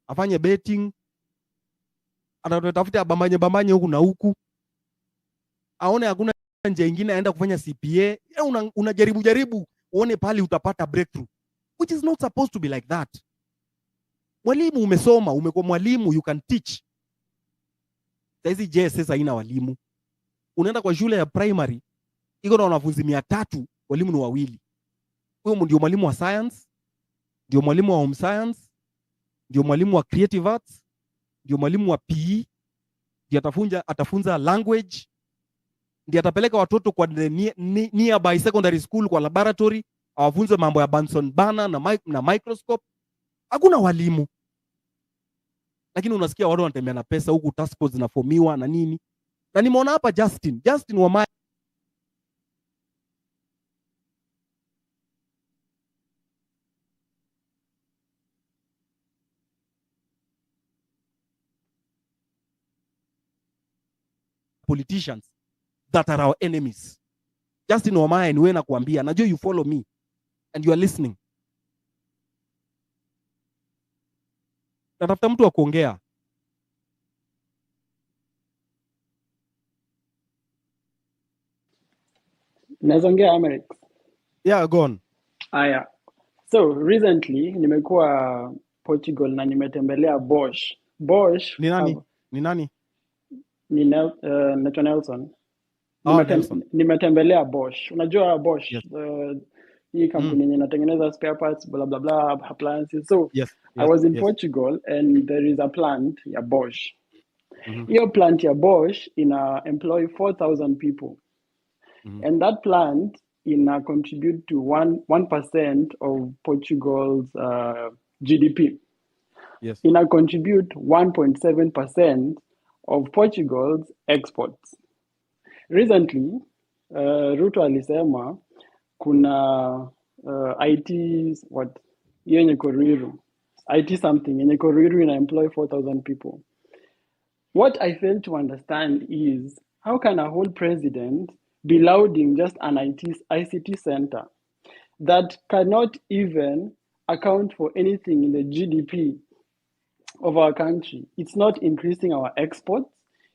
afanye betting, atatafuta bambanye huku na huku, aone hakuna njia nyingine, aenda kufanya CPA. Unajaribu uone pali utapata breakthrough, which is not supposed to be like that. Mwalimu umesoma, umekuwa mwalimu, you can teach. Saizi JSS haina walimu. Unaenda kwa shule ya primary, iko na wanafunzi 300, walimu ni 2. Huyo ndio mwalimu wa science, ndio mwalimu wa home science, ndio mwalimu wa creative arts, ndio mwalimu wa PE, ndio atafunza language, ndio atapeleka watoto kwa nearby secondary school kwa laboratory, awafunze mambo ya Bunsen burner na microscope. Hakuna walimu. Lakini unasikia watu wanatembea na pesa huku, task force zinafomiwa na nini. Na nimeona hapa Justin Wamai politicians that are our enemies. Justin Wamai, niwe na kuambia, najua you follow me and you are listening. Natafuta mtu wa kuongea. Nazongea Amerix. Yeah, go on. Aya. So recently nimekuwa Portugal na nimetembelea Bosch. Bosch ni nani? Ni nani? Ni Nelson. Nelson. Nimetembelea Bosch. Unajua Bosch? Yes. Hii kampuni yenye inatengeneza spare parts blah blah blah appliances. So yes. I was in Portugal and there is a plant ya Bosch. Hiyo plant ya Bosch ina employ 4,000 people. And that plant contribute to 1% of Portugal's GDP. Yes. Contribute 1.7% of Portugal's exports. Recently, Ruto alisema kuna IT yenye Koriru, IT something yenye Koriru employ 4,000 people. What I fail to understand is how can a whole president be lauding just an ICT center that cannot even account for anything in the GDP of our country? It's not increasing our exports.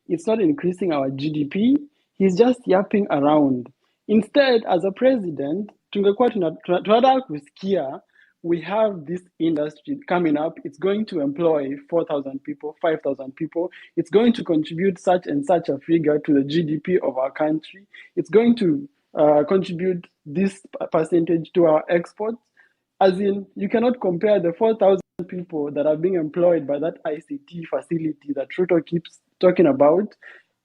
It's not increasing our GDP. He's just yapping around. Instead, as a president, tunataka kusikia we have this industry coming up. It's going to employ 4,000 people, 5,000 people. It's going to contribute such and such a figure to the GDP of our country. It's going to contribute this percentage to our exports. As in, you cannot compare the 4,000 people that are being employed by that ICT facility that Ruto keeps talking about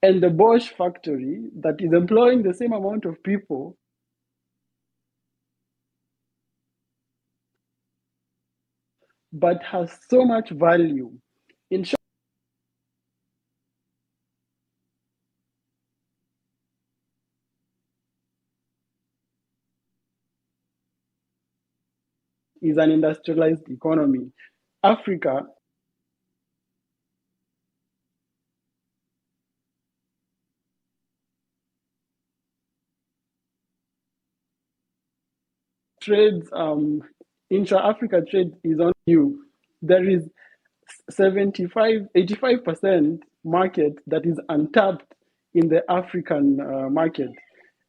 and the Bosch factory that is employing the same amount of people but has so much value. In short, is an industrialized economy. Africa trades, intra-Africa trade is on you. There is 85% market that is untapped in the African market.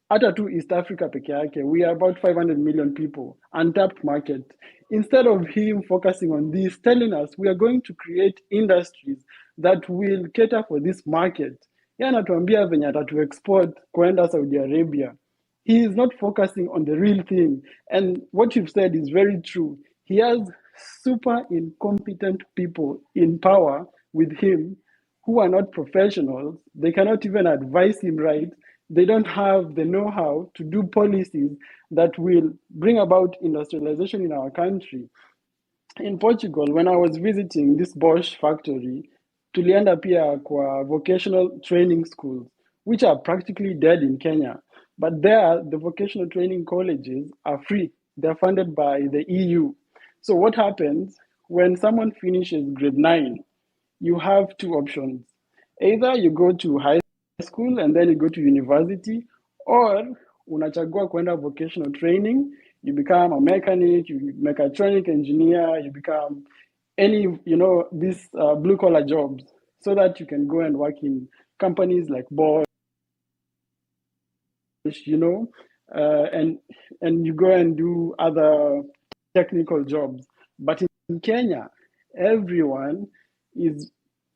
Hata tu East Africa peke yake, we are about 500 million people, untapped market. Instead of him focusing on this, telling us we are going to create industries that will cater for this market. Yeye anatuambia venye atatu export kwenda Saudi Arabia. He is not focusing on the real thing. And what you've said is very true. He has super incompetent people in power with him who are not professionals. They cannot even advise him right. They don't have the know-how to do policies that will bring about industrialization in our country. In Portugal, when I was visiting this Bosch factory, tulienda pia kwa vocational training schools, which are practically dead in Kenya. But there, the vocational training colleges are free. They're funded by the EU. So what happens when someone finishes grade 9, you have 2 options. Either you go to high school and then you go to university, or unachagua kwenda vocational training, you become a mechanic, you mechatronic engineer, you become any, these blue collar jobs, so that you can go and work in companies like Bosch, and you go and do other technical jobs. But in Kenya, everyone is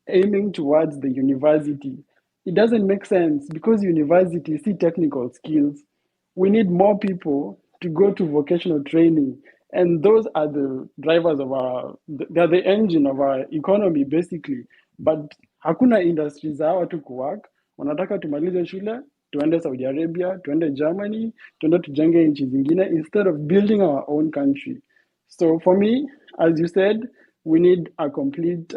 aiming towards the university. It doesn't make sense, because university see technical skills. We need more people to go to vocational training, and those are the drivers of they're the engine of our economy basically. But hakuna industries za watu kuwork, wanataka tumalize shule tuende Saudi Arabia, tuende Germany, tuende tujenge nchi zingine instead of building our own country. So for me, as you said, we need a complete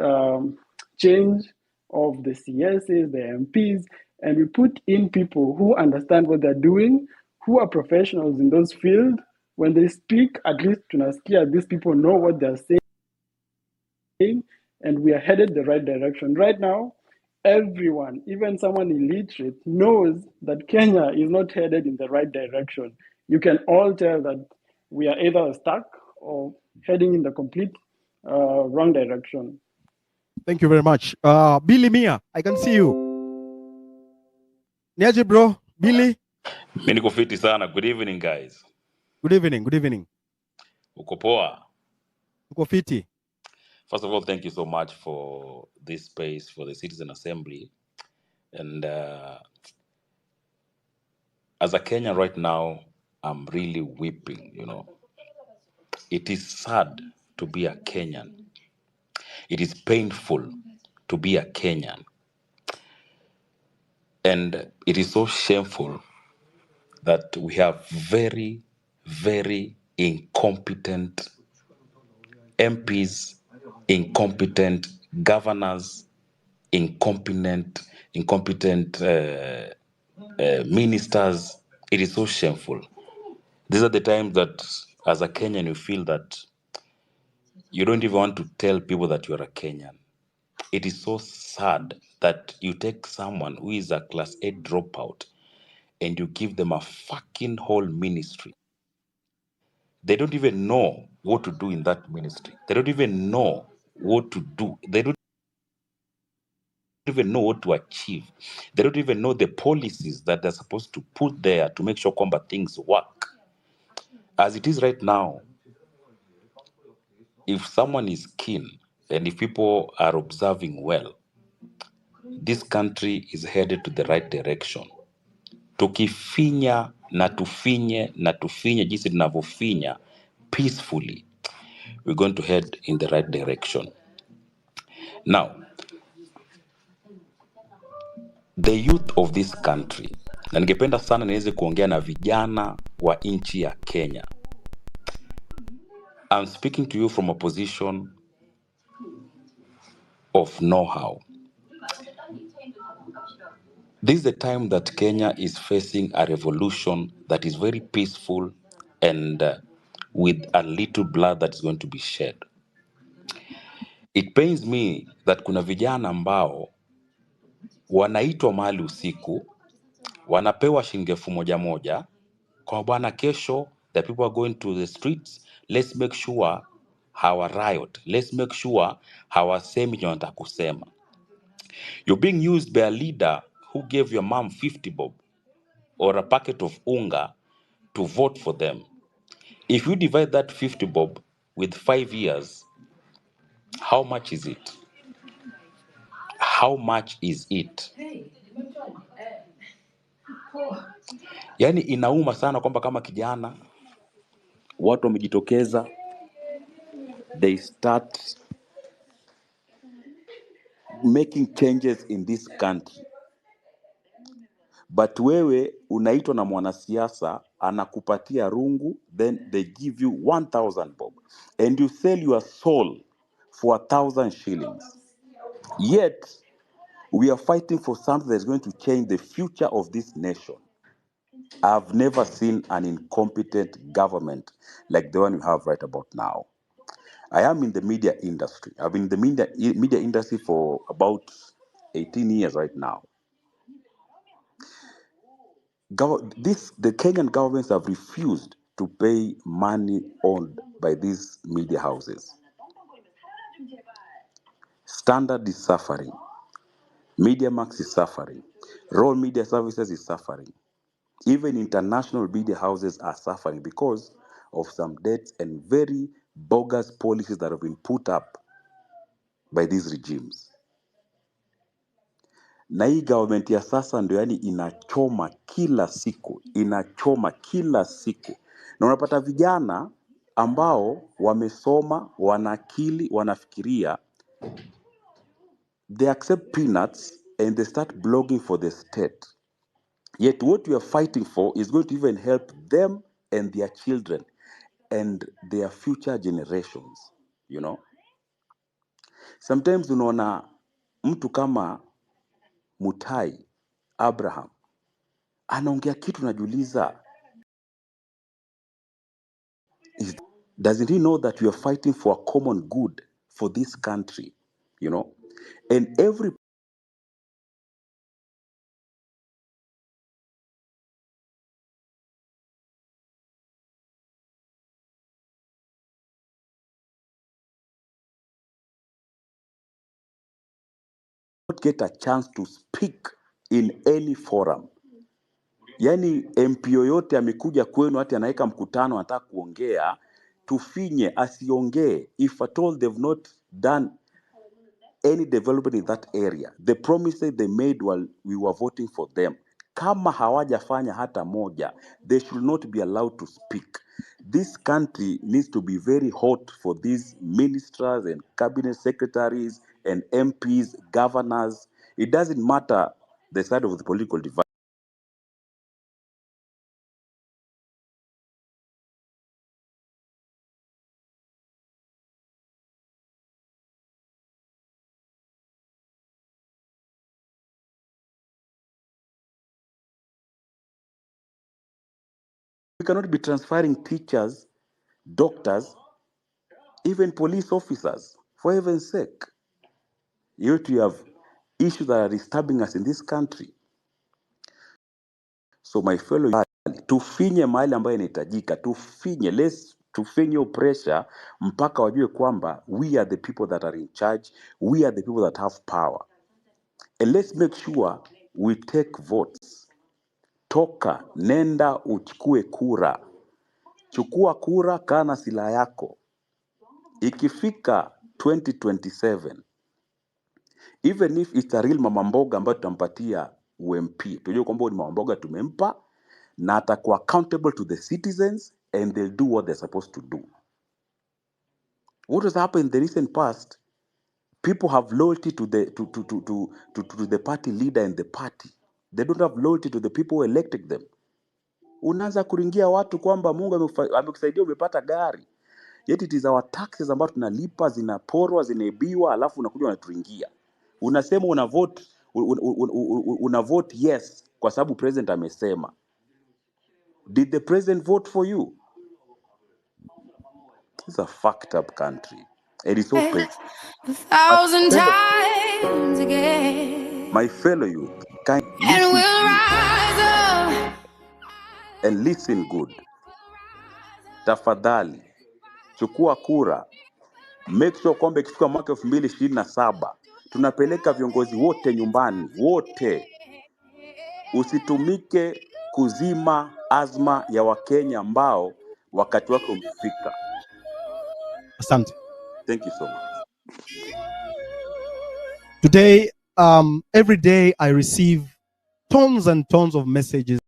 change of the CSs, the MPs, and we put in people who understand what they're doing, who are professionals in those fields. When they speak, at least tunasikia these people know what they're saying, and we are headed the right direction. Right now, everyone, even someone illiterate, knows that Kenya is not headed in the right direction. You can all tell that we are either stuck or heading in the complete wrong direction. Thank you very much. Billy Mia, I can see you. Niaje bro, Billy? Mimi niko fiti sana. Good evening guys. Good evening, good evening. Uko poa? Uko fiti? First of all, thank you so much for this space for the Citizen Assembly. And as a Kenyan right now, I'm really weeping. It is sad to be a Kenyan. It is painful to be a Kenyan. And it is so shameful that we have very, very incompetent MPs, incompetent governors, incompetent ministers. It is so shameful. These are the times that as a Kenyan you feel that you don't even want to tell people that you're a Kenyan. It is so sad that you take someone who is a class 8 dropout and you give them a fucking whole ministry. They don't even know what to do in that ministry. They don't even know what to do. They don't even know what to achieve. They don't even know the policies that they're supposed to put there to make sure combat things work. As it is right now, if someone is keen and if people are observing well, this country is headed to the right direction. Tukifinya na tufinye jinsi tunavyofinya peacefully, we're going to head in the right direction. Now, the youth of this country, na ningependa sana niweze kuongea na vijana wa nchi ya Kenya. I'm speaking to you from a position of know-how. This is the time that Kenya is facing a revolution that is very peaceful and with a little blood that is going to be shed. It pains me that kuna vijana ambao wanaitwa mahali usiku, wanapewa shilingi 1,000 kwa bwana, kesho the people are going to the streets, let's make sure hawa riot, let's make sure hawasemi chenye wanataka kusema. You're being used by a leader who gave your mom 50 bob or a packet of unga to vote for them. If you divide that 50 bob with 5 years, how much is it? How much is it? Yani inauma sana kwamba kama kijana watu wamejitokeza, they start making changes in this country. But wewe unaitwa na mwanasiasa anakupatia rungu, then they give you 1,000 bob and you sell your soul for 1,000 shillings. Yet we are fighting for something that's going to change the future of this nation. I've never seen an incompetent government like the one we have right about now. I am in the media industry. I've been in the media industry for about 18 years right now. The Kenyan governments have refused to pay money owned by these media houses. Standard is suffering. Media Max is suffering. Raw Media Services is suffering. Even international media houses are suffering because of some debts and very bogus policies that have been put up by these regimes. Na hii government ya sasa ndio yani inachoma kila siku, inachoma kila siku. Na unapata vijana ambao wamesoma, wana akili, wanafikiria, they accept peanuts and they start blogging for the state. Yet what we are fighting for is going to even help them and their children and their future generations, you know. Sometimes unaona mtu kama Mutai Abraham anaongea kitu najiuliza, doesn't he know that we are fighting for a common good for this country, you know? And every not get a chance to speak in any forum. Yani MP yoyote amekuja kwenu hata anaweka mkutano anataka kuongea, tufinye asiongee if at all they've not done any development in that area. The promises they made while we were voting for them, kama hawajafanya hata moja, they should not be allowed to speak. This country needs to be very hot for these ministers and cabinet secretaries and MPs, governors. It doesn't matter the side of the political divide. We cannot be transferring teachers, doctors, even police officers, for heaven's sake. Yet we have issues that are disturbing us in this country. So my fellow, tufinye mahali ambayo inahitajika, tufinye pressure mpaka wajue kwamba we are the people that are in charge, we are the people that have power. And let's make sure we take votes. Toka, nenda uchukue kura. Chukua kura, kana silaha yako. Ikifika 2027, even if it's a real mama mboga ambayo tutampatia UMP, tujue kwamba ni mama mboga tumempa, na atakuwa accountable to the citizens and they'll do what they're supposed to do. What has happened in the recent past, people have loyalty to the party leader and the party. They don't have loyalty to the people who elected them. Unaanza kuringia watu kwamba Mungu amekusaidia umepata gari. Yet it is our taxes ambazo tunalipa zinaporwa, zinaibiwa, alafu unakuja unaturingia. Unasema una vote yes kwa sababu president amesema. Did the president vote for you? It's a fucked up country. It is so painful. 1,000 times again. My fellow youth, can And we'll rise up and listen good. Tafadhali, chukua kura. Make sure kwamba ikifika mwaka 2027 tunapeleka viongozi wote nyumbani, wote. Usitumike kuzima azma ya Wakenya ambao wakati wake umefika. Asante. Thank you so much. Today, every day I receive tons and tons of messages.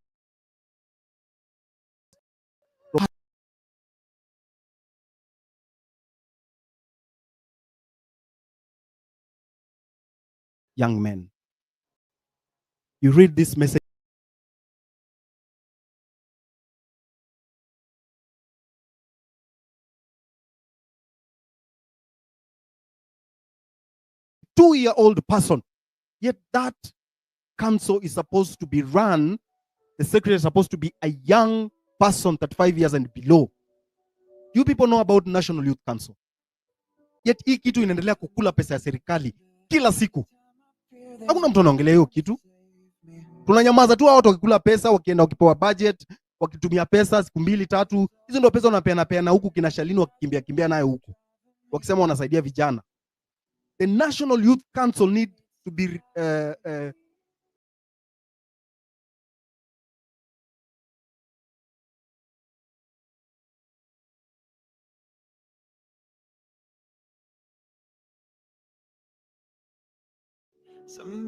Young men. You read this message. Two-year-old person. Yet that council is supposed to be run, the secretary is supposed to be a young person, 35 years and below. You people know about National Youth Council. Yet hii kitu inaendelea kukula pesa ya serikali kila siku. Hakuna mtu anaongelea hiyo kitu. Tunanyamaza tu, watu wakikula pesa, wakienda wakipewa budget, wakitumia pesa siku 2-3. Hizo ndio pesa wanapeana huku kina Shalini wakikimbia nayo huku. Wakisema wanasaidia vijana. The National Youth Council need to be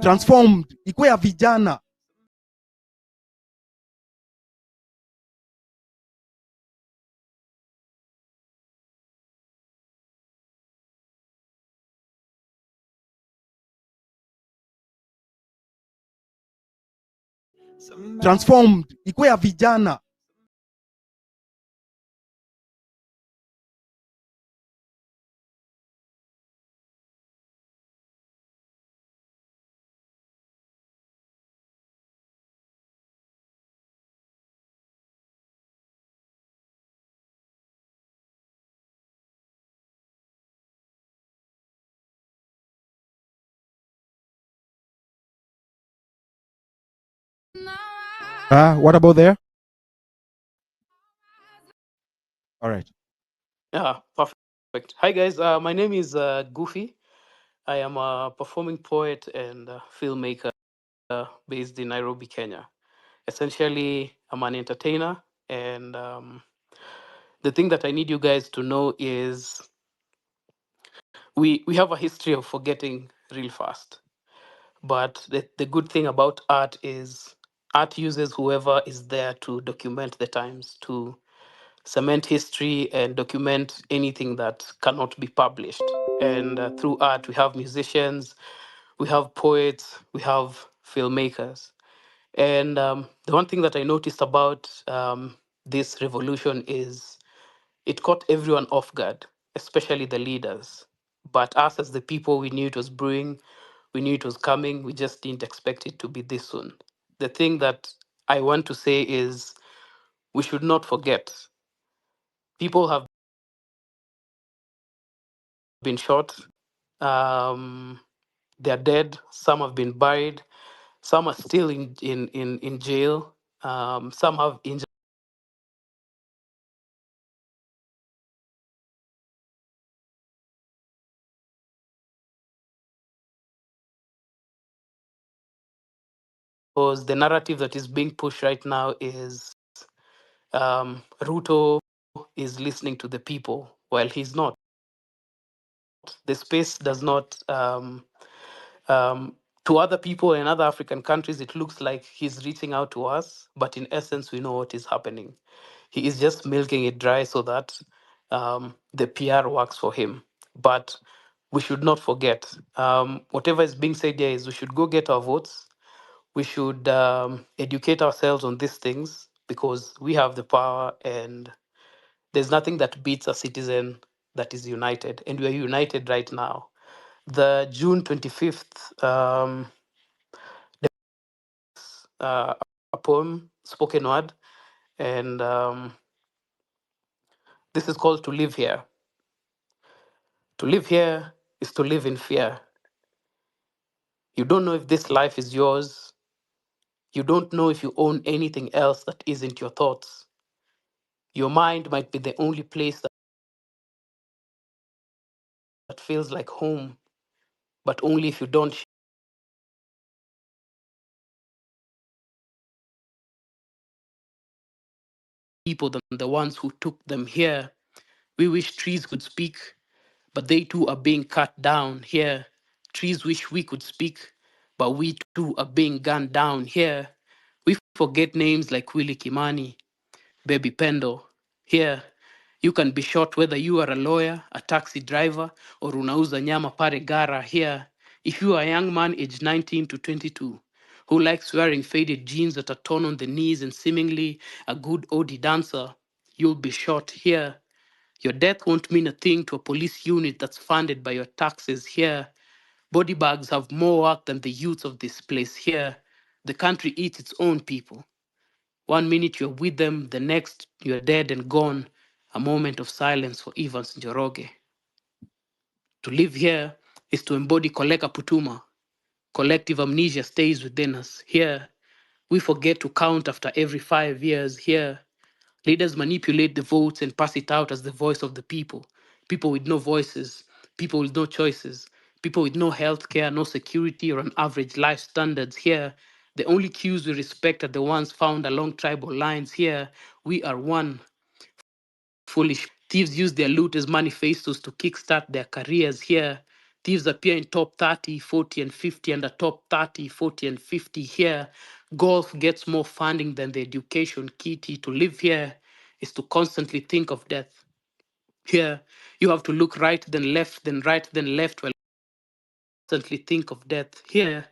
transformed, ikuwe ya vijana. Transformed, ikuwe ya vijana. What about there? All right. Yeah, perfect. Hi guys, my name is Goofy. I am a performing poet and filmmaker based in Nairobi, Kenya. Essentially, I'm an entertainer, and the thing that I need you guys to know is we have a history of forgetting real fast. But the good thing about art is art uses whoever is there to document the times, to cement history and document anything that cannot be published. And through art, we have musicians, we have poets, we have filmmakers. And the one thing that I noticed about this revolution is it caught everyone off guard, especially the leaders. But us as the people, we knew it was brewing, we knew it was coming, we just didn't expect it to be this soon. The thing that I want to say is we should not forget people have been shot, they're dead, some have been buried, some are still in jail, some have injured. Because the narrative that is being pushed right now is Ruto is listening to the people while he's not. The space does not, to other people in other African countries, it looks like he's reaching out to us, but in essence, we know what is happening. He is just milking it dry so that the PR works for him. But we should not forget, whatever is being said here is we should go get our votes. We should educate ourselves on these things because we have the power, and there's nothing that beats a citizen that is united, and we are united right now. The June 25th, a poem, spoken word, and this is called To Live Here. To live here is to live in fear. You don't know if this life is yours. You don't know if you own anything else that isn't your thoughts. Your mind might be the only place that feels like home, but only if you don't people than the ones who took them here. We wish trees could speak, but they too are being cut down here. Trees wish we could speak, but we too are being gunned down here. We forget names like Willie Kimani, Baby Pendo. Here, you can be shot whether you are a lawyer, a taxi driver, or unauza nyama pare gara. Here, if you are a young man aged 19 to 22 who likes wearing faded jeans that are torn on the knees and seemingly a good Odi dancer, you'll be shot here. Your death won't mean a thing to a police unit that's funded by your taxes here. Body bags have more work than the youth of this place here. The country eats its own people. 1 minute you're with them, the next you're dead and gone. A moment of silence for Evans Njoroge. To live here is to embody Koleka Putuma. Collective amnesia stays within us. Here, we forget to count after every 5 years. Here, leaders manipulate the votes and pass it out as the voice of the people. People with no voices, people with no choices, people people with no health care, no security, or an average life standards here. The only queues we respect are the ones found along tribal lines here. We are one. Foolish. Thieves use their loot as manifestos to kickstart their careers here. Thieves appear in top 30, 40, and 50, and the top 30, 40, and 50 here. Golf gets more funding than the education kitty. To live here is to constantly think of death. Here, you have to look right, then left, then right, then left, while constantly think of death. Here,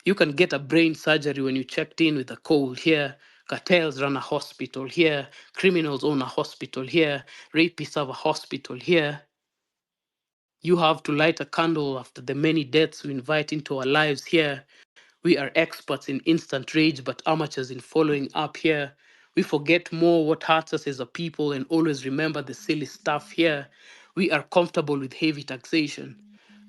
you can get a brain surgery when you checked in with a cold. Here, cartels run a hospital. Here, criminals own a hospital. Here, rapists have a hospital. Here, you have to light a candle after the many deaths we invite into our lives. Here, we are experts in instant rage, but amateurs in following up. Here, we forget more what hurts us as a people and always remember the silly stuff. Here, we are comfortable with heavy taxation,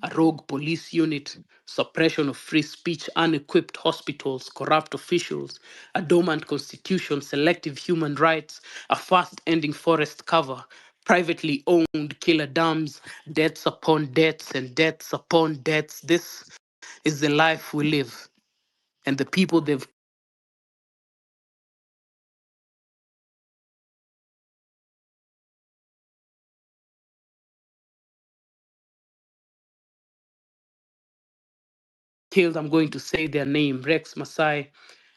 a rogue police unit, suppression of free speech, unequipped hospitals, corrupt officials, a dormant constitution, selective human rights, a fast ending forest cover, privately owned killer dams, debts upon debts and debts upon debts. This is the life we live, and the people they've killed. I'm going to say their name: Rex Masai,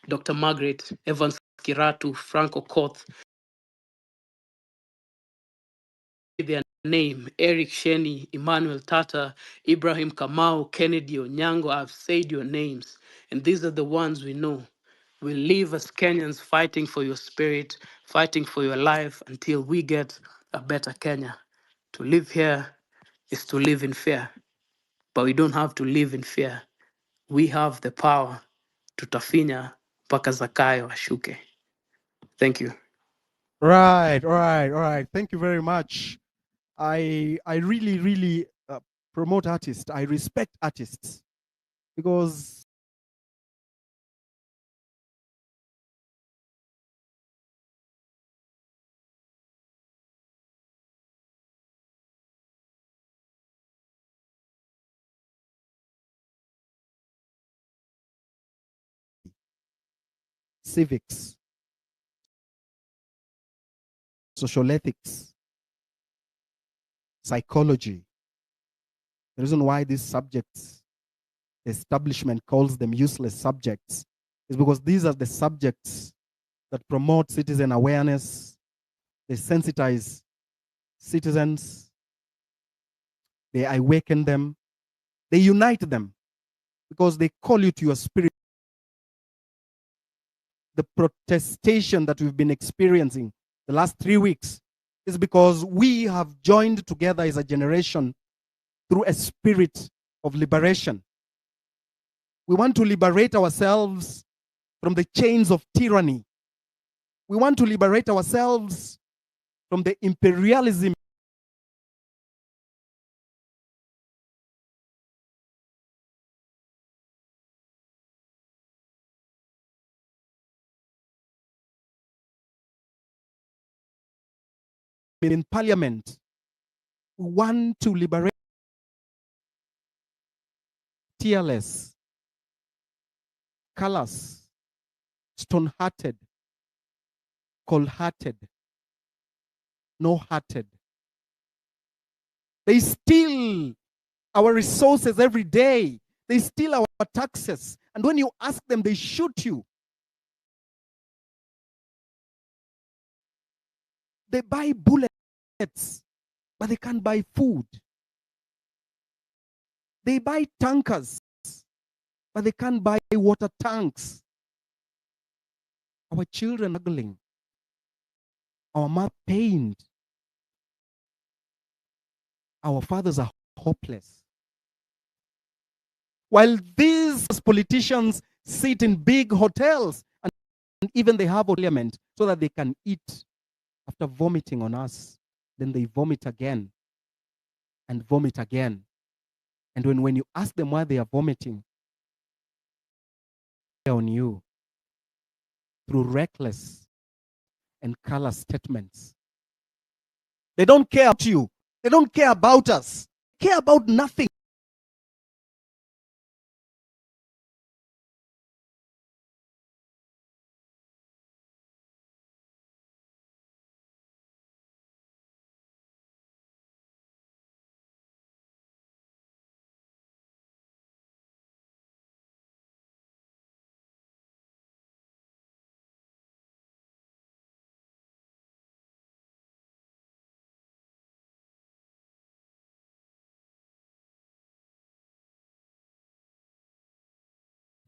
Dr. Margaret, Evans Kiratu, Franco Koth. Their name: Eric Sheni, Emmanuel Tata, Ibrahim Kamau, Kennedy Onyango. I've said your names, and these are the ones we know. We live as Kenyans fighting for your spirit, fighting for your life until we get a better Kenya. To live here is to live in fear, but we don't have to live in fear. We have the power. Tutafinya mpaka Zakayo ashuke. Thank you. Right, all right. Thank you very much. I really promote artists. I respect artists because civics, social ethics, psychology. The reason why these subjects, the establishment calls them useless subjects, is because these are the subjects that promote citizen awareness, they sensitize citizens, they awaken them, they unite them, because they call you to your spirit. The protestation that we've been experiencing the last 3 weeks is because we have joined together as a generation through a spirit of liberation. We want to liberate ourselves from the chains of tyranny. We want to liberate ourselves from the imperialism in Parliament. We want to liberate tearless, callous, stone-hearted, cold-hearted, no-hearted. They steal our resources every day. They steal our taxes. And when you ask them, they shoot you. They buy bullets, but they can't buy food. They buy tankers, but they can't buy water tanks. Our children are struggling. Our mother pained. Our fathers are hopeless. While these politicians sit in big hotels and even they have parliament so that they can eat. After vomiting on us, then they vomit again and vomit again. And when you ask them why they are vomiting, they're on you through reckless and callous statements. They don't care about you. They don't care about us. They care about nothing.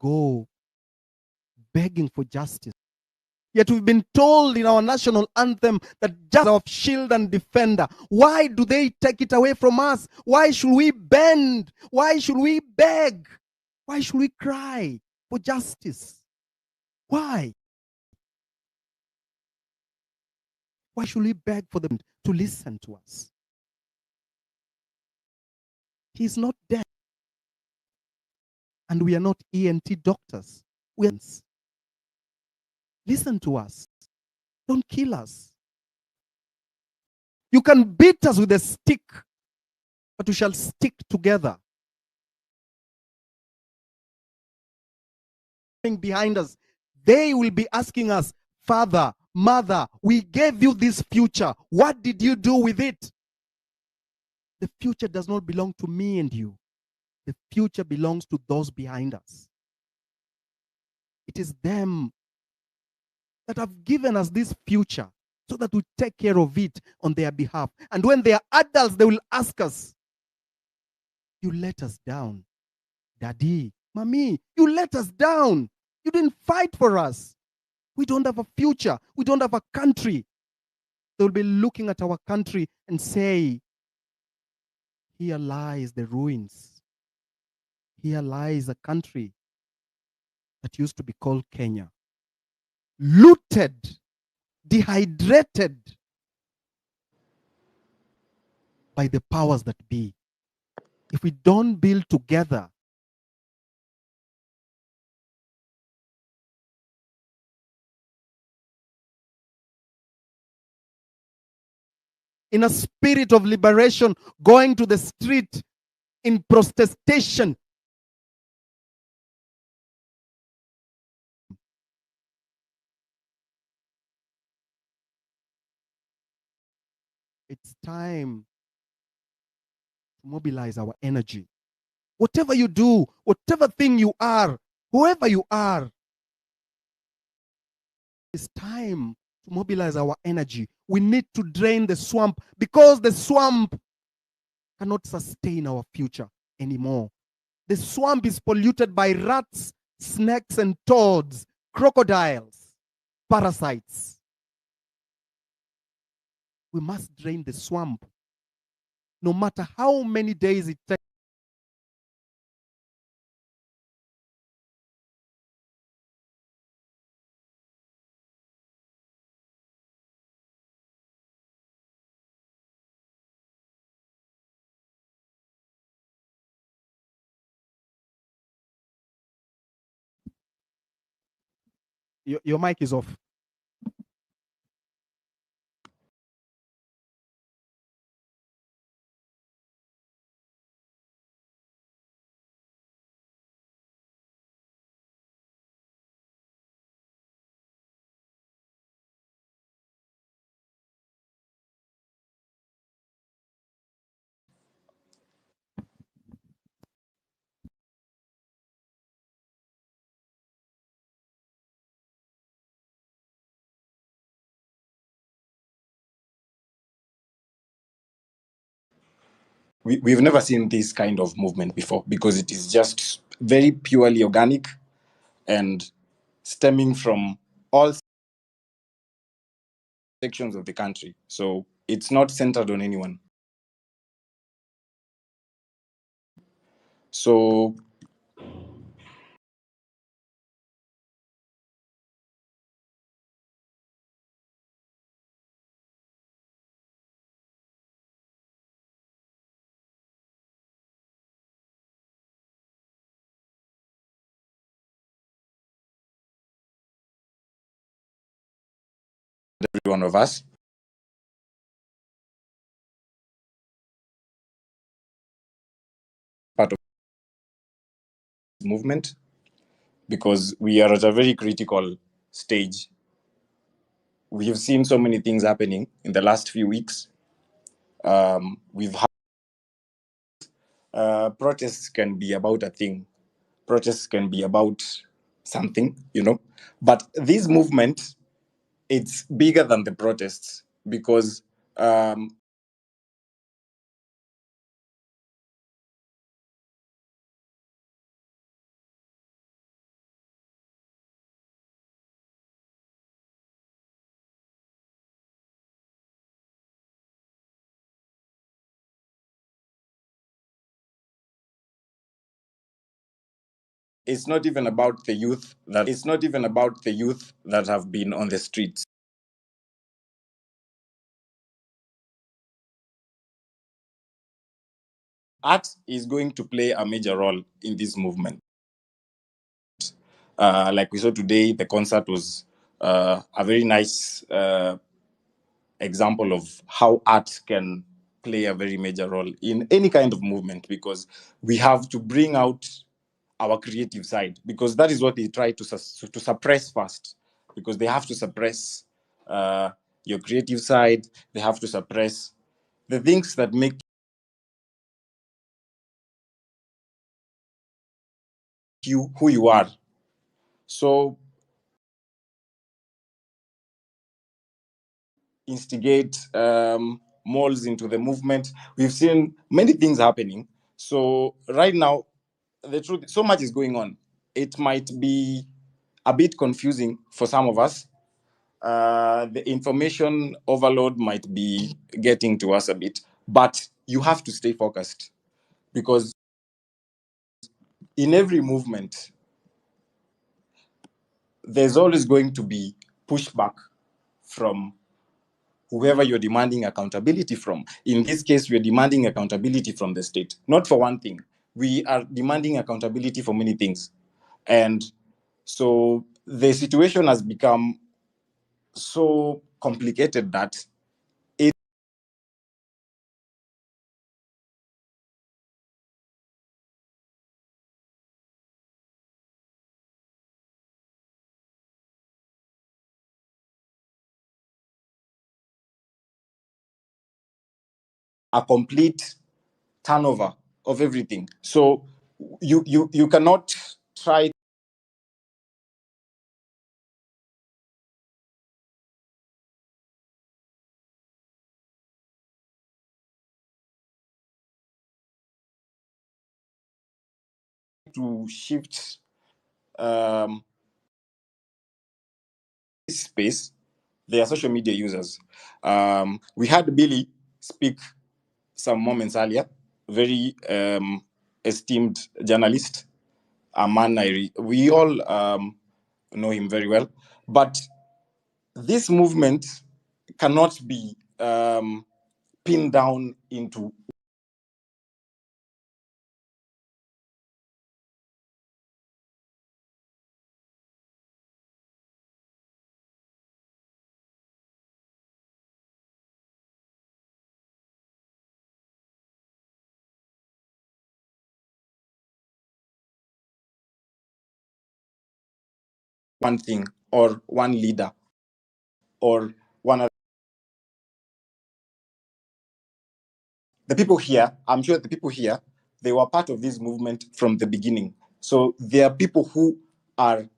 go begging for justice. Yet we've been told in our national anthem that justice is our shield and defender. Why do they take it away from us? Why should we bend? Why should we beg? Why should we cry for justice? Why? Why should we beg for them to listen to us? He's not dead. And we are not ENT doctors. We are. Listen to us. Don't kill us. You can beat us with a stick, but we shall stick together. Behind us, they will be asking us, Father, Mother, we gave you this future. What did you do with it? The future does not belong to me and you. The future belongs to those behind us. It is them that have given us this future so that we take care of it on their behalf. And when they are adults, they will ask us, you let us down. Daddy, Mommy, you let us down. You didn't fight for us. We don't have a future. We don't have a country. They will be looking at our country and say, here lies the ruins. Here lies a country that used to be called Kenya. Looted, dehydrated by the powers that be. If we don't build together, in a spirit of liberation, going to the street in protestation. It's time to mobilize our energy. Whatever you do, whatever thing you are, whoever you are, it's time to mobilize our energy. We need to drain the swamp because the swamp cannot sustain our future anymore. The swamp is polluted by rats, snakes, and toads, crocodiles, parasites. We must drain the swamp. No matter how many days it takes. Your mic is off. We've never seen this kind of movement before because it is just very purely organic and stemming from all sections of the country. So it's not centered on anyone. So every one of us, part of the movement, because we are at a very critical stage. We have seen so many things happening in the last few weeks. We've had protests can be about a thing. Protests can be about something, But this movement, it's bigger than the protests because It's not even about the youth that have been on the streets. Art is going to play a major role in this movement. Like we saw today, the concert was a very nice example of how art can play a very major role in any kind of movement, because we have to bring out our creative side, because that is what they try to suppress first, because they have to suppress your creative side. They have to suppress the things that make you who you are. So instigate malls into the movement. We've seen many things happening. So right now, the truth, so much is going on. It might be a bit confusing for some of us. The information overload might be getting to us a bit, but you have to stay focused, because in every movement, there's always going to be pushback from whoever you're demanding accountability from. In this case, we're demanding accountability from the state, not for one thing. We are demanding accountability for many things. And so the situation has become so complicated that a complete turnover of everything. So you cannot try to shift this space. They are social media users. We had Billy speak some moments earlier, very esteemed journalist, a man we all know him very well. But this movement cannot be pinned down into one thing or one leader or one other. The people here, I'm sure the people here, they were part of this movement from the beginning. So there are people who are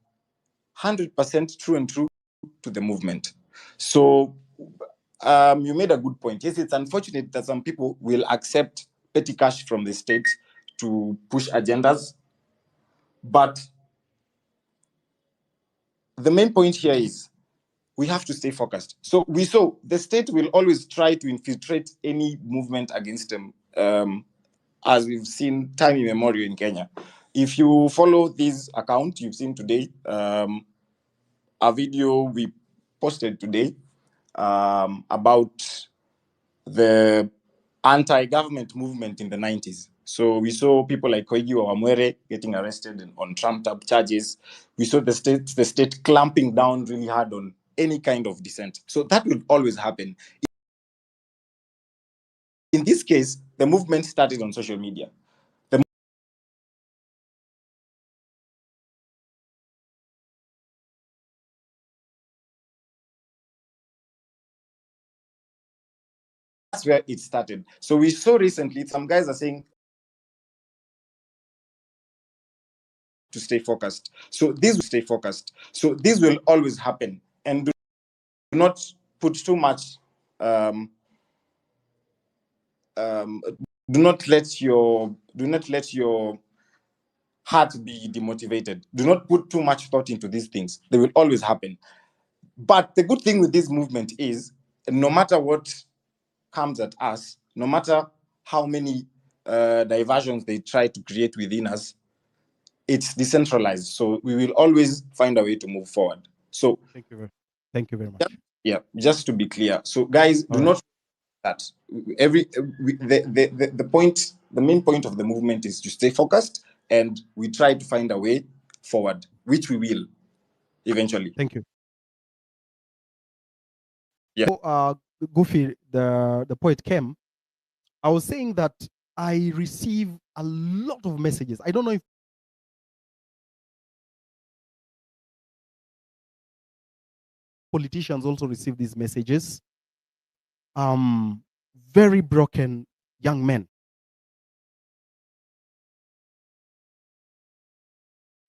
100% true and true to the movement. So you made a good point. Yes, it's unfortunate that some people will accept petty cash from the state to push agendas. But the main point here is we have to stay focused. So we saw the state will always try to infiltrate any movement against them, as we've seen time immemorial in Kenya. If you follow this account, you've seen today a video we posted today about the anti-government movement in the 90s. So we saw people like Koigi Wamwere getting arrested on trumped-up charges. We saw the state clamping down really hard on any kind of dissent. So that will always happen. In this case, the movement started on social media. That's where it started. So we saw recently some guys are saying to stay focused. So this will stay focused. So this will always happen. And do not put too much do not let your heart be demotivated. Do not put too much thought into these things. They will always happen. But the good thing with this movement is no matter what comes at us, no matter how many diversions they try to create within us, it's decentralized, so we will always find a way to move forward. So Thank you very much. yeah, just to be clear, so guys, All do right. not that the main point of the movement is to stay focused, and we try to find a way forward, which we will eventually. Thank you. Yeah. So, Goofy, the poet came. I was saying that I receive a lot of messages. I don't know if politicians also receive these messages. Very broken young men.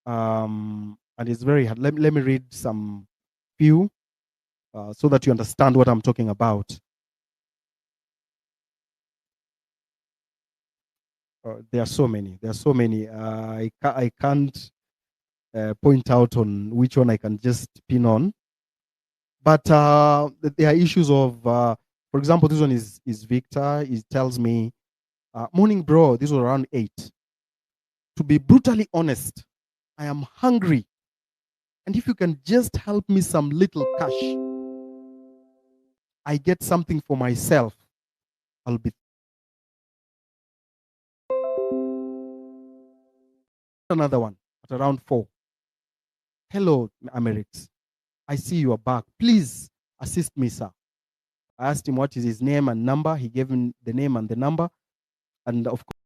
And it's very hard. Let me read some few so that you understand what I'm talking about. There are so many. There are so many. I can't point out on which one I can just pin on. But there are issues of, for example, this one is Victor. He tells me, morning, bro. This was around 8. To be brutally honest, I am hungry. And if you can just help me some little cash, I get something for myself, I'll be. Another one at around 4. Hello, Amerix. I see you are back. Please assist me, sir. I asked him what is his name and number. He gave him the name and the number. And of course,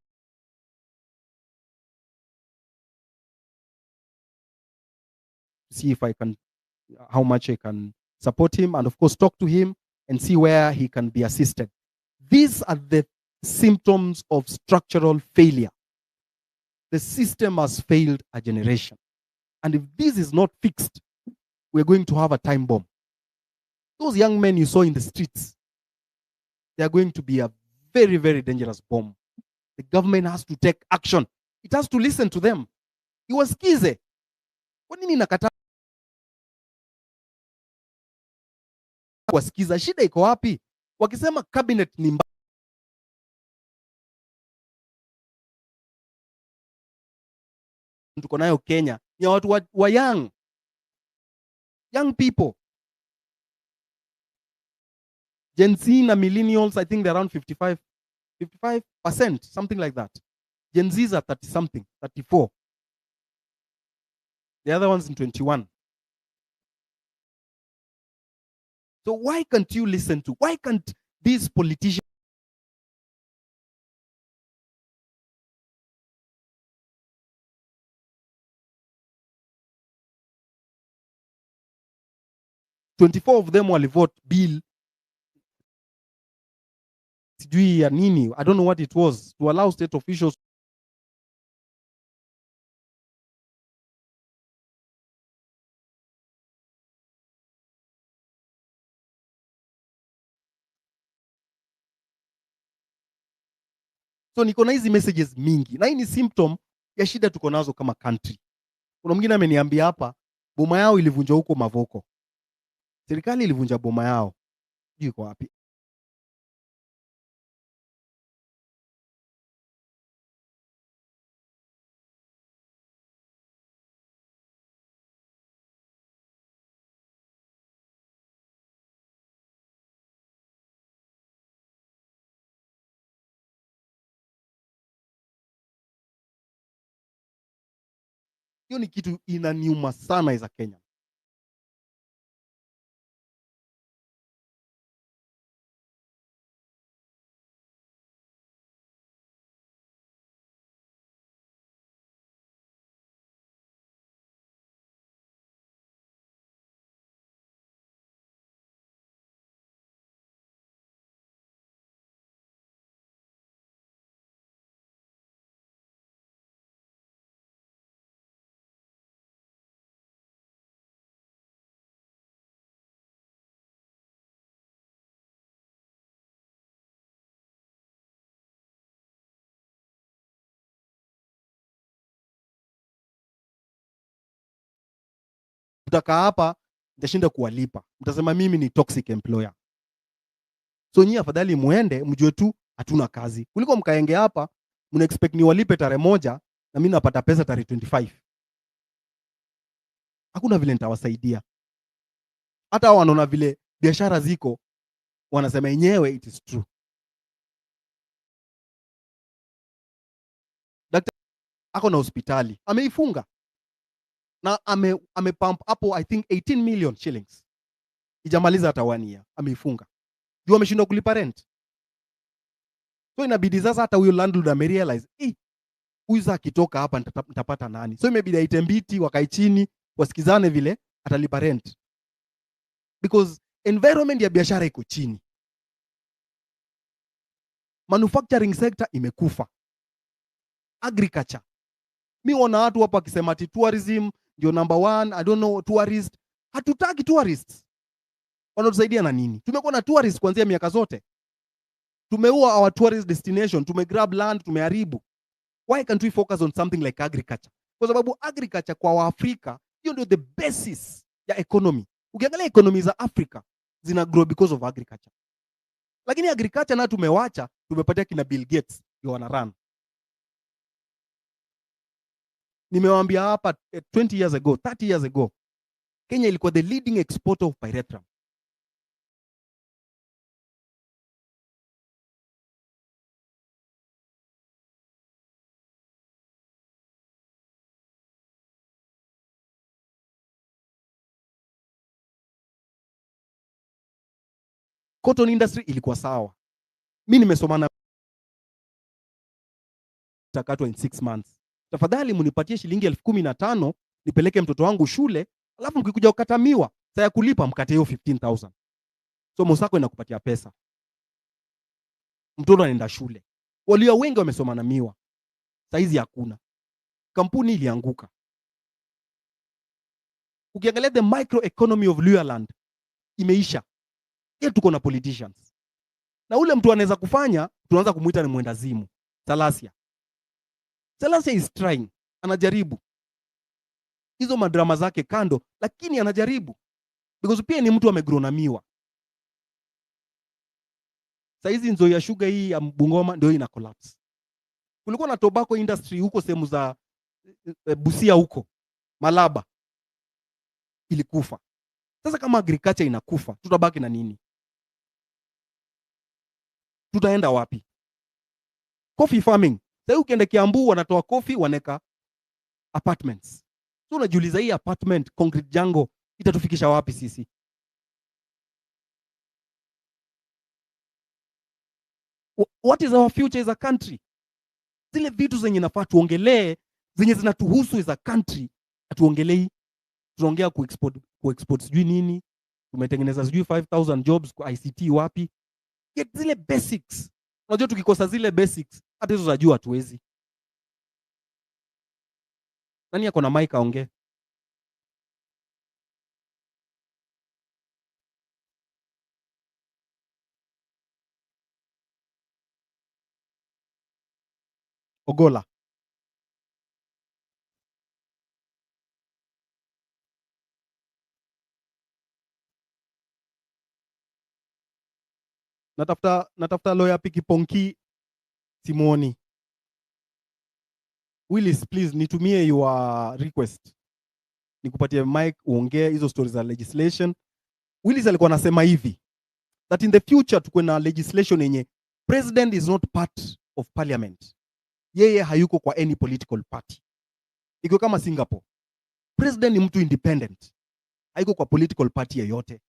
see if I can, how much I can support him, and of course, talk to him and see where he can be assisted. These are the symptoms of structural failure. The system has failed a generation. And if this is not fixed, we're going to have a time bomb. Those young men you saw in the streets, they are going to be a very, very dangerous bomb. The government has to take action. It has to listen to them. Iwasikize. Kwa nini nakataa kuwasikiza? Shida iko wapi? Wakisema cabinet ni mbaya, tuko nayo Kenya, ni watu wa young people. Gen Z na millennials, I think they're around 55%, something like that. Gen Zs are 30 something, 34. The other ones in 21. So why can't you listen to, why can't these politicians ,24 of them walivote bill sijui ya nini, I don't know what it was, to allow state officials So niko na hizi messages mingi, na hii ni symptom ya shida tuko nazo kama country. Kuna mwingine ameniambia hapa, boma yao ilivunjwa huko Mavoko. Serikali ilivunja boma yao. Sijui iko wapi. Hiyo ni kitu inaniuma sana za Kenya. Mtakaa hapa, mtashinda kuwalipa. Mtasema mimi ni toxic employer. So nyinyi afadhali muende, mjue tu hatuna kazi. Kuliko mkaenge hapa, mna expect ni walipe tarehe 1, na mimi napata pesa tarehe 25. Hakuna vile nitawasaidia. Hata hao wanaona vile biashara ziko, wanasema yenyewe it is true. Daktari ako na hospitali, ameifunga na amepump hapo I think 18 million shillings. Ijamaliza hata 1 year, ameifunga. Juu ameshindwa kulipa rent. So inabidi sasa hata huyo landlord amerealize, huyu sasa akitoka hapa nitapata nani? So imebidi aite Mbiti, wakae chini, wasikizane vile atalipa rent. Because environment ya biashara iko chini. Manufacturing sector imekufa. Agriculture. Mi wana watu hapa wakisema ati tourism ndio number 1, I don't know, tourist. Hatutaki tourists. Wanatusaidia na nini? Tumekuwa na tourists kuanzia miaka zote. Tumeua our tourist destination, tumegrab land, tumeharibu. Why can't we focus on something like agriculture? Kwa sababu agriculture kwa Waafrika, hiyo ndio the basis ya economy. Ukiangalia economy za Africa zina grow because of agriculture. Lakini agriculture na tumewacha, tumepatia kina Bill Gates ndio wana run. Nimewaambia hapa 20 years ago, 30 years ago, Kenya ilikuwa the leading exporter of pyrethrum. Cotton industry ilikuwa sawa. Mimi nimesoma na takatwa in 6 months. Tafadhali munipatie shilingi 15,000 nipeleke mtoto wangu shule, alafu mkikuja ukatamiwa, saa ya kulipa mkate hiyo 15,000. So Mosako inakupatia pesa. Mtoto anaenda shule. Walio wengi wamesoma na miwa. Saizi hakuna. Kampuni ilianguka. Ukiangalia the microeconomy of Luyaland imeisha. Yeye tuko na politicians. Na ule mtu anaweza kufanya, tunaanza kumuita ni mwendazimu. Salasia. Salasia is trying. Anajaribu. Hizo madrama zake kando, lakini anajaribu. Because pia ni mtu amegrow na miwa. Saizi Nzoia Sugar hii ya Bungoma ndio ina collapse. Kulikuwa na tobacco industry huko sehemu za Busia huko, Malaba. Ilikufa. Sasa kama agriculture inakufa, tutabaki na nini? Tutaenda wapi? Coffee farming. Sasa ukienda Kiambu wanatoa coffee waneka apartments. So unajiuliza hii apartment concrete jungle itatufikisha wapi sisi? What is our future as a country? Zile vitu zenye nafaa tuongelee, zenye zinatuhusu as a country, atuongelei. Tunaongea kuexport sijui nini, tumetengeneza sijui 5,000 jobs kwa ICT wapi. Get zile basics. Unajua tukikosa zile basics, hata hizo zajua hatuwezi. Nani yako na mic aongee? Ogola. Natafuta lawyer Pikiponki Simoni. Willis, please nitumie your request. Nikupatie mic uongee hizo stories za legislation. Willis alikuwa anasema hivi that in the future tuko na legislation yenye president is not part of parliament. Yeye hayuko kwa any political party. Iko kama Singapore. President ni mtu independent. Hayuko kwa political party yoyote.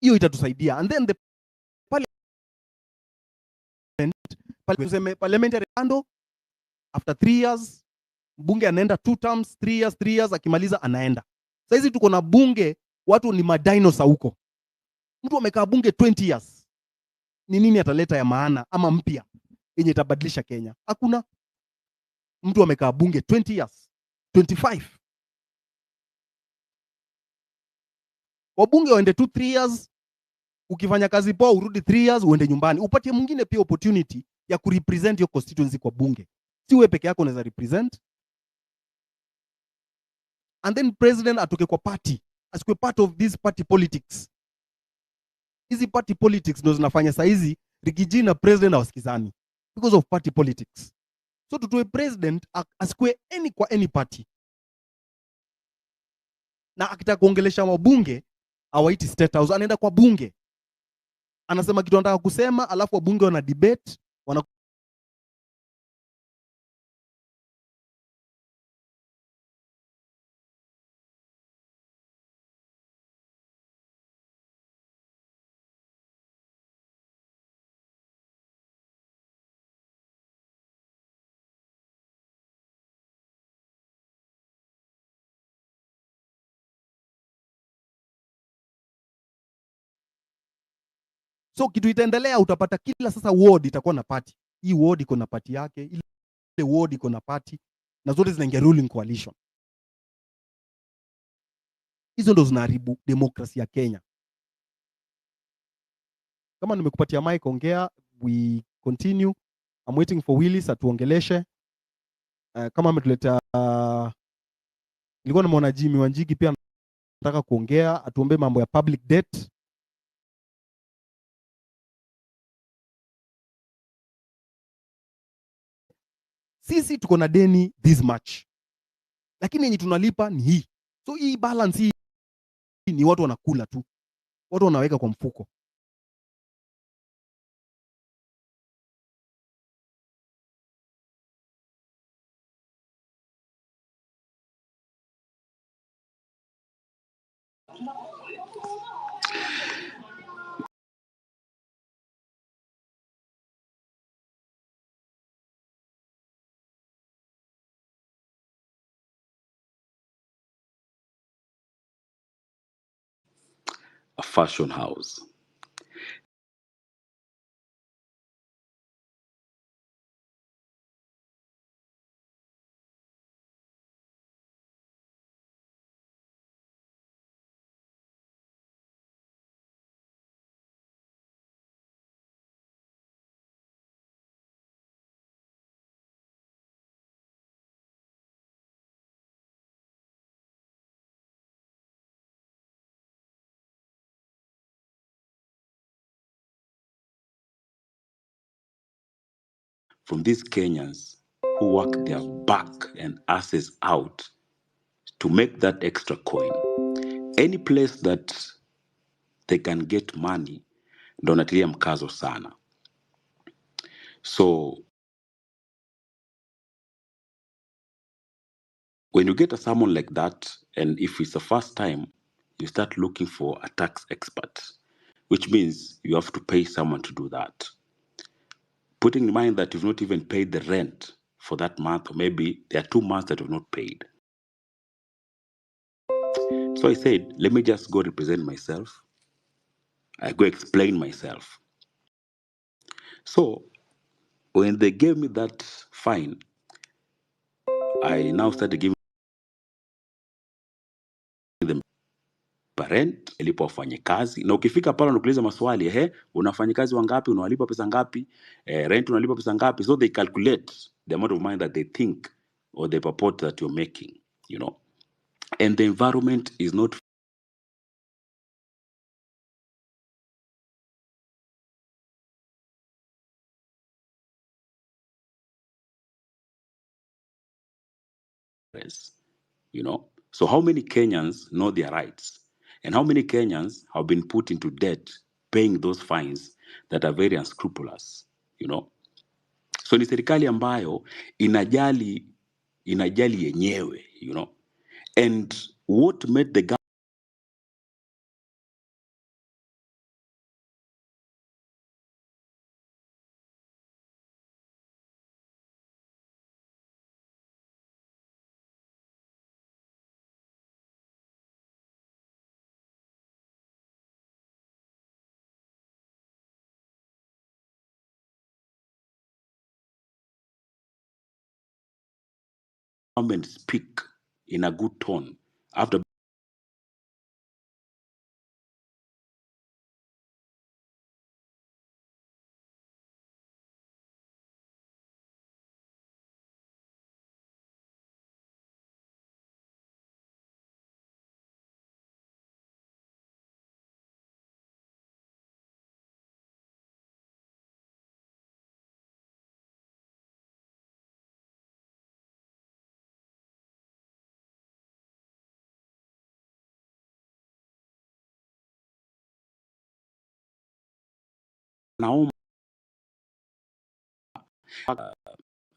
Hiyo itatusaidia. And then the parliamentary handle after 3 years bunge anaenda 2 terms, 3 years akimaliza anaenda. Sasa hizi tuko na bunge watu ni madinosaur huko. Mtu amekaa bunge 20 years. Ni nini ataleta ya maana ama mpya yenye itabadilisha Kenya? Hakuna. Mtu amekaa bunge 20 years, 25. Wabunge waende 2-3 years, ukifanya kazi poa urudi 3 years uende nyumbani. Upatie mwingine pia opportunity ya kurepresent your constituency kwa bunge. Si wewe peke yako unaweza represent. And then president atoke kwa party, asikwe part of this party politics. Hizi party politics ndio zinafanya saa hizi Rigiji na president hawasikizani because of party politics. So tutoe president asikue kwa any party, na akitaka kuongelesha wabunge awaiti State House, anaenda kwa bunge anasema kitu anataka kusema, alafu wabunge wana debate wana so kitu itaendelea, utapata kila sasa ward itakuwa na party. Hii ward iko na party yake, ile ward iko na party, na zote zinaingia ruling coalition. Hizo ndo zinaharibu demokrasia ya Kenya. Kama nimekupatia mic, ongea, we continue. I'm waiting for Willis atuongeleshe. Kama ametuleta nilikuwa nimeona Jimmy Wanjigi pia nataka kuongea, atuombe mambo ya public debt. Sisi tuko na deni this much, lakini yenye tunalipa ni hii. So hii balance hii ni watu wanakula tu, watu wanaweka kwa mfuko. A fashion house. From these Kenyans who work their back and asses out to make that extra coin. Any place that they can get money, ndo natilia mkazo sana. So when you get a someone like that, and if it's the first time, you start looking for a tax expert, which means you have to pay someone to do that. Putting in mind that you've not even paid the rent for that month, or maybe there are 2 months that you've not paid. So I said, let me just go represent myself. I go explain myself. So when they gave me that fine, I now started giving them parent, elipa wafanyikazi. Na ukifika pale unakuuliza maswali, unafanyikazi wangapi, unawalipa pesa ngapi, rent unalipa pesa ngapi? So they calculate the amount of money that they think or the purport that you're making, you know. And the environment is not you know. So how many Kenyans know their rights? And how many Kenyans have been put into debt paying those fines that are very unscrupulous, you know? So ni serikali ambayo inajali yenyewe, you know. And what made the government speak in a good tone after naomba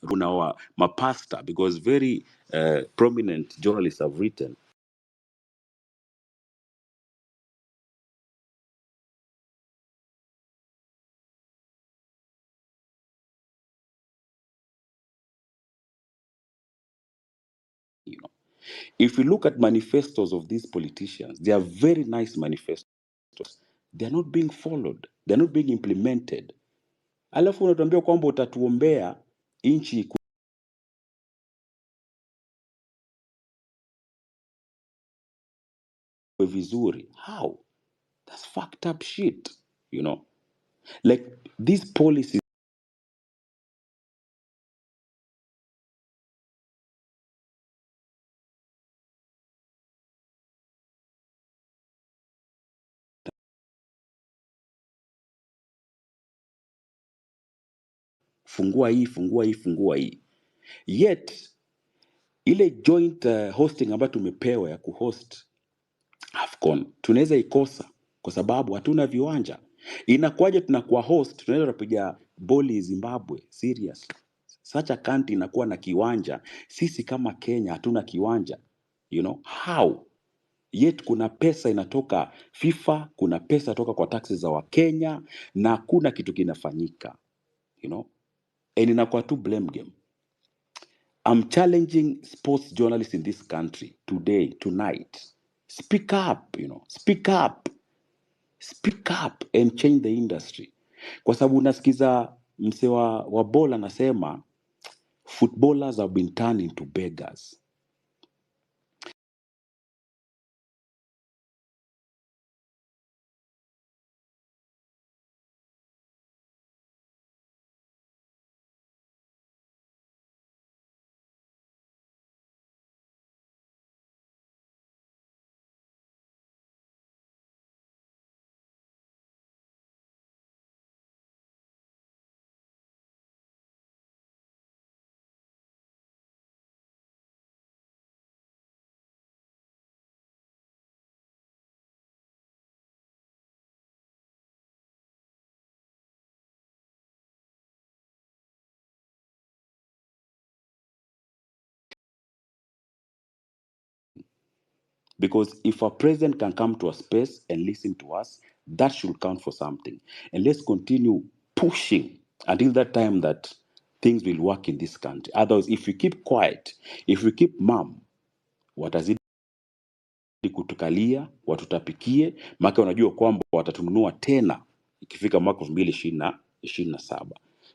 kuna mapasta, because very prominent journalists have written, you know, if you look at manifestos of these politicians, they are very nice manifestos. They are not being followed, they are not being implemented. Alafu unatuambia kwamba utatuombea nchi ikuwe vizuri. How? That's fucked up shit, you know. Like these policies, fungua hii, fungua hii, fungua hii. Yet ile joint hosting ambayo tumepewa ya kuhost AFCON tunaweza ikosa kwa sababu hatuna viwanja. Inakuwaje tunakuwa host, tunaweza kupiga boli Zimbabwe? Serious. Such a country inakuwa na kiwanja, sisi kama Kenya hatuna kiwanja. You know how? Yet kuna pesa inatoka FIFA, kuna pesa inatoka kwa taxes za Wakenya na hakuna kitu kinafanyika. You know? And inakuwa tu blame game. I'm challenging sports journalists in this country today, tonight. Speak up, you know, speak up. Speak up and change the industry. Kwa sababu unasikiza mse wa bola anasema footballers have been turned into beggars. Because if a president can come to a space and listen to us, that should count for something. And let's continue pushing until that time that things will work in this country. Otherwise, if we keep quiet, if we keep mum, watazidi kutukalia, watutapikie, maka wanajua kwamba watatununua tena ikifika mwaka 2027.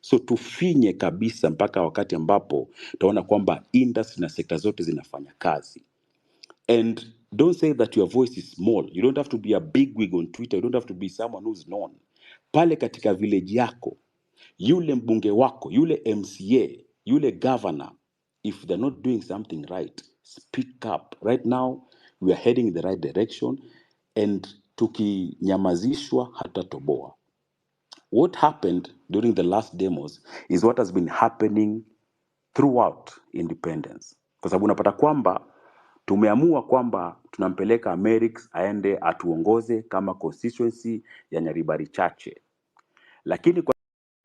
So tufinye kabisa mpaka wakati ambapo tutaona kwamba industry na sekta zote zinafanya kazi. And don't say that your voice is small. You don't have to be a big wig on Twitter. You don't have to be someone who's known. Pale katika village yako, yule mbunge wako, yule MCA, yule governor, if they're not doing something right, speak up. Right now, we are heading in the right direction, and tukinyamazishwa hatatoboa. What happened during the last demos is what has been happening throughout independence, kwa sababu unapata kwamba tumeamua kwamba tunampeleka Amerix aende atuongoze kama constituency ya Nyaribari Chache, lakini kwa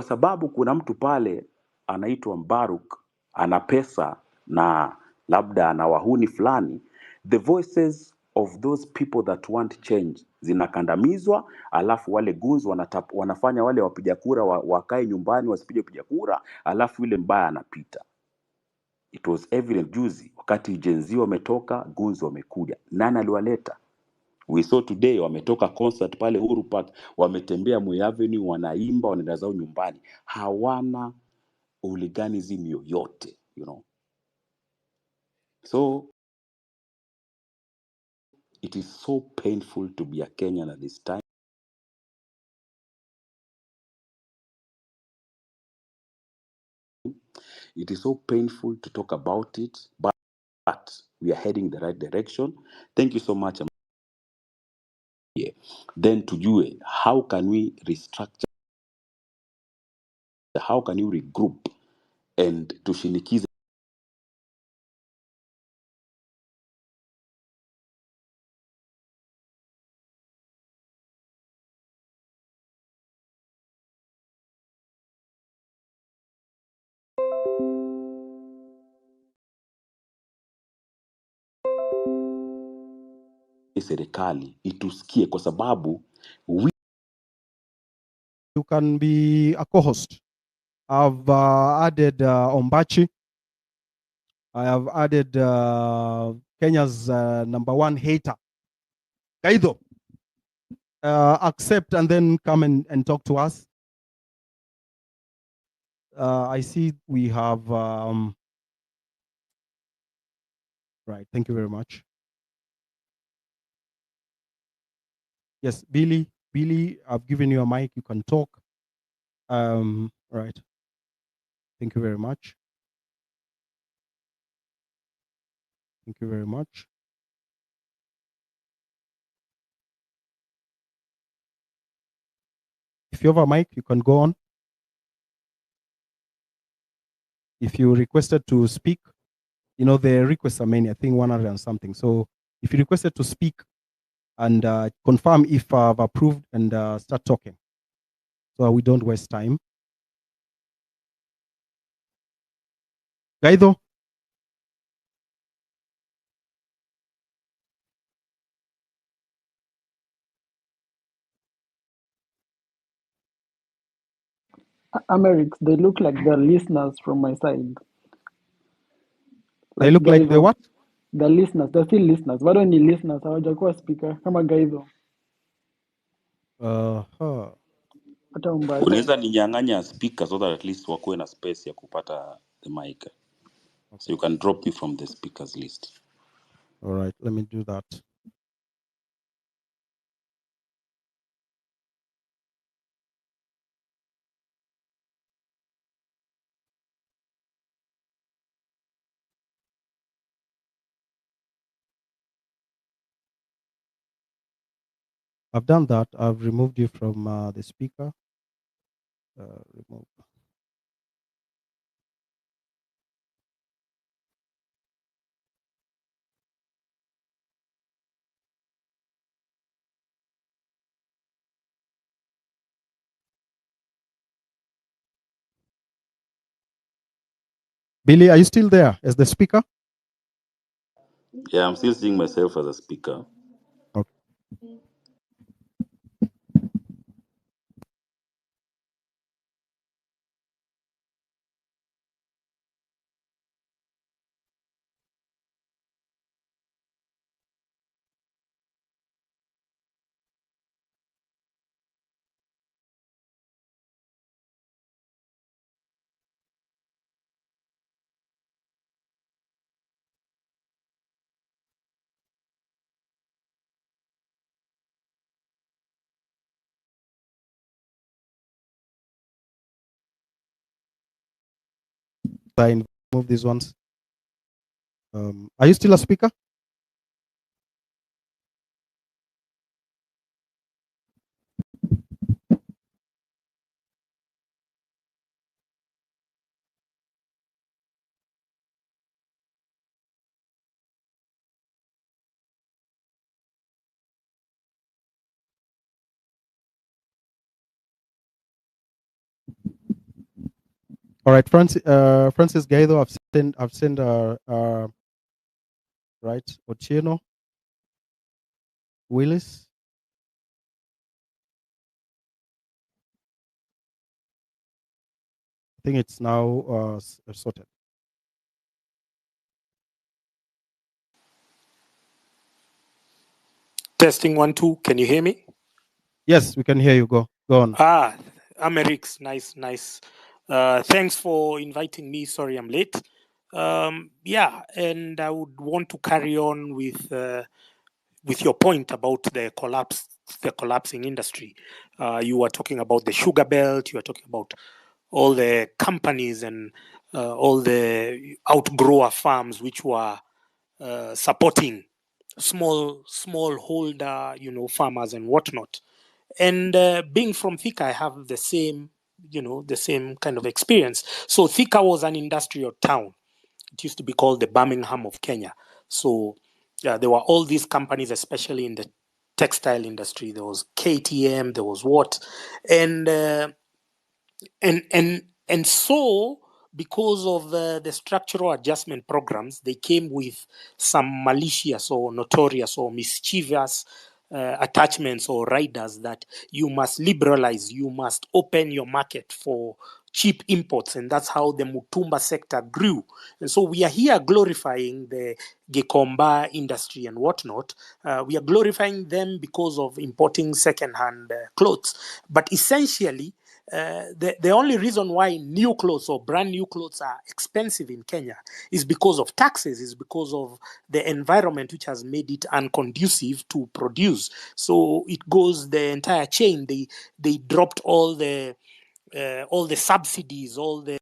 sababu kuna mtu pale anaitwa Mbaruk, ana pesa na labda ana wahuni fulani, the voices of those people that want change zinakandamizwa, alafu wale goons wanafanya wale wapiga kura wakae nyumbani wasipige piga kura, alafu yule mbaya anapita. It was evident juzi wakati Gen Z wametoka, goons wamekuja. Nani aliwaleta? We saw today wametoka concert pale Uhuru Park, wametembea Moi Avenue, wanaimba, wanaenda zao nyumbani. Hawana hooliganism yoyote, you know. So it is so painful to be a Kenyan at this time. It is so painful to talk about it, but we are heading the right direction. Thank you so much. Then tujue, how can we restructure, how can you regroup and tushinikize serikali itusikie, kwa sababu we You can be a co-host. I've added Ombachi. I have added Kenya's #1 hater, Kaido. Accept and then come and talk to us. I see we have, right, thank you very much. Yes, Billy, I've given you a mic, you can talk. Right, thank you very much. Thank you very much. If you have a mic, you can go on. If you requested to speak, you know, the requests are many, I think 100 and something. So if you requested to speak and confirm if I've approved and start talking, so we don't waste time. Gaido? Americs, they look like they're listeners from my side. They look like the what? The listeners, they're still listeners. Bado ni listeners, hawajakuwa speaker kama Gaido. Hata Umbachi. unaweza ninyang'anya speaker so that at least wakuwe na space ya kupata the mic. So you can drop me from the speakers list. All right, let me do that. I've done that. I've removed you from the speaker. Remove. Billy, are you still there as the speaker? Yeah, I'm still seeing myself as a speaker. Okay. I remove these ones. Are you still a speaker? All right, Francis Gaido, I've sent right, Ochieno, Willis. I think it's now sorted. Testing 1 2. Can you hear me? Yes, we can hear you. Go on. Amerix, nice. Thanks for inviting me. Sorry, I'm late. Yeah, and I would want to carry on with your point about the collapsing industry. You were talking about the sugar belt. You were talking about all the companies and all the outgrower farms which were supporting small holder, farmers and whatnot. And being from Thika, I have the same kind of experience. So Thika was an industrial town. It used to be called the Birmingham of Kenya. So there were all these companies, especially in the textile industry. There was KTM, there was what, and so because of the structural adjustment programs, they came with some malicious or notorious or mischievous attachments or riders that you must liberalize, you must open your market for cheap imports, and that's how the Mutumba sector grew. And so we are here glorifying the Gikomba industry and whatnot. We are glorifying them because of importing second-hand clothes. But essentially, the only reason why new clothes or brand new clothes are expensive in Kenya is because of taxes, is because of the environment which has made it unconducive to produce. So it goes the entire chain. They dropped all the subsidies, all the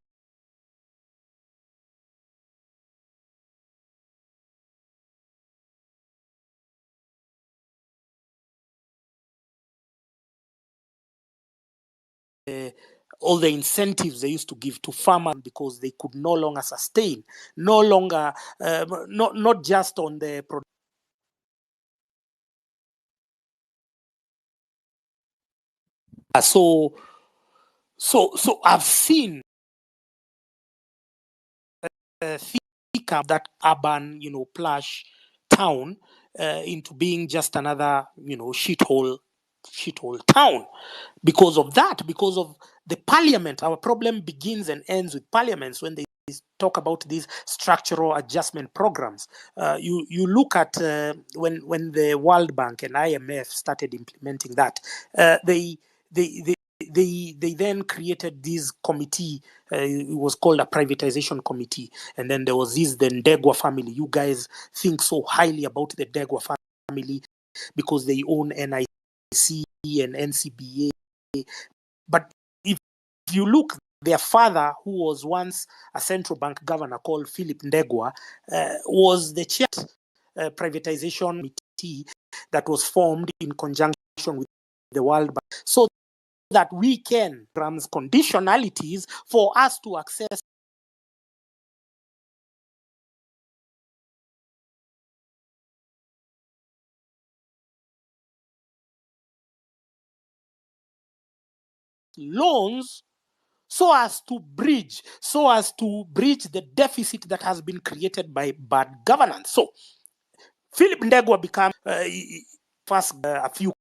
incentives they used to give to farmers because they could no longer sustain, no longer, not just on the production. So I've seen that urban, plush town into being just another, shithole town. Because of that, because of the parliament. Our problem begins and ends with parliaments when they talk about these structural adjustment programs. You look at when the World Bank and IMF started implementing that, they then created this committee. It was called a privatization committee, and then there was the Ndegwa family. You guys think so highly about the Ndegwa family because they own NIC and NCBA. But if you look, their father, who was once a central bank governor called Philip Ndegwa, was the chair of privatization committee that was formed in conjunction with the World Bank, so that we can grant conditionalities for us to access loans so as to bridge the deficit that has been created by bad governance. So Philip Ndegwa became first a few.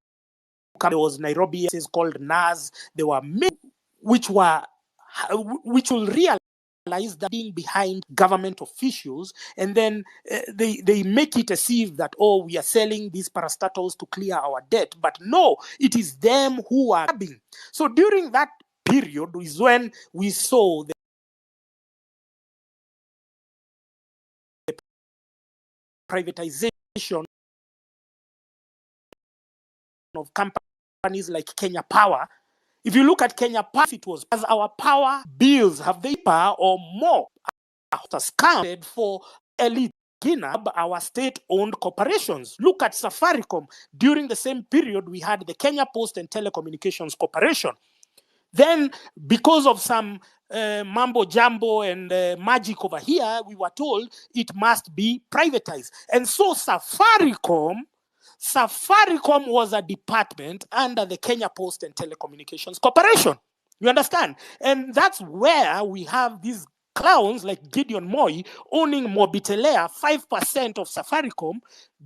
There was Nairobi, is called NAS. There were many which will realize that being behind government officials, and then they make it as if that, oh, we are selling these parastatals to clear our debt. But no, it is them who are grabbing. So during that period is when we saw the privatization of companies like Kenya Power. If you look at Kenya Power, it was as our power bills have they power or more accounted for elite our state-owned corporations. Look at Safaricom. During the same period, we had the Kenya Post and Telecommunications Corporation. Then, because of some mambo jumbo and magic over here, we were told it must be privatized. And so Safaricom was a department under the Kenya Post and Telecommunications Corporation. You understand? And that's where we have these clowns like Gideon Moi owning Mobitelea, 5% of Safaricom,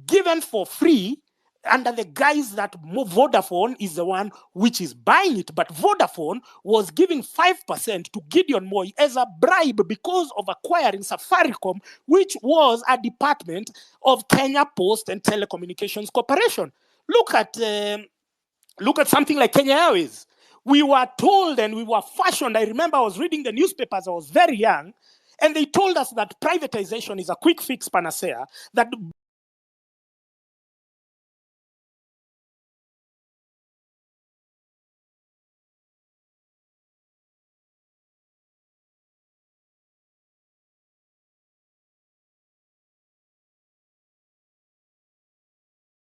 given for free under the guise that Vodafone is the one which is buying it. But Vodafone was giving 5% to Gideon Moi as a bribe because of acquiring Safaricom, which was a department of Kenya Post and Telecommunications Corporation. Look at something like Kenya Airways. We were told and we were fashioned. I remember I was reading the newspapers, I was very young, and they told us that privatization is a quick fix panacea, that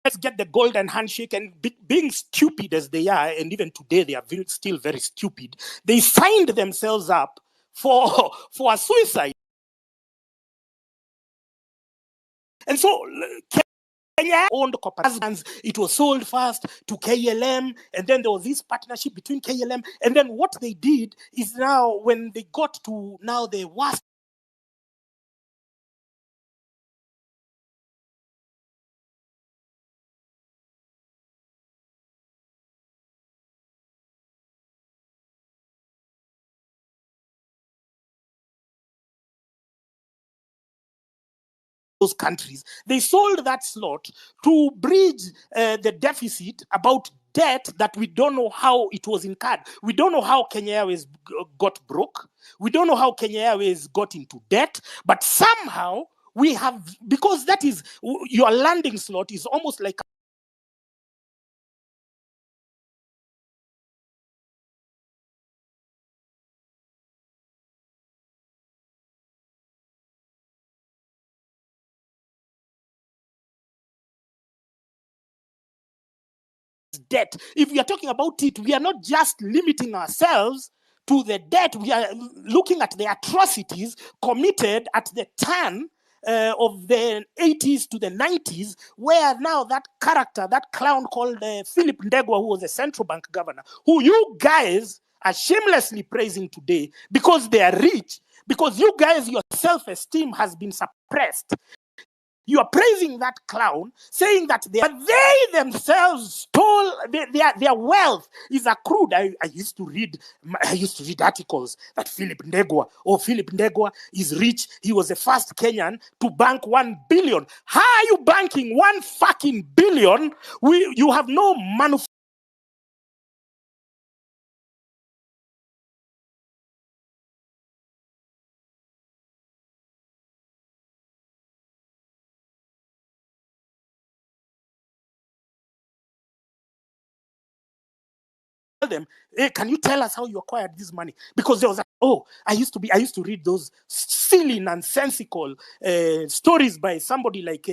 let's get the golden handshake, and being stupid as they are, and even today they are still very stupid, they signed themselves up for a suicide. And so Kenya owned corporations. It was sold first to KLM, and then there was this partnership between KLM. And then what they did is now, when they got to now the worst those countries, they sold that slot to bridge the deficit about debt that we don't know how it was incurred. We don't know how Kenya Airways got broke. We don't know how Kenya Airways got into debt, but somehow we have, because that is, your landing slot is almost like debt. If we are talking about it, we are not just limiting ourselves to the debt. We are looking at the atrocities committed at the turn of the 80s to the 90s, where now that character, that clown called Philip Ndegwa, who was a central bank governor, who you guys are shamelessly praising today because they are rich, because you guys, your self-esteem has been suppressed. You are praising that clown, saying that they themselves stole their wealth is accrued. I used to read articles that Philip Ndegwa is rich. He was the first Kenyan to bank 1 billion. How are you banking 1 fucking billion? You have no manufacturing. Them, hey, can you tell us how you acquired this money? Because there was I used to read those silly, nonsensical stories by somebody like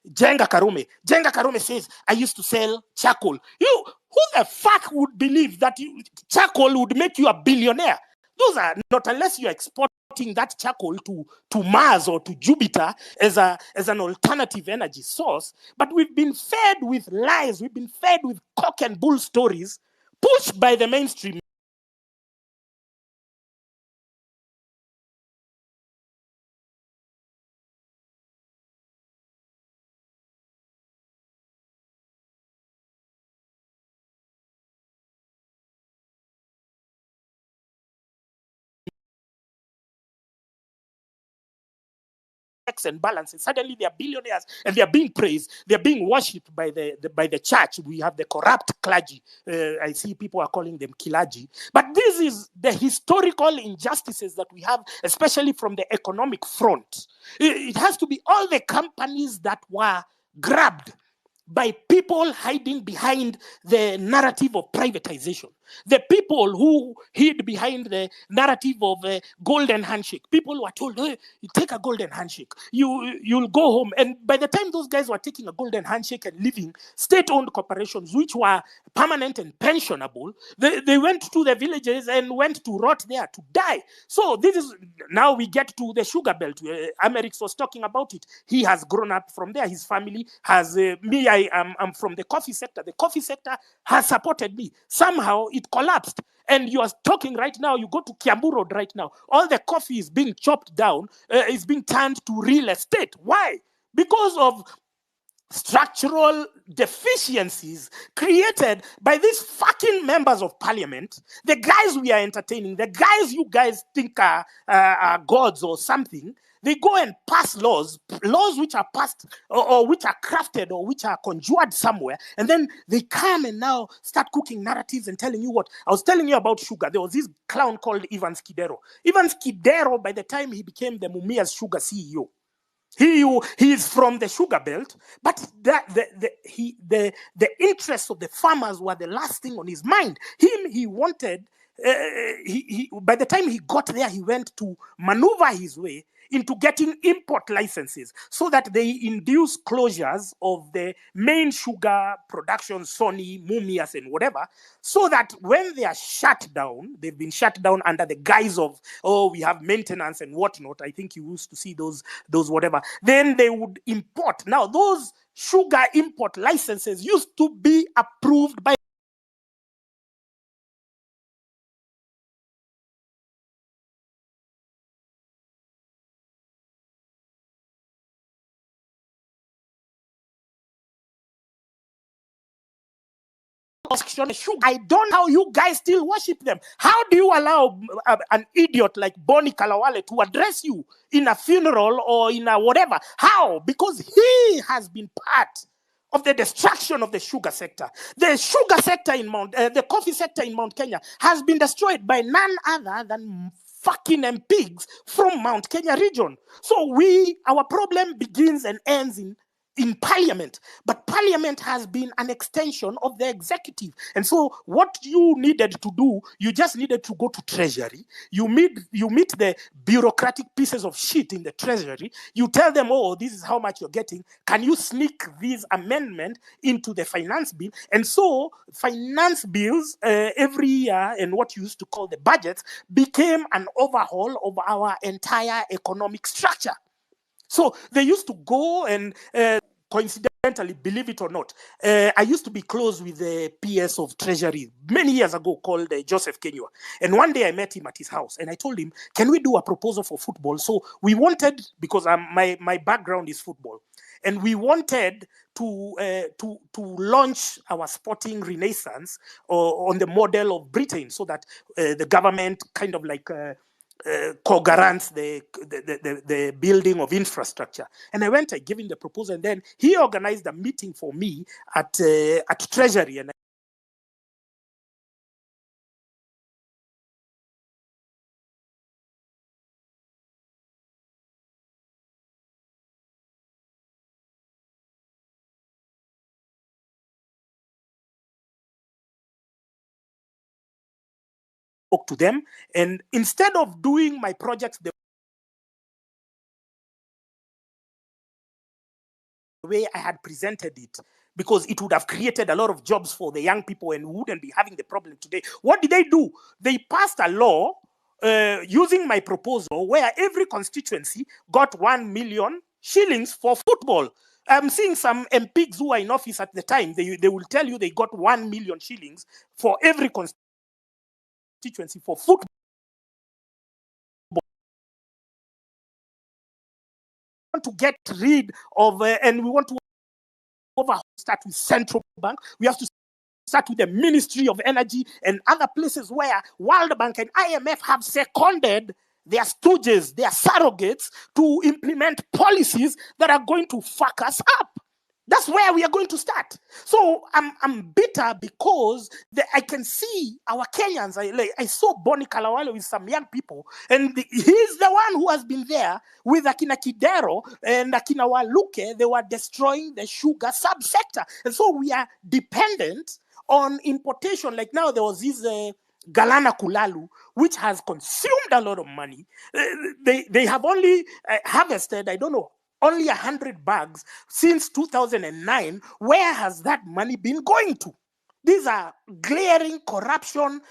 Jenga Karume. Jenga Karume says, I used to sell charcoal. Who the fuck would believe that charcoal would make you a billionaire? Those are not, unless you're exporting that charcoal to Mars or to Jupiter as an alternative energy source. But we've been fed with lies. We've been fed with cock and bull stories pushed by the mainstream checks and balances. Suddenly they are billionaires and they are being praised. They are being worshipped by the church. We have the corrupt clergy. I see people are calling them kilaji. But this is the historical injustices that we have, especially from the economic front. It has to be all the companies that were grabbed by people hiding behind the narrative of privatization. The people who hid behind the narrative of a golden handshake. People were told, hey, you take a golden handshake, you'll go home. And by the time those guys were taking a golden handshake and leaving state-owned corporations, which were permanent and pensionable, they went to the villages and went to rot there, to die. So this is, now we get to the sugar belt. Amerix was talking about it. He has grown up from there. His family has, I'm from the coffee sector. The coffee sector has supported me. Somehow it collapsed. And you are talking right now, you go to Kiambu Road right now, all the coffee is being chopped down, is being turned to real estate. Why? Because of structural deficiencies created by these fucking members of parliament, the guys we are entertaining, the guys you guys think are gods or something. They go and pass laws which are passed or which are crafted or which are conjured somewhere, and then they come and now start cooking narratives and telling you what. I was telling you about sugar. There was this clown called Ivan Skidero. Ivan Skidero, by the time he became the Mumia's Sugar CEO, he is from the sugar belt, but the interests of the farmers were the last thing on his mind. He wanted. By the time he got there, he went to maneuver his way into getting import licenses so that they induce closures of the main sugar production, Sony, Mumias, and whatever, so that when they are shut down, they've been shut down under the guise of, oh, we have maintenance and whatnot. I think you used to see those whatever. Then they would import. Now, those sugar import licenses used to be approved by sugar. I don't know how you guys still worship them. How do you allow an idiot like Bonnie Kalawale to address you in a funeral or in a whatever? How? Because he has been part of the destruction of the sugar sector. The sugar sector in the coffee sector in Mount Kenya has been destroyed by none other than fucking MPs from Mount Kenya region. So our problem begins and ends in Parliament, but Parliament has been an extension of the executive. And so what you needed to do, you just needed to go to Treasury. You meet the bureaucratic pieces of shit in the Treasury. You tell them, oh, this is how much you're getting. Can you sneak these amendments into the finance bill? And so finance bills every year, and what you used to call the budgets, became an overhaul of our entire economic structure. So they used to go and coincidentally, believe it or not, I used to be close with the PS of Treasury many years ago called Joseph Kenywa. And one day I met him at his house and I told him, can we do a proposal for football? So we wanted, because my background is football, and we wanted to launch our sporting renaissance on the model of Britain, so that the government kind of like co-garants the building of infrastructure. And I went, I gave him the proposal, and then he organized a meeting for me at Treasury. And spoke to them, and instead of doing my projects the way I had presented it, because it would have created a lot of jobs for the young people and we wouldn't be having the problem today, what did they do? They passed a law using my proposal where every constituency got 1 million shillings for football. I'm seeing some MPs who are in office at the time, they will tell you they got 1 million shillings for every constituency for football. Want to get rid of, and we want to start with central bank. We have to start with the Ministry of Energy and other places where World Bank and IMF have seconded their stooges, their surrogates, to implement policies that are going to fuck us up. That's where we are going to start. So I'm bitter because I can see our Kenyans. I saw Bonnie Kalawale with some young people, and he's the one who has been there with Akina Kidero and Akina Waluke. They were destroying the sugar subsector. And so we are dependent on importation. Like now there was this Galana Kulalu, which has consumed a lot of money. They have only harvested, I don't know, only 100 bags since 2009. Where has that money been going to? These are glaring corruption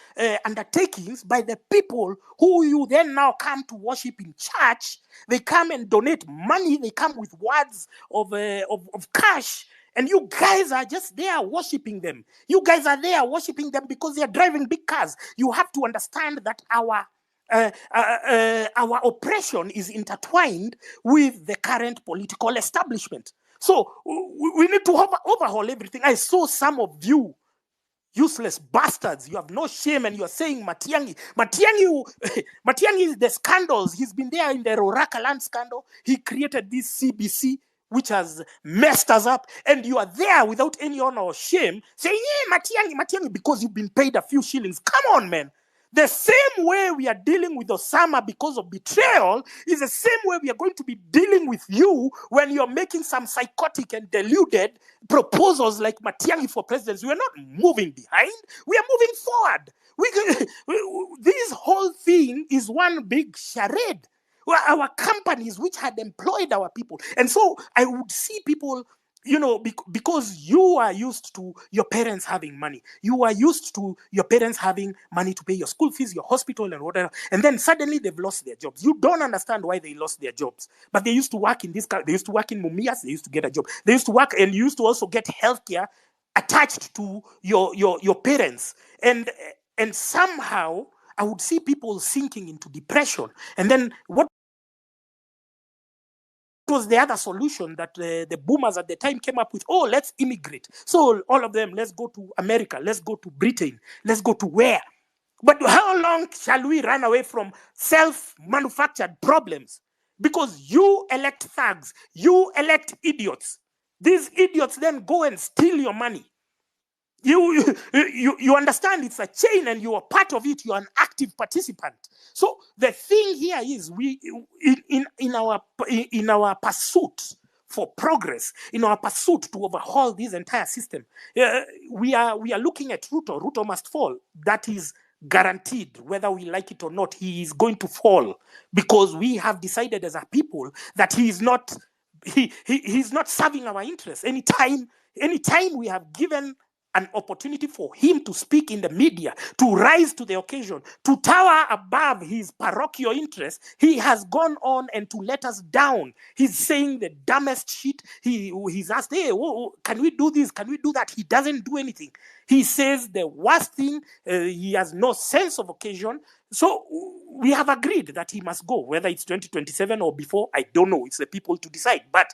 undertakings by the people who you then now come to worship in church. They come and donate money. They come with words of cash. And you guys are just there worshiping them. You guys are there worshiping them because they are driving big cars. You have to understand that our oppression is intertwined with the current political establishment. So we need to overhaul everything. I saw some of you useless bastards. You have no shame, and you are saying Matiang'i. Matiang'i is the scandals. He's been there in the Roraka land scandal. He created this CBC, which has messed us up, and you are there without any honor or shame saying, yeah, Matiang'i, because you've been paid a few shillings. Come on, man. The same way we are dealing with Osama because of betrayal is the same way we are going to be dealing with you when you're making some psychotic and deluded proposals like Matiang'i for presidency. We are not moving behind. We are moving forward. This whole thing is one big charade. our companies which had employed our people. And so I would see people, you know, because you are used to your parents having money. You are used to your parents having money to pay your school fees, your hospital, and whatever. And then suddenly they've lost their jobs. You don't understand why they lost their jobs. But they used to work in they used to work in Mumias, they used to get a job. They used to work, and you used to also get healthcare attached to your parents. And somehow I would see people sinking into depression. And then what was the other solution that the boomers at the time came up with? Oh, let's immigrate. So all of them, let's go to America, let's go to Britain, let's go to where? But how long shall we run away from self-manufactured problems? Because you elect thugs, you elect idiots. These idiots then go and steal your money. You understand it's a chain and you are part of it. You are an active participant. So the thing here is we in our pursuit for progress, in our pursuit to overhaul this entire system, we are looking at Ruto. Ruto must fall. That is guaranteed, whether we like it or not. He is going to fall because we have decided as a people that he is not he's not serving our interests. Anytime we have given an opportunity for him to speak in the media, to rise to the occasion, to tower above his parochial interests, he has gone on and to let us down. He's saying the dumbest shit. He's asked, hey, can we do this? Can we do that? He doesn't do anything. He says the worst thing. He has no sense of occasion. So we have agreed that he must go, whether it's 2027 or before, I don't know. It's the people to decide. But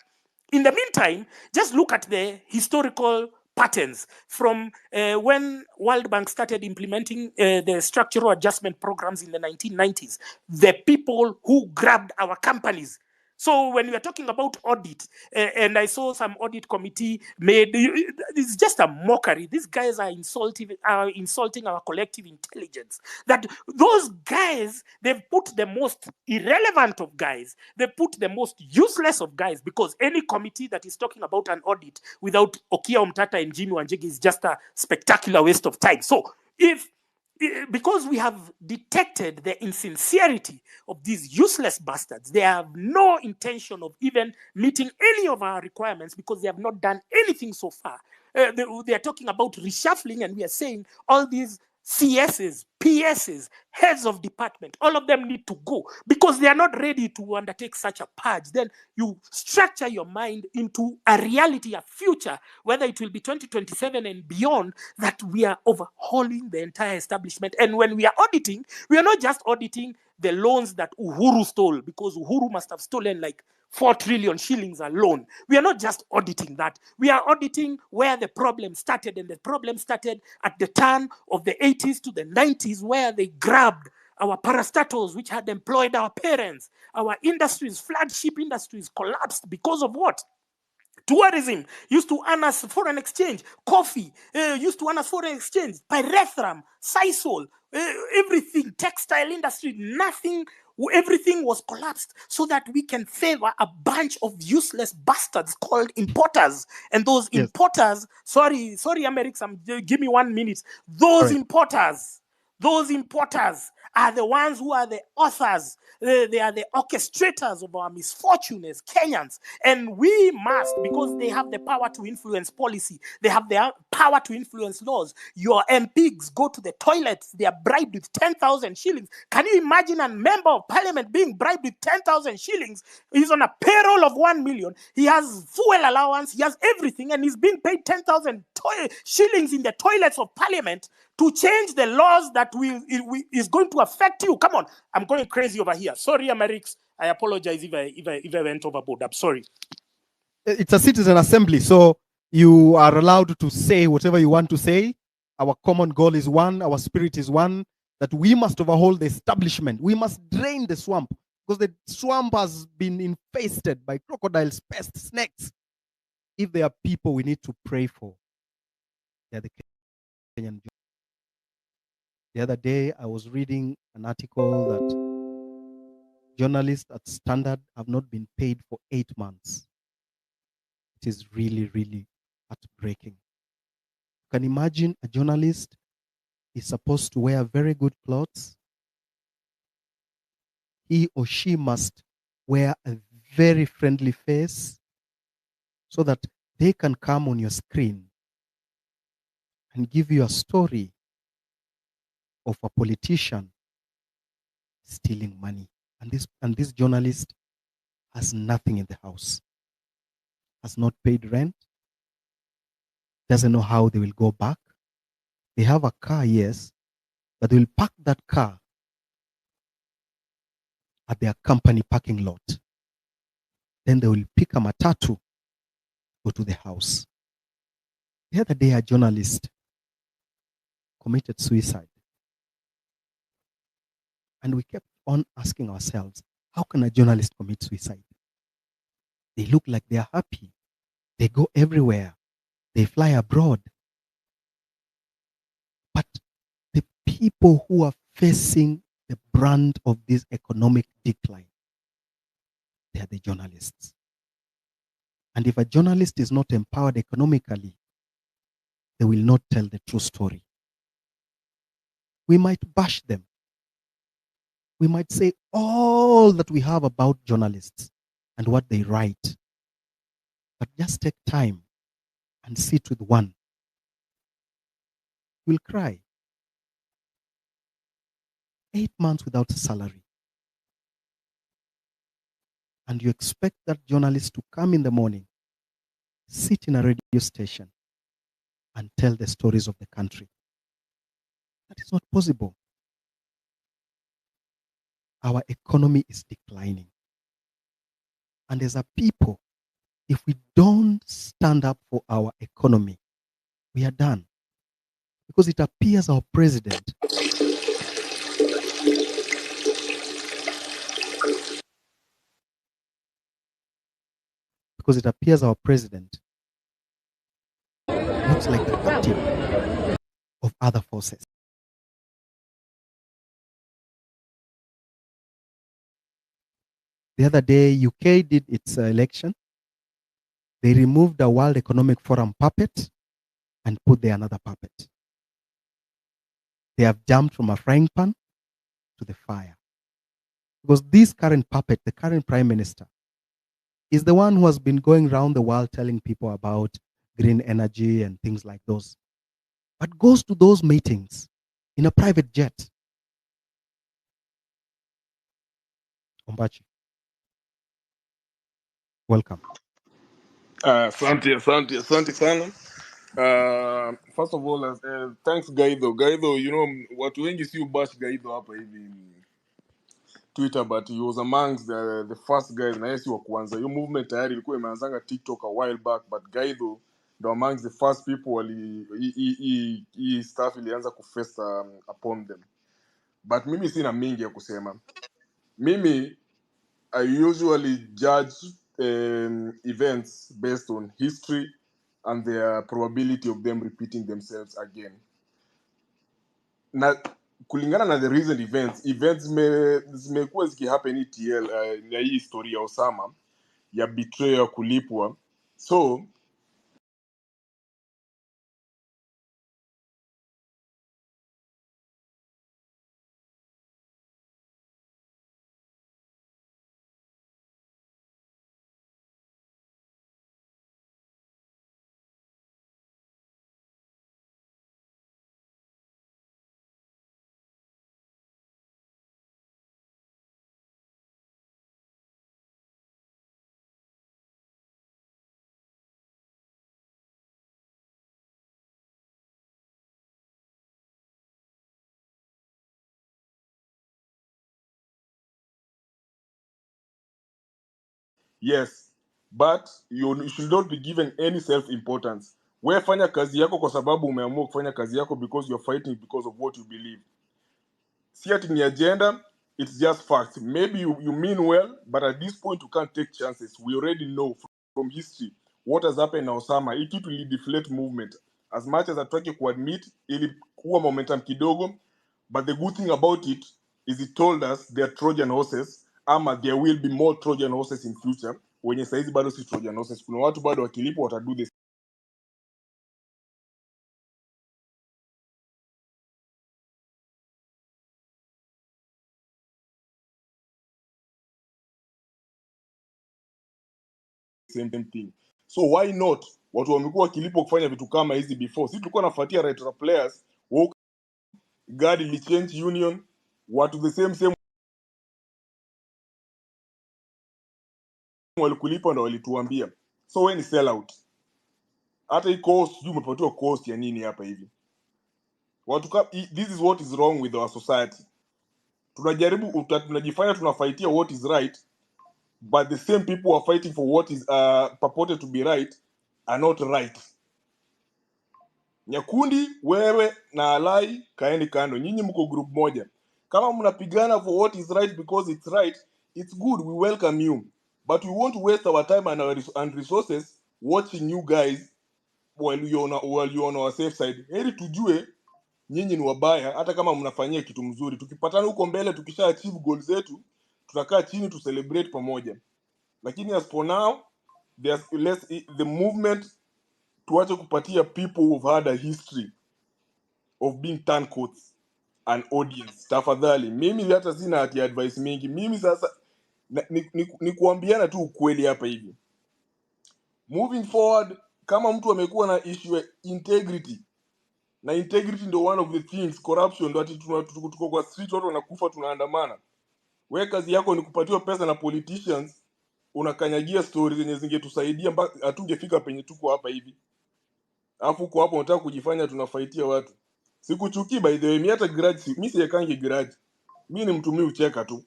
in the meantime, just look at the historical patterns from when World Bank started implementing the structural adjustment programs in the 1990s. The people who grabbed our companies. So when we are talking about audit, and I saw some audit committee made, it's just a mockery. These guys are insulting our collective intelligence. That those guys, they've put the most irrelevant of guys, they put the most useless of guys, because any committee that is talking about an audit without Okia Omtata and Jimmy Wanjigi is just a spectacular waste of time. So because we have detected the insincerity of these useless bastards, they have no intention of even meeting any of our requirements because they have not done anything so far. They are talking about reshuffling, and we are saying all these CSs, PSs, heads of department, all of them need to go because they are not ready to undertake such a purge. Then you structure your mind into a reality, a future, whether it will be 2027 and beyond, that we are overhauling the entire establishment. And when we are auditing, we are not just auditing the loans that Uhuru stole, because Uhuru must have stolen like 4 trillion shillings alone. We are not just auditing that. We are auditing where the problem started, and the problem started at the turn of the 80s to the 90s, where they grabbed our parastatals, which had employed our parents. Our industries, flagship industries, collapsed because of what? Tourism used to earn us foreign exchange. Coffee used to earn us foreign exchange. Pyrethrum, Sisal, everything, textile industry, nothing, everything was collapsed so that we can favor a bunch of useless bastards called importers. And those Yes. importers, sorry, Americs, give me 1 minute. Those importers are the ones who are the authors. They are the orchestrators of our misfortune as Kenyans. And we must, because they have the power to influence policy, they have the power to influence laws. Your MPs go to the toilets, they are bribed with 10,000 shillings. Can you imagine a member of parliament being bribed with 10,000 shillings? He's on a payroll of 1 million. He has fuel allowance, he has everything, and he's being paid 10,000 shillings in the toilets of parliament to change the laws that is going to affect you. Come on, I'm going crazy over here. Sorry, Americs. I apologize if I went overboard. I'm sorry. It's a citizen assembly, so you are allowed to say whatever you want to say. Our common goal is one, our spirit is one, that we must overhaul the establishment. We must drain the swamp, because the swamp has been infested by crocodiles, pests, snakes. If there are people we need to pray for, they're the Kenyan Jews. The other day, I was reading an article that journalists at Standard have not been paid for 8 months. It is really, really heartbreaking. You can imagine a journalist is supposed to wear very good clothes, he or she must wear a very friendly face so that they can come on your screen and give you a story of a politician stealing money. And this journalist has nothing in the house, has not paid rent, doesn't know how they will go back. They have a car, yes, but they will park that car at their company parking lot. Then they will pick a matatu, go to the house. The other day, a journalist committed suicide. And we kept on asking ourselves, how can a journalist commit suicide? They look like they are happy. They go everywhere. They fly abroad. But the people who are facing the brunt of this economic decline, they are the journalists. And if a journalist is not empowered economically, they will not tell the true story. We might bash them. We might say all that we have about journalists and what they write. But just take time and sit with one. You will cry. 8 months without a salary. And you expect that journalist to come in the morning, sit in a radio station, and tell the stories of the country. That is not possible. Our economy is declining. And as a people, if we don't stand up for our economy, we are done. Because it appears our president looks like a captain of other forces. The other day, UK did its election. They removed the World Economic Forum puppet and put there another puppet. They have jumped from a frying pan to the fire. Because this current puppet, the current prime minister, is the one who has been going around the world telling people about green energy and things like those. But goes to those meetings in a private jet. Ombachi, welcome. Asante sana. First of all, thanks Gaido. Gaido, you know, watu wengi si ubash Gaido hapa hivi Twitter, but he was amongst the first guys na yesi wa kwanza. Hiyo movement tayari ilikuwa imeanzanga TikTok a while back, but Gaido ndo amongst the first people hii stuff ilianza kufesta upon them. But mimi sina mingi ya kusema. Mimi I usually judge events based on history and the probability of them repeating themselves again. Na kulingana na the recent events zimekuwa zikihappen ETL na hii story ya Osama ya betrayal ya kulipwa. So yes, but you should not be given any self-importance. Wewe fanya kazi yako kwa sababu umeamua kufanya kazi yako because you're fighting because of what you believe. See it in the agenda, it's just facts. Maybe you mean well, but at this point you can't take chances. We already know from history what has happened in Osama. It will deflate movement. As much as ataki kuadmit, ilikuwa momentum kidogo, but the good thing about it is it told us there are Trojan horses, ama there will be more Trojan horses in future. Wenye saizi bado si Trojan horses. Kuna watu bado wakilipwa watadu this. same thing. So why not? Watu wamekuwa wakilipwa kufanya vitu kama hizi before. Sisi tulikuwa nafuatia retro players, woke guard ili change union, watu the same walikulipa ndo walituambia. So when is sell out? Hata hii cost, sijui umepatiwa cost ya nini hapa hivi. This is what is wrong with our society. Tunajifanya tunafaitia what is right, but the same people who are fighting for what is purported to be right are not right. Nyakundi, wewe na Alai kaeni kando. Nyinyi mko group moja. Kama mnapigana for what is right because it's right, it's good, we welcome you. But we won't waste our time and resources watching you guys while you're on our safe side. Heri tujue nyinyi ni wabaya hata kama mnafanyia kitu mzuri. Tukipatana huko mbele tukisha achieve goals zetu, tutakaa chini to celebrate pamoja. Lakini as for now, the movement tuache kupatia people who've had a history of being turncoats an audience. Tafadhali, mimi hata sina ati advice mingi. Mimi sasa ni kuambiana tu ukweli hapa hivi. Moving forward, kama mtu amekuwa na issue ya integrity, na integrity ndo one of the things, corruption ndo ati tuko kwa street watu wanakufa tunaandamana. Wewe kazi yako ni kupatiwa pesa na politicians, unakanyagia stories zenye zingetusaidia mpaka hatungefika penye tuko hapa hivi. Alafu kwa hapo unataka kujifanya tunafaitia watu. Sikuchukii by the way, mimi hata grudge, mimi siyekangi grudge. Mimi ni mtu mimi ucheka tu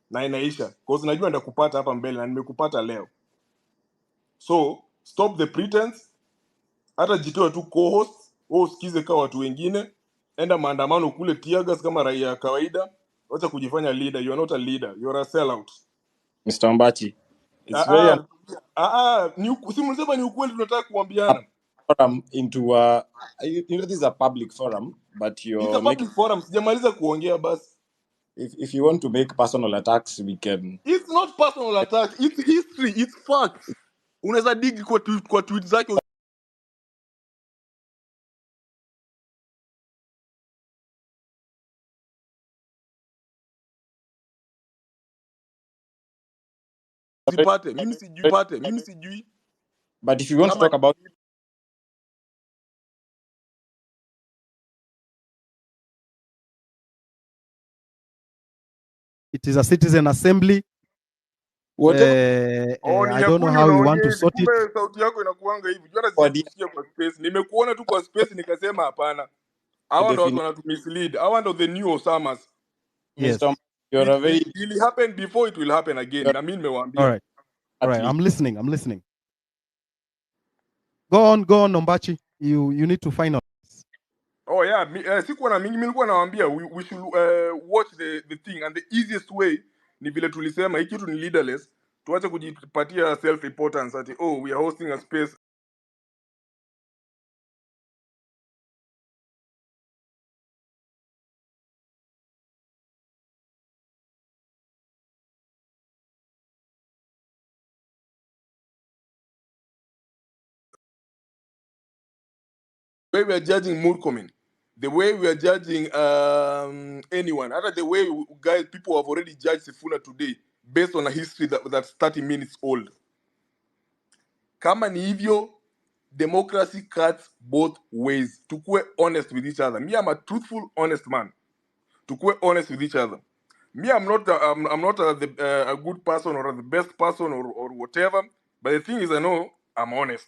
na inaisha. Cause najua ndakupata hapa mbele na nimekupata leo. So, stop the pretense. Hata jitoe tu co-host, wewe usikize kama watu wengine. Enda maandamano kule tiagas kama raia ya kawaida. Acha kujifanya leader, you are not a leader, you are a sellout. Mr. Ombachi, it's very Simsema ni ukweli tunataka kuambiana. forum into this is a public forum, but It's a you're public making, forum, sijamaliza kuongea basi. if you want to make personal attacks, we can. It's not personal attack, it's history, it's facts. Unaweza dig kwa tweet zake usipate. Mimi sijui. But if you want to talk about It is a citizen assembly. I don't know how you want to sort it. Sauti yako inakuanga hivi. Jua sikusikia kwa space. Nimekuona tu kwa space nikasema hapana. Hawa ndo watu wanatumislead. Hawa ndo the new Osamas. Yes. You're a very It happened before, it will happen again. Na mimi nimewaambia. All right. I'm listening. Go on, Ombachi. You need to find out. Oh yeah, sikuwa na mingi, nilikuwa nawaambia we should watch the thing, and the easiest way ni vile tulisema hiki kitu ni leaderless. Tuache kujipatia self importance ati we are hosting a space. The way we are judging Murkomen, the way we are judging anyone, other the way people have already judged Sifuna today based on a history that's 30 minutes old. Kama ni hivyo, democracy cuts both ways. Tukue honest with each other. Me, I'm a truthful, honest man. Tukue honest with each other. Me, I'm not a good person or the best person or whatever. But the thing is, I know I'm honest.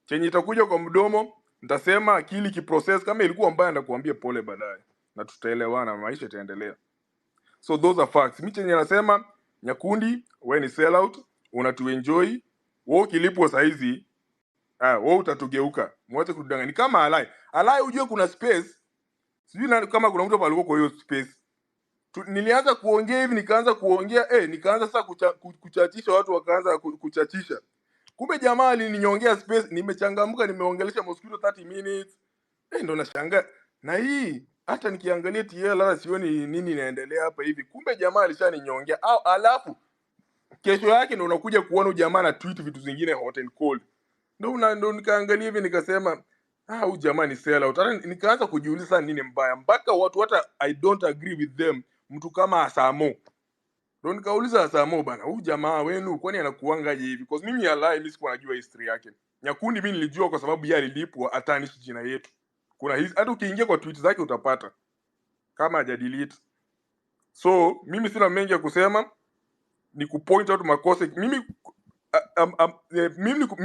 Chenye itakuja kwa mdomo, nitasema akili kiprocess. Kama ilikuwa mbaya ndakuambia pole baadaye. Na tutaelewana, maisha itaendelea. So those are facts. Mi chenye nasema, Nyakundi, wewe ni sellout, unatuenjoy. Wewe ukilipwa saizi, wewe utatugeuka. Mwache kudanganya. Ni kama Alai ujue kuna space. Sijui kama kuna mtu hapa alikuwa kwa hiyo space. Nilianza kuongea hivi nikaanza kuongea nikaanza sasa kuchachisha watu wakaanza kuchachisha. Kumbe jamaa alininyongea space, nimechangamka, nimeongelesha mosquito 30 minutes. Ndo nashangaa. Na hii hata nikiangalia TL hata sioni nini inaendelea hapa hivi. Kumbe jamaa alishaninyongea. Alafu kesho yake ndo unakuja kuona jamaa na tweet vitu zingine hot and cold. Ndo nikaangalia hivi nikasema huyu jamaa ni sellout. Hata nikaanza kujiuliza nini mbaya. Mpaka watu hata I don't agree with them. Mtu kama Asamo. Ndio nikauliza Samo bana, huyu jamaa wenu kwani anakuangaje hivi? Because mimi alai mimi sikuwa najua history yake. Nyakundi mimi nilijua kwa sababu yeye alilipwa atanishi jina yetu. Kuna hizi hata ukiingia kwa tweet zake utapata kama haja delete. So mimi sina mengi ya kusema, ni kupoint out makosa. Mimi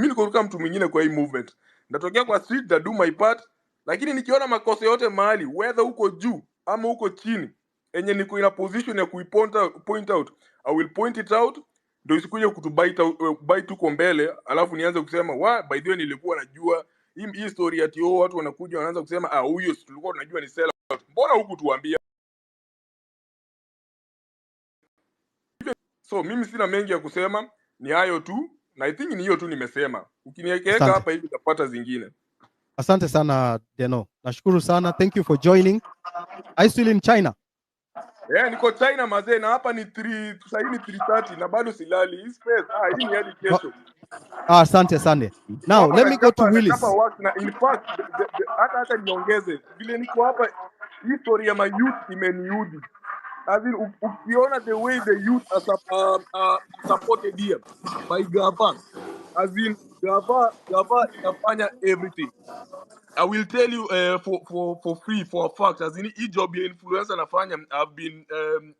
niko kama mtu mwingine kwa hii movement. Natokea kwa street na do my part, lakini nikiona makosa yote mahali, whether uko juu ama uko chini, enye niko in a position ya point out, I will point it out, ndio isikuje bite tuko mbele, alafu nianze kusema by the way nilikuwa najua hii story ati watu wanakuja wanaanza kusema huyo tulikuwa tunajua ni sell out. Mbona huku tuambia? So mimi sina mengi ya kusema, ni hayo tu, na I think ni hiyo tu nimesema. Ukiniweka hapa hivi utapata zingine. Asante sana Deno. Nashukuru sana. Thank you for joining. Are you still in China? Niko China mazee, na hapa ni 3 sasa hivi 3:30 na bado silali. Hii space hii ni hadi kesho. Asante sana. Now let me go to Willis. Na in fact hata niongeze vile niko hapa, history ya my youth imeniudi. As in, ukiona the way the youth are supported here by Gava, as in Gava inafanya everything. I will tell you for free, for a fact, as in hii job ya influencer nafanya, I've been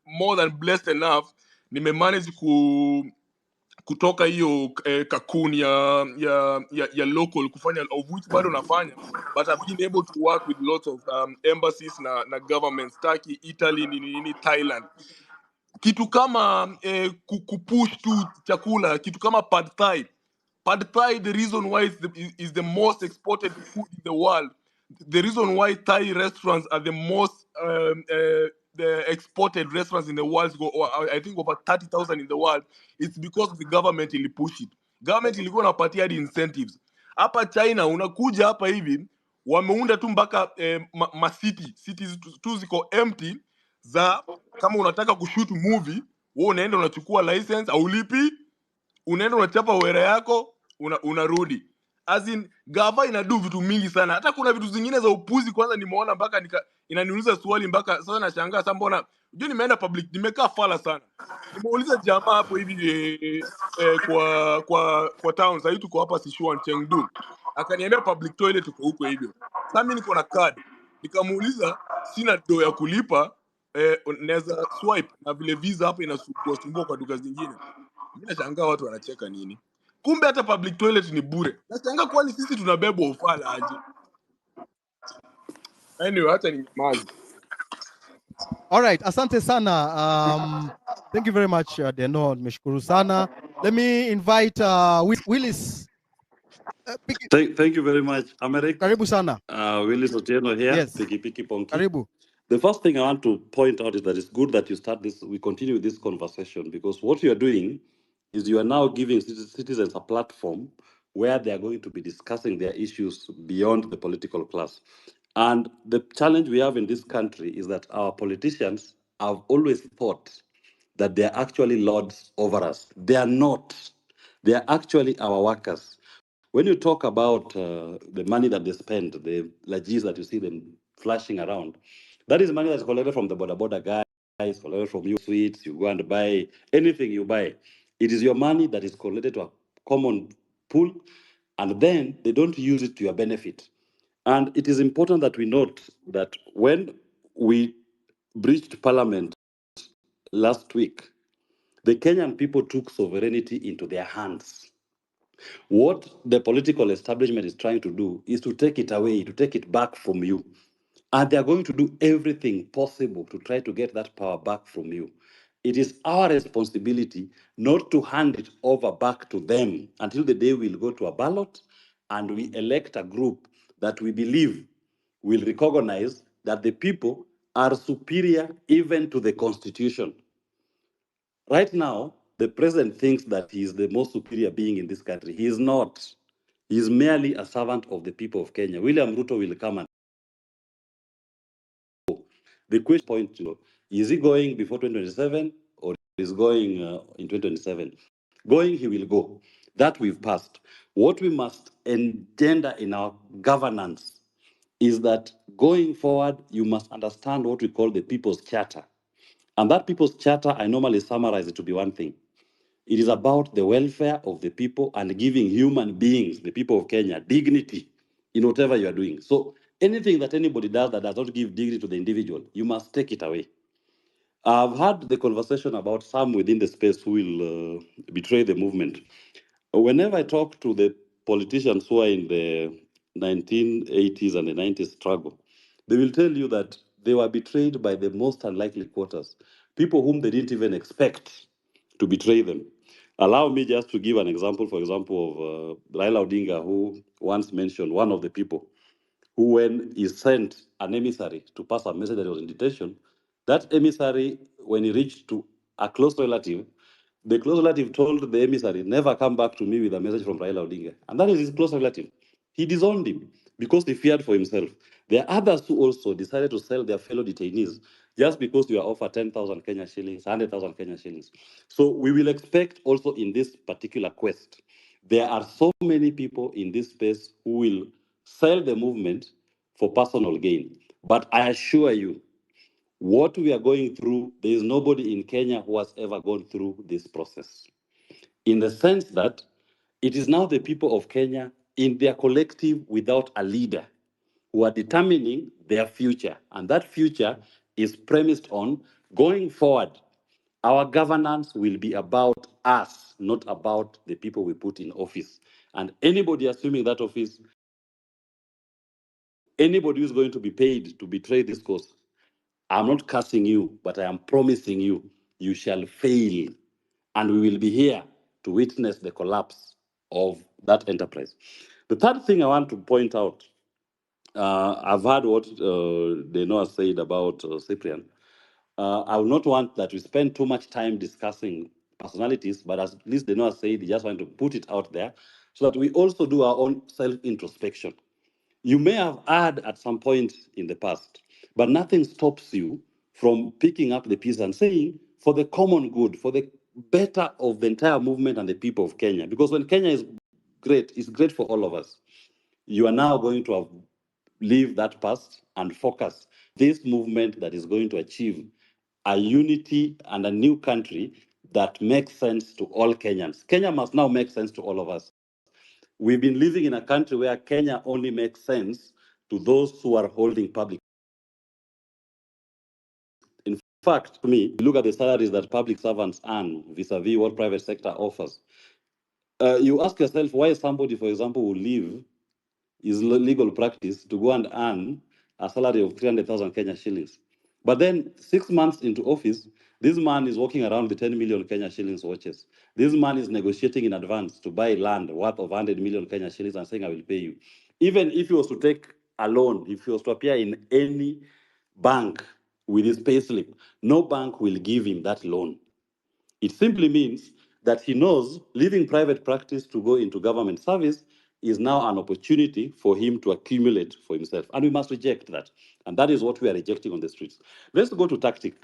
more than blessed enough, nimemanage kutoka hiyo cocoon ya local kufanya, of which bado nafanya, but I've been able to work with lots of embassies na governments, Turkey, Italy, nini Thailand. Kitu kama kupush tu chakula, kitu kama pad thai. Pad Thai, the reason why is the most exported food in the world. The reason why Thai restaurants are the most the exported restaurants in the world, I think over 30,000 in the world, it's because the government ili push it. Government ilikuwa inapatia hadi incentives. Hapa China unakuja hapa hivi, wameunda tu mpaka cities tu ziko empty, za kama unataka kushoot movie, wewe unaenda unachukua license, aulipi, unaenda unachapa wera yako, unarudi. As in Gava inadu vitu mingi sana. Hata kuna vitu zingine za upuzi kwanza nimeona mpaka inaniuliza swali mpaka sasa nashangaa sasa, mbona unajua nimeenda public, nimekaa fala sana. Nimeuliza jamaa hapo hivi kwa town sasa tuko hapa Sichuan Chengdu. Akaniambia public toilet uko huko hivyo. Sasa mimi niko na card. Nikamuuliza sina do ya kulipa, naweza swipe, na vile visa hapa inasumbua kwa duka zingine. Mimi nashangaa watu wanacheka nini? Kumbe hata public toilet ni bure. Nashangaa kwani sisi tunabebwa ufala aje? Anyway, hata ni mazi. All right, asante sana. Thank you very much Deno, nimeshukuru sana. Let me invite Willis. Thank you very much, Americ. Karibu sana. Willis Otieno here. Yes. Piki Ponki. Karibu. The first thing I want to point out is that it's good that you start this. We continue this conversation, because what you are doing is you are now giving citizens a platform where they are going to be discussing their issues beyond the political class. And the challenge we have in this country is that our politicians have always thought that they are actually lords over us. They are not. They are actually our workers. When you talk about the money that they spend, the lagis that you see them flashing around, that is money that's collected from the border guys, collected from you sweets, you go and buy anything you buy. It is your money that is collected to a common pool, and then they don't use it to your benefit. And it is important that we note that when we breached Parliament last week, the Kenyan people took sovereignty into their hands. What the political establishment is trying to do is to take it away, to take it back from you. And they are going to do everything possible to try to get that power back from you. It is our responsibility not to hand it over back to them until the day we'll go to a ballot and we elect a group that we believe will recognize that the people are superior even to the Constitution. Right now, the president thinks that he is the most superior being in this country. He is not. He is merely a servant of the people of Kenya. William Ruto will come and go. The question point, is he going before 2027 or is going in 2027? Going, he will go. That we've passed. What we must engender in our governance is that going forward, you must understand what we call the People's Charter. And that people's charter, I normally summarize it to be one thing. It is about the welfare of the people and giving human beings, the people of Kenya, dignity in whatever you are doing. So anything that anybody does that does not give dignity to the individual, you must take it away. I've had the conversation about some within the space who will betray the movement. Whenever I talk to the politicians who are in the 1980s and the 90s struggle, they will tell you that they were betrayed by the most unlikely quarters, people whom they didn't even expect to betray them. Allow me just to give an example, for example, of Raila Odinga, who once mentioned one of the people who, when he sent an emissary to pass a message that he was in detention, that emissary, when he reached to a close relative, the close relative told the emissary, never come back to me with a message from Raila Odinga. And that is his close relative. He disowned him because he feared for himself. There are others who also decided to sell their fellow detainees just because you are offered 10,000 Kenya shillings, 100,000 Kenya shillings. So we will expect also in this particular quest, there are so many people in this space who will sell the movement for personal gain. But I assure you, what we are going through, there is nobody in Kenya who has ever gone through this process. In the sense that it is now the people of Kenya in their collective without a leader who are determining their future. And that future is premised on going forward. Our governance will be about us, not about the people we put in office. And anybody assuming that office, anybody who's going to be paid to betray this cause, I'm not cursing you, but I am promising you, you shall fail. And we will be here to witness the collapse of that enterprise. The third thing I want to point out, I've heard what Deno has said about Cyprian. I will not want that we spend too much time discussing personalities, but at least Deno has said, he just want to put it out there so that we also do our own self-introspection. You may have heard at some point in the past, but nothing stops you from picking up the piece and saying, for the common good, for the better of the entire movement and the people of Kenya. Because when Kenya is great, it's great for all of us. You are now going to have leave that past and focus this movement that is going to achieve a unity and a new country that makes sense to all Kenyans. Kenya must now make sense to all of us. We've been living in a country where Kenya only makes sense to those who are holding public. In fact, to me, look at the salaries that public servants earn vis-a-vis what private sector offers. You ask yourself why somebody, for example, will leave his legal practice to go and earn a salary of 300,000 Kenya shillings. But then 6 months into office, this man is walking around with 10 million Kenya shillings watches. This man is negotiating in advance to buy land worth of 100 million Kenya shillings and saying, I will pay you. Even if he was to take a loan, if he was to appear in any bank with his payslip, no bank will give him that loan. It simply means that he knows leaving private practice to go into government service is now an opportunity for him to accumulate for himself. And we must reject that. And that is what we are rejecting on the streets. Let's go to tactic.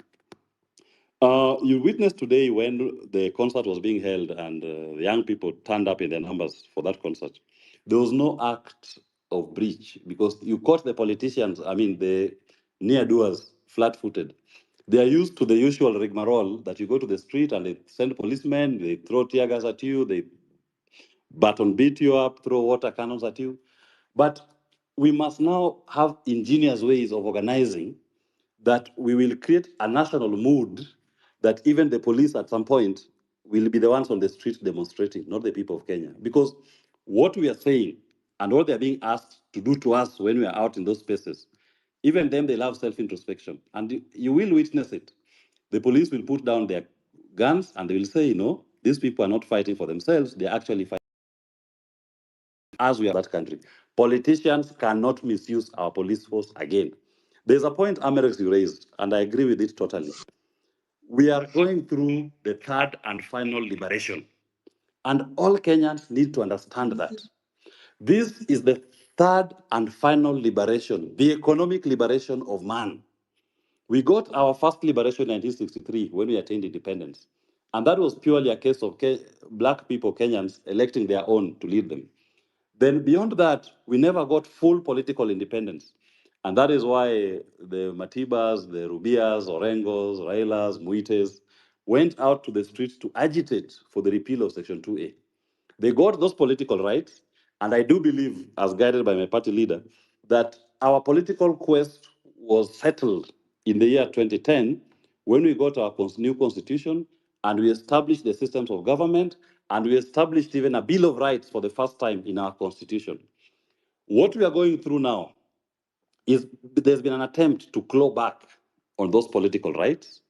You witnessed today when the concert was being held and the young people turned up in their numbers for that concert. There was no act of breach because you caught the politicians, the near-doers, flat-footed. They are used to the usual rigmarole that you go to the street and they send policemen, they throw tear gas at you, they baton beat you up, throw water cannons at you. But we must now have ingenious ways of organizing that we will create a national mood that even the police at some point will be the ones on the street demonstrating, not the people of Kenya. Because what we are saying and what they're being asked to do to us when we are out in those spaces, even them, they love self-introspection. And you will witness it. The police will put down their guns and they will say, no, these people are not fighting for themselves. They're actually fighting as we are that country. Politicians cannot misuse our police force again. There's a point, Amerix, you raised, and I agree with it totally. We are going through the third and final liberation. And all Kenyans need to understand that. This is the third and final liberation, the economic liberation of man. We got our first liberation in 1963 when we attained independence. And that was purely a case of black people, Kenyans, electing their own to lead them. Then beyond that, we never got full political independence. And that is why the Matibas, the Rubias, Orengos, Railas, Muites went out to the streets to agitate for the repeal of Section 2A. They got those political rights, and I do believe, as guided by my party leader, that our political quest was settled in the year 2010 when we got our new constitution and we established the systems of government and we established even a Bill of Rights for the first time in our constitution. What we are going through now is there's been an attempt to claw back on those political rights,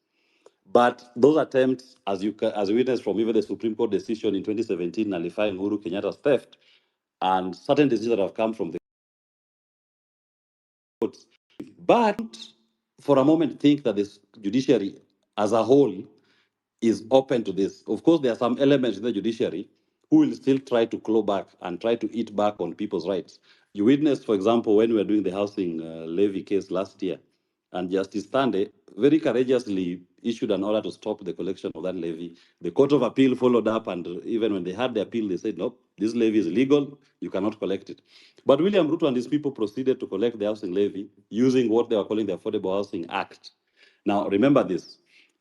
but those attempts, as you witnessed from even the Supreme Court decision in 2017 nullifying Uhuru Kenyatta's theft, and certain decisions that have come from the courts. But for a moment, think that the judiciary as a whole is open to this. Of course, there are some elements in the judiciary who will still try to claw back and try to eat back on people's rights. You witnessed, for example, when we were doing the housing levy case last year, and Justice Tande very courageously issued an order to stop the collection of that levy. The Court of Appeal followed up, and even when they had the appeal, they said, no, this levy is illegal, you cannot collect it. But William Ruto and his people proceeded to collect the housing levy using what they were calling the Affordable Housing Act. Now, remember this.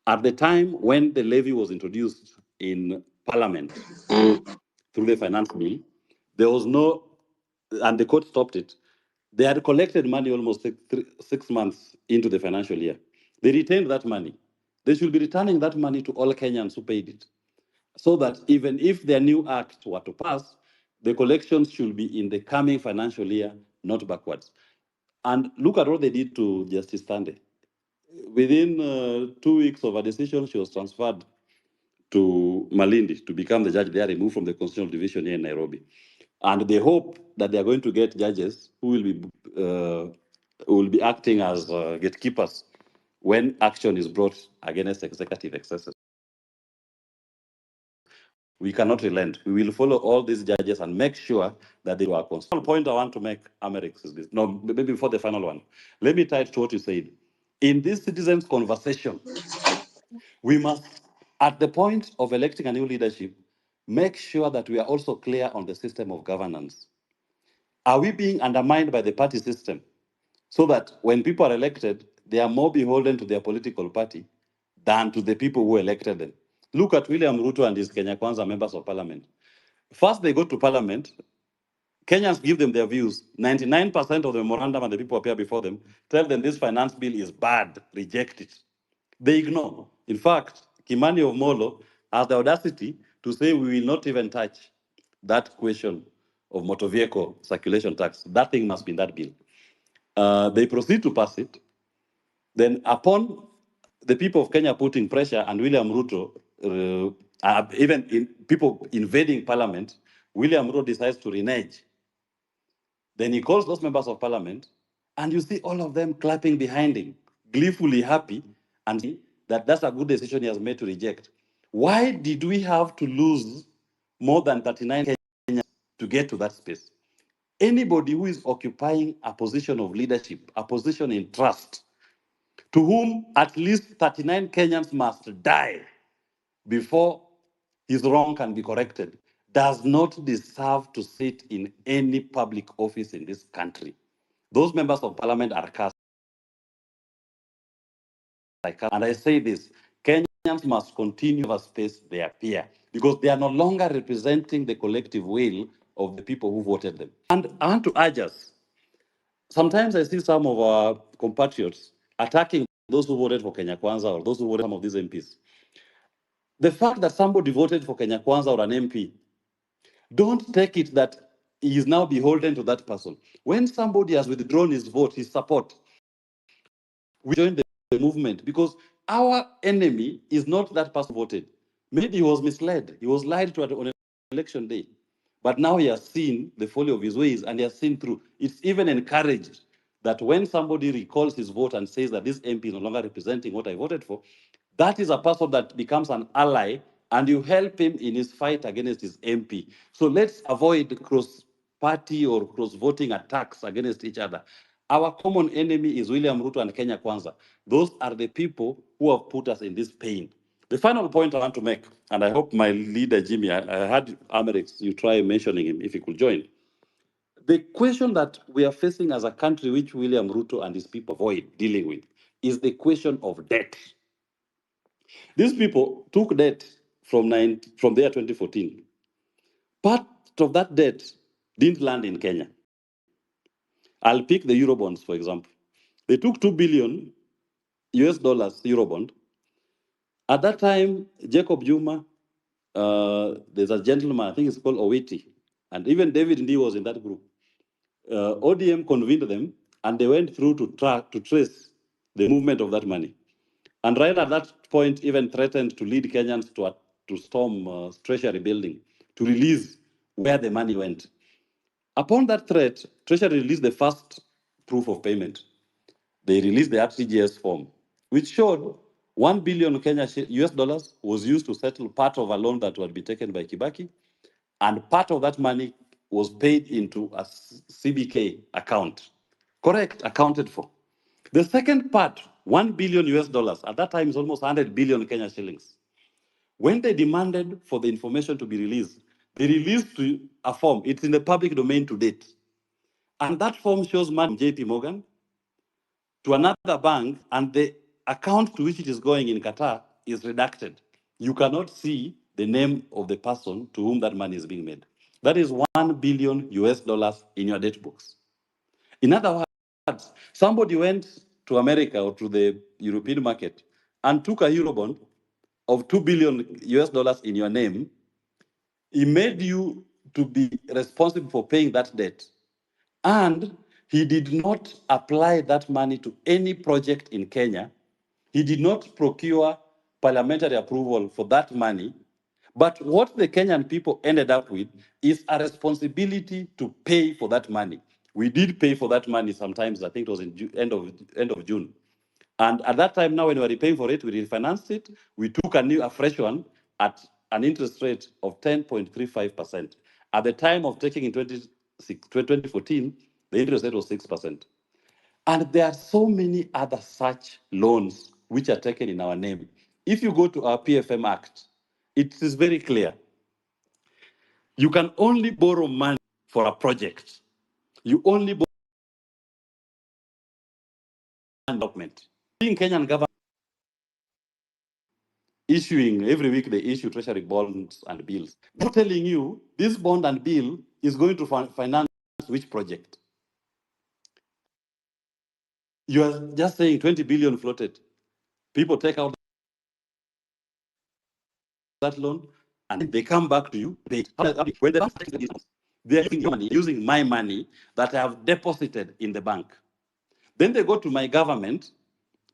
At the time when the levy was introduced in Parliament through the finance bill, there was no, and the court stopped it. They had collected money almost 6 months into the financial year. They retained that money. They should be returning that money to all Kenyans who paid it, so that even if their new act were to pass, the collections should be in the coming financial year, not backwards. And look at what they did to Justice Tande. Within 2 weeks of a decision, she was transferred to Malindi to become the judge. They are removed from the Constitutional Division here in Nairobi. And they hope that they are going to get judges who will be acting as gatekeepers when action is brought against executive excesses. We cannot relent. We will follow all these judges and make sure that they are constitutional. Point I want to make, Amerix, is this. No, maybe before the final one. Let me tie it to what you said. In this citizens' conversation, we must, at the point of electing a new leadership, make sure that we are also clear on the system of governance. Are we being undermined by the party system so that when people are elected, they are more beholden to their political party than to the people who elected them? Look at William Ruto and his Kenya Kwanza members of parliament. First, they go to parliament. Kenyans give them their views. 99% of the memorandum and the people appear before them tell them this finance bill is bad, reject it. They ignore. In fact, Kimani of Molo has the audacity to say we will not even touch that question of motor vehicle circulation tax. That thing must be in that bill. They proceed to pass it. Then upon the people of Kenya putting pressure and William Ruto, even in people invading parliament, William Ruto decides to renege. Then he calls those members of parliament, and you see all of them clapping behind him, gleefully happy, and that's a good decision he has made to reject. Why did we have to lose more than 39 Kenyans to get to that space? Anybody who is occupying a position of leadership, a position in trust, to whom at least 39 Kenyans must die before his wrong can be corrected, does not deserve to sit in any public office in this country. Those members of parliament are cast. And I say this, Kenyans must continue to have a space they appear, because they are no longer representing the collective will of the people who voted them. And I want to urge us, sometimes I see some of our compatriots attacking those who voted for Kenya Kwanza or those who voted for some of these MPs. The fact that somebody voted for Kenya Kwanza or an MP, don't take it that he is now beholden to that person. When somebody has withdrawn his vote, his support, we join the movement, because our enemy is not that person voted. Maybe he was misled. He was lied to on election day. But now he has seen the folly of his ways and he has seen through. It's even encouraged that when somebody recalls his vote and says that this MP is no longer representing what I voted for, that is a person that becomes an ally, and you help him in his fight against his MP. So let's avoid cross-party or cross-voting attacks against each other. Our common enemy is William Ruto and Kenya Kwanza. Those are the people who have put us in this pain. The final point I want to make, and I hope my leader, Jimmy, I had Amerix, you try mentioning him if he could join. The question that we are facing as a country, which William Ruto and his people avoid dealing with, is the question of debt. These people took debt from the year 2014. Part of that debt didn't land in Kenya. I'll pick the Eurobonds, for example. They took 2 billion US dollars Eurobond. At that time, Jacob Juma, there's a gentleman, I think it's called Owiti, and even David Ndii was in that group. ODM convened them, and they went through to trace the movement of that money. And right at that point, even threatened to lead Kenyans to storm Treasury building to release where the money went. Upon that threat, Treasury released the first proof of payment. They released the RTGS form, which showed 1 billion US dollars was used to settle part of a loan that would be taken by Kibaki, and part of that money was paid into a CBK account. Correct, accounted for. The second part, 1 billion US dollars, at that time is almost 100 billion Kenya shillings. When they demanded for the information to be released, they released a form. It's in the public domain to date. And that form shows money from JP Morgan to another bank, and the account to which it is going in Qatar is redacted. You cannot see the name of the person to whom that money is being made. That is 1 billion US dollars in your debt books. In other words, somebody went to America or to the European market and took a Eurobond of 2 billion US dollars in your name. He made you to be responsible for paying that debt. And he did not apply that money to any project in Kenya. He did not procure parliamentary approval for that money. But what the Kenyan people ended up with is a responsibility to pay for that money. We did pay for that money sometimes, I think it was in end of June. And at that time, now when we were paying for it, we refinanced it. We took a fresh one at an interest rate of 10.35%. At the time of taking in 2014, the interest rate was 6%. And there are so many other such loans which are taken in our name. If you go to our PFM Act, it is very clear. You can only borrow money for a project. You only borrow development. In Kenyan government issuing, every week they issue treasury bonds and bills. They're telling you this bond and bill is going to finance which project. You are just saying 20 billion floated. People take out that loan and they come back to you. When the bank takes these loans, they are using your money, using my money that I have deposited in the bank. Then they go to my government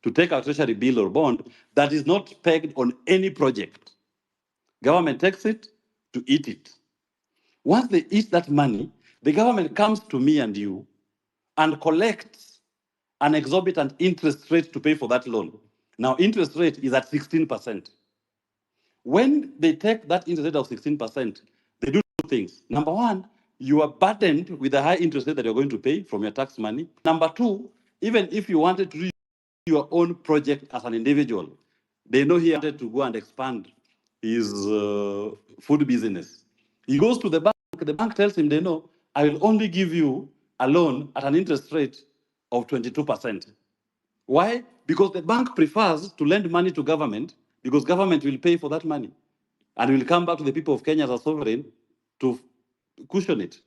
to take a treasury bill or bond that is not pegged on any project. Government takes it to eat it. Once they eat that money, the government comes to me and you and collects an exorbitant interest rate to pay for that loan. Now, interest rate is at 16%. When they take that interest rate of 16%, they do two things. Number one, you are burdened with the high interest rate that you're going to pay from your tax money. Number two, even if you wanted to do your own project as an individual, they know he wanted to go and expand his food business. He goes to the bank tells him, they know, I will only give you a loan at an interest rate of 22%. Why? Because the bank prefers to lend money to government because government will pay for that money and will come back to the people of Kenya as a sovereign to cushion it.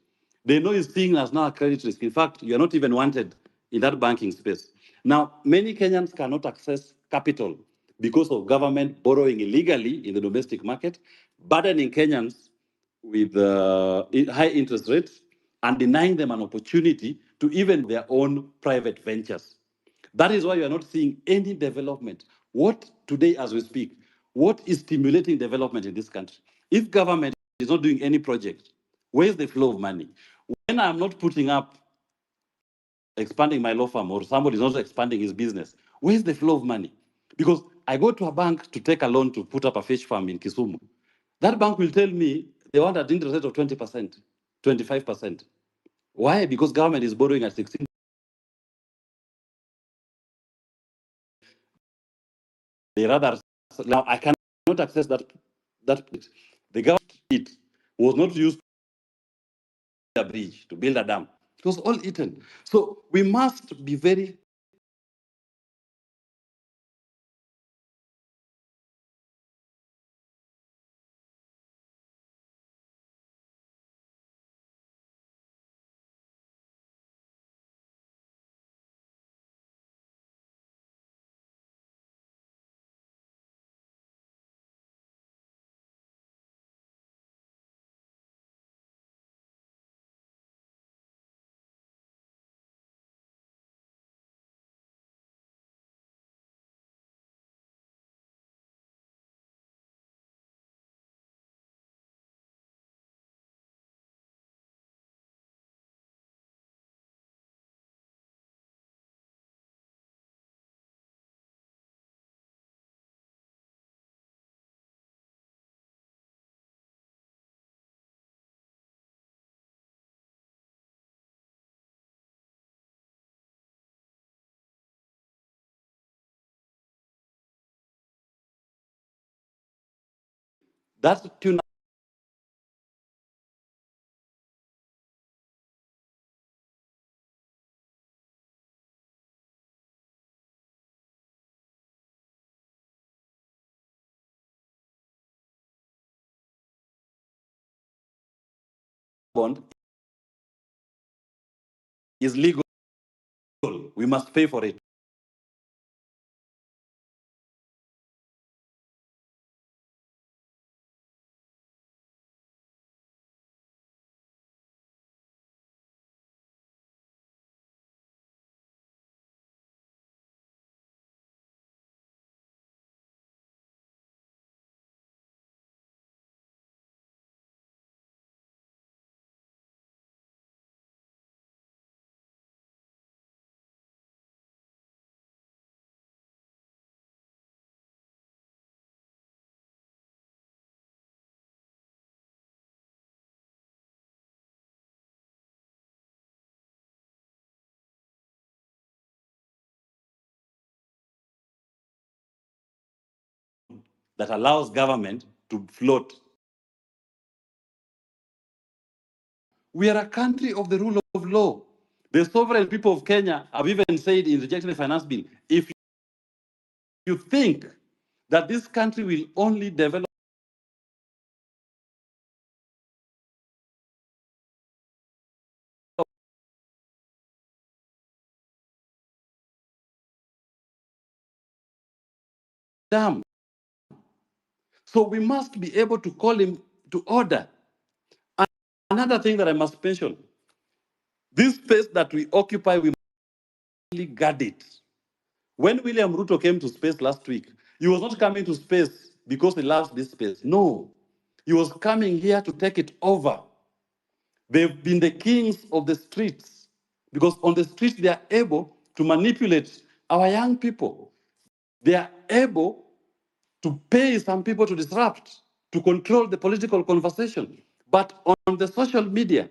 They know it's seen as now a credit risk. In fact, you are not even wanted in that banking space. Now, many Kenyans cannot access capital because of government borrowing illegally in the domestic market, burdening Kenyans with high interest rates and denying them an opportunity to even their own private ventures. That is why you are not seeing any development. What today, as we speak, what is stimulating development in this country? If government is not doing any project, where's the flow of money? When I'm not putting up, expanding my law firm, or somebody is not expanding his business, where's the flow of money? Because I go to a bank to take a loan to put up a fish farm in Kisumu. That bank will tell me they want an interest rate of 20%, 25%. Why? Because government is borrowing at 16%. They rather, now I cannot access that. The government was not used to build a bridge, to build a dam. It was all eaten. So we must be very that tune bond is legal. We must pay for it. That allows government to float. We are a country of the rule of law. The sovereign people of Kenya have even said in rejecting the finance bill, if you think that this country will only develop dam. So we must be able to call him to order. And another thing that I must mention, this space that we occupy, we must guard it. When William Ruto came to space last week, he was not coming to space because he loves this space. No, he was coming here to take it over. They've been the kings of the streets because on the streets they are able to manipulate our young people. They are able to pay some people to disrupt, to control the political conversation. But on the social media,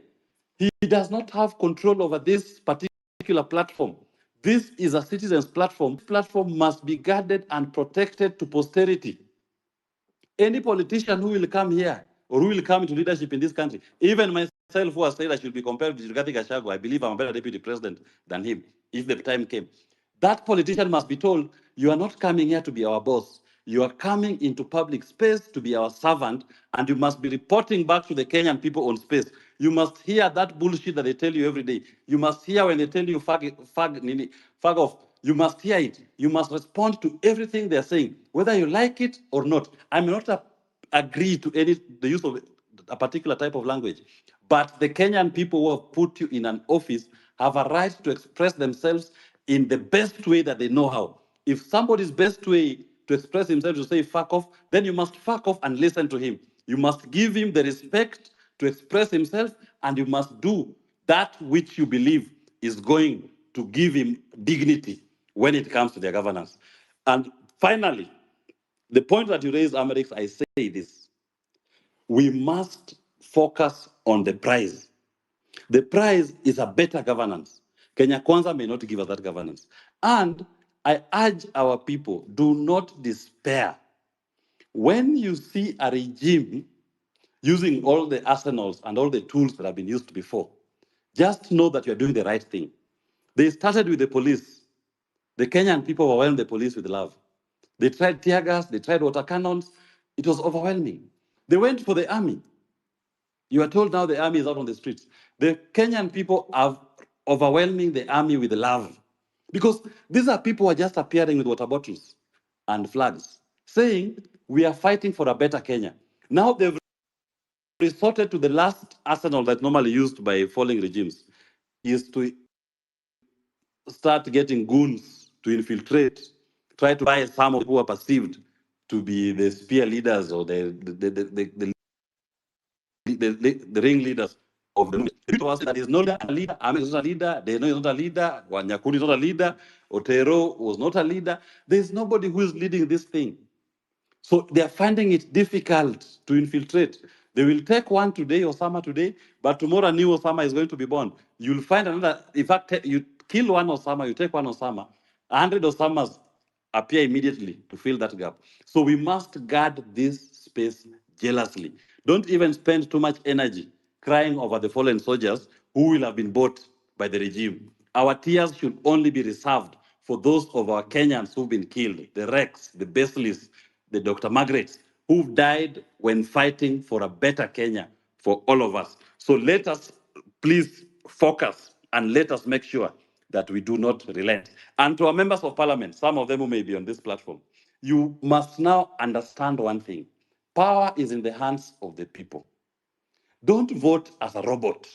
he does not have control over this particular platform. This is a citizens' platform. This platform must be guarded and protected to posterity. Any politician who will come here or who will come into leadership in this country, even myself who has said I should be compared with Rigathi Gachagua, I believe I'm a better deputy president than him, if the time came. That politician must be told, you are not coming here to be our boss. You are coming into public space to be our servant, and you must be reporting back to the Kenyan people on space. You must hear that bullshit that they tell you every day. You must hear when they tell you fag off. You must hear it. You must respond to everything they're saying, whether you like it or not. I may not agree to the use of a particular type of language, but the Kenyan people who have put you in an office have a right to express themselves in the best way that they know how. If somebody's best way to express himself to say fuck off, then you must fuck off and listen to him. You must give him the respect to express himself, and you must do that which you believe is going to give him dignity when it comes to their governance. And finally, the point that you raised, Amerix, I say this. We must focus on the prize. The prize is a better governance. Kenya Kwanza may not give us that governance. And I urge our people, do not despair. When you see a regime using all the arsenals and all the tools that have been used before, Just know that you're doing the right thing. They started with the police. The Kenyan people overwhelmed the police with love. They tried tear gas, they tried water cannons. It was overwhelming. They went for the army. You are told now the army is out on the streets. The Kenyan people are overwhelming the army with love. Because these are people who are just appearing with water bottles and flags, saying, we are fighting for a better Kenya. Now they've resorted to the last arsenal that's normally used by falling regimes, is to start getting goons to infiltrate, try to buy some of who are perceived to be the spear leaders or the ringleaders of the movement. It was that is not a leader, Ahmed is not a leader, they know he's not a leader, Wanyakuni is not a leader, Otero was not a leader. There's nobody who is leading this thing. So they are finding it difficult to infiltrate. They will take one today, Osama today, but tomorrow a new Osama is going to be born. You'll find another, in fact, you kill one Osama, you take one Osama, 100 Osamas appear immediately to fill that gap. So we must guard this space jealously. Don't even spend too much energy crying over the fallen soldiers who will have been bought by the regime. Our tears should only be reserved for those of our Kenyans who've been killed, the Rex, the Basleys, the Dr. Margarets, who've died when fighting for a better Kenya for all of us. So let us please focus and let us make sure that we do not relent. And to our members of parliament, some of them who may be on this platform, you must now understand one thing. Power is in the hands of the people. Don't vote as a robot,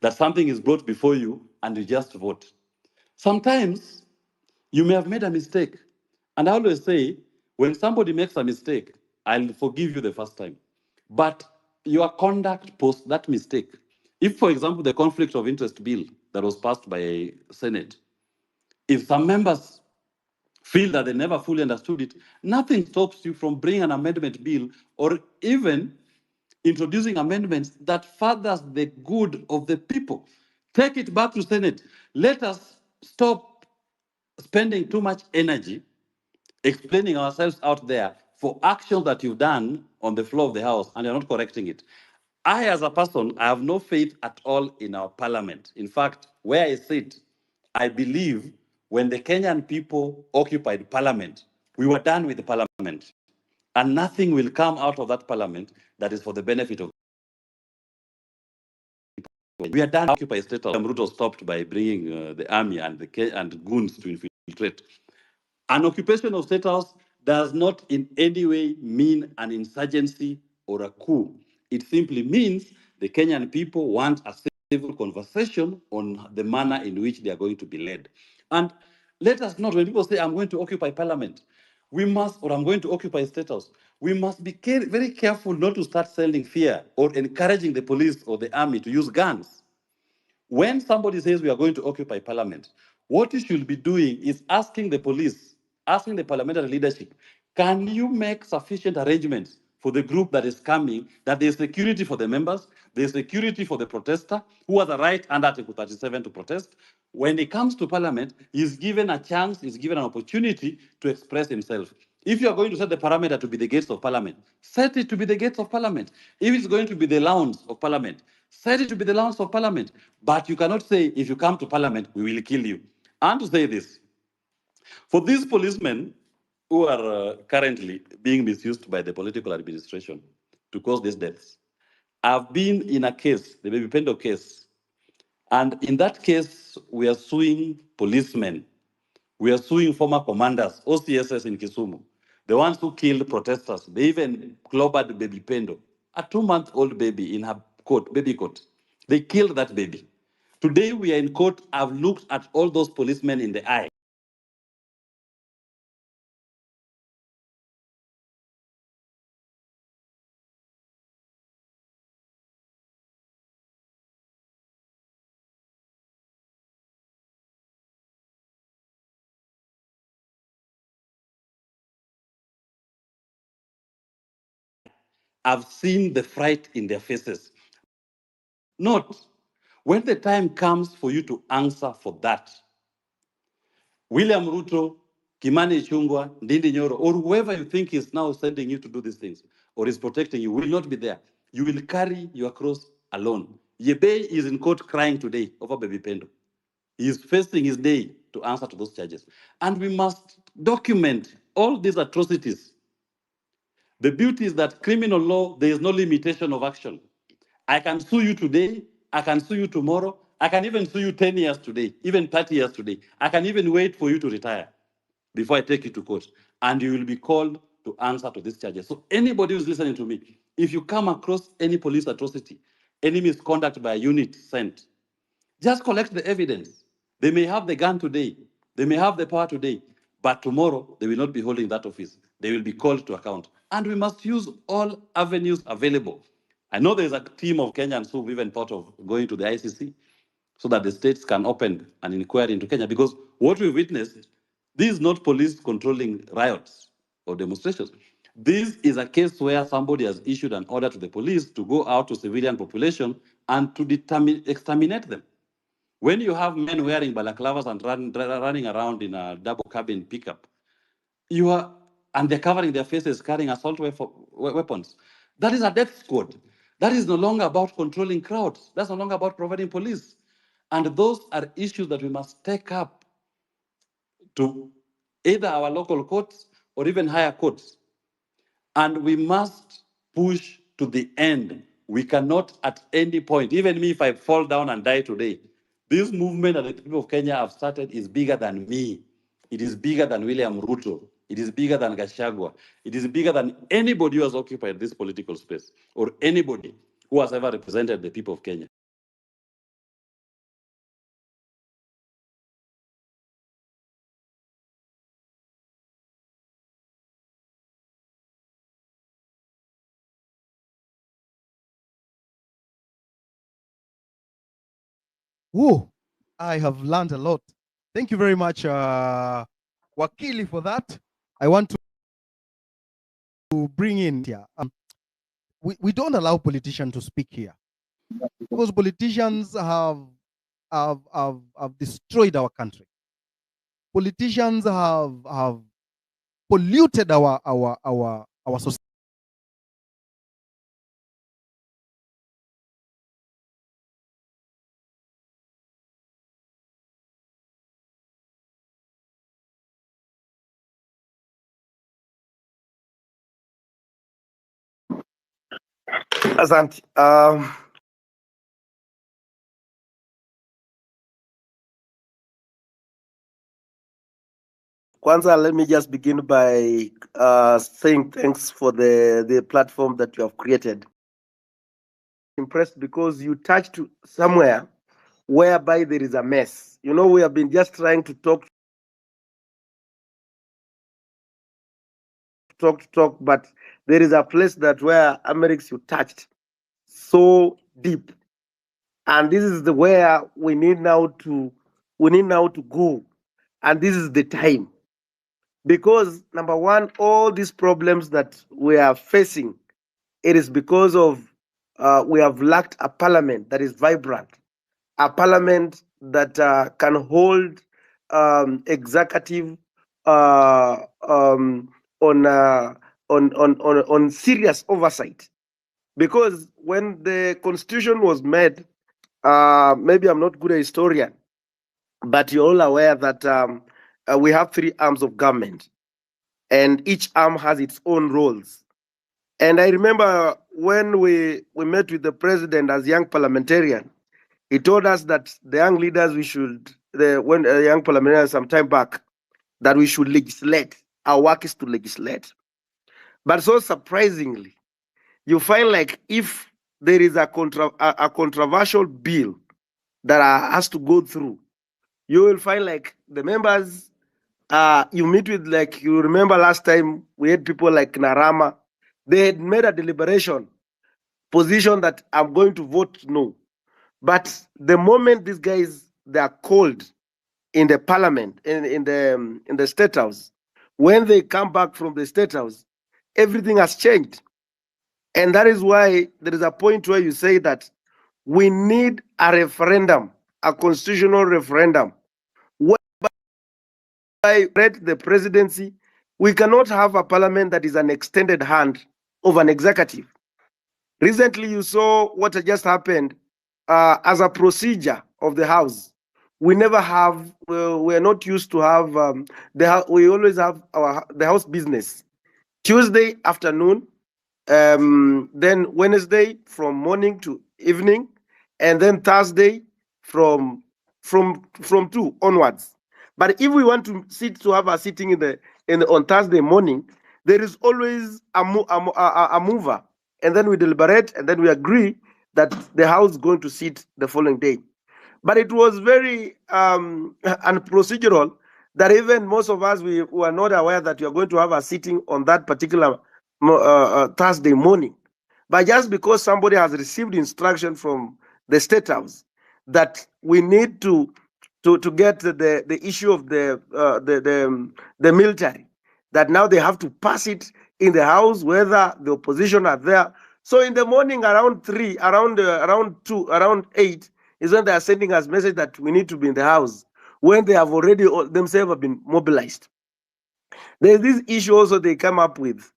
that something is brought before you and you just vote. Sometimes you may have made a mistake. And I always say, when somebody makes a mistake, I'll forgive you the first time. But your conduct post that mistake. If, for example, the conflict of interest bill that was passed by a Senate, if some members feel that they never fully understood it, nothing stops you from bringing an amendment bill or even introducing amendments that furthers the good of the people. Take it back to Senate. Let us stop spending too much energy explaining ourselves out there for actions that you've done on the floor of the House and you're not correcting it. I, as a person, I have no faith at all in our parliament. In fact, where I sit, I believe when the Kenyan people occupied parliament, we were done with the parliament. And nothing will come out of that parliament that is for the benefit of. We are done occupy state. Ruto stopped by bringing the army and and goons to infiltrate. An occupation of state house does not in any way mean an insurgency or a coup. It simply means the Kenyan people want a civil conversation on the manner in which they are going to be led. And let us not, when people say, I'm going to occupy parliament, we must, or I'm going to occupy state house, we must be very careful not to start selling fear or encouraging the police or the army to use guns. When somebody says we are going to occupy parliament, what you should be doing is asking the police, asking the parliamentary leadership, can you make sufficient arrangements for the group that is coming, that there's security for the members, there's security for the protester, who has the right under Article 37 to protest. When he comes to parliament, he's given a chance, he's given an opportunity to express himself. If you are going to set the parameter to be the gates of parliament, set it to be the gates of parliament. If it's going to be the lawns of parliament, set it to be the lawns of parliament. But you cannot say, if you come to parliament, we will kill you. And to say this, for these policemen who are currently being misused by the political administration to cause these deaths, I've been in a case, the Baby Pendo case, and in that case, we are suing policemen. We are suing former commanders, OCSS in Kisumu, the ones who killed protesters. They even clobbered Baby Pendo, a 2-month-old baby in her coat, baby coat. They killed that baby. Today we are in court. I've looked at all those policemen in the eye. I've seen the fright in their faces. Note, when the time comes for you to answer for that, William Ruto, Kimani Ichung'wah, Ndindi Nyoro, or whoever you think is now sending you to do these things or is protecting you will not be there. You will carry your cross alone. Yebe is in court crying today over Baby Pendo. He is facing his day to answer to those charges. And we must document all these atrocities. The beauty is that criminal law, there is no limitation of action. I can sue you today, I can sue you tomorrow, I can even sue you 10 years today, even 30 years today. I can even wait for you to retire before I take you to court. And you will be called to answer to these charges. So anybody who's listening to me, if you come across any police atrocity, any misconduct by a unit sent, just collect the evidence. They may have the gun today, they may have the power today, but tomorrow they will not be holding that office. They will be called to account. And we must use all avenues available. I know there's a team of Kenyans who've even thought of going to the ICC so that the states can open an inquiry into Kenya. Because what we witnessed, this is not police controlling riots or demonstrations. This is a case where somebody has issued an order to the police to go out to civilian population and to exterminate them. When you have men wearing balaclavas and running around in a double cabin pickup, and they're covering their faces, carrying assault weapons. That is a death squad. That is no longer about controlling crowds. That's no longer about providing police. And those are issues that we must take up to either our local courts or even higher courts. And we must push to the end. We cannot at any point, even me, if I fall down and die today, this movement that the people of Kenya have started is bigger than me. It is bigger than William Ruto. It is bigger than Gachagua. It is bigger than anybody who has occupied this political space or anybody who has ever represented the people of Kenya. Whoa, I have learned a lot. Thank you very much, Wakili, for that. I want to bring in here. We don't allow politicians to speak here because politicians have destroyed our country. Politicians have polluted our society. Asante. Kwanza, let me just begin by saying thanks for the platform that you have created. Impressed because you touched somewhere whereby there is a mess. You know, we have been just trying to talk, but there is a place that where Amerix you touched so deep, and this is the where we need now to go, and this is the time, because number one, all these problems that we are facing, it is because of we have lacked a parliament that is vibrant, a parliament that can hold executive on serious oversight. Because when the constitution was made, maybe I'm not good a historian, but you're all aware that we have 3 arms of government, and each arm has its own roles. And I remember when we met with the president as young parliamentarian, he told us that the young leaders, when young parliamentarians some time back, that we should legislate. Our work is to legislate. But so surprisingly, you find like if there is a controversial bill that has to go through, you will find like the members, you meet with, like, you remember last time we had people like Narama, they had made a deliberation position that I'm going to vote no. But the moment these guys, they are called in the parliament, in the state house, when they come back from the state house, everything has changed. And that is why there is a point where you say that we need a referendum, a constitutional referendum, whereby the presidency, we cannot have a parliament that is an extended hand of an executive. Recently, you saw what just happened as a procedure of the house, we never have. We're not used to have we always have the house business Tuesday afternoon, then Wednesday from morning to evening, and then Thursday from 2 onwards. But if we want to have a sitting on Thursday morning, there is always a mover, and then we deliberate, and then we agree that the house is going to sit the following day. But it was very unprocedural that even most of us, we were not aware that you are going to have a sitting on that particular Thursday morning. But just because somebody has received instruction from the State House that we need to get the issue of the military, that now they have to pass it in the House, whether the opposition are there. So in the morning around 3, around 2, around 8, is when they are sending us message that we need to be in the House, when they have already themselves have been mobilized. There's this issue also they come up with,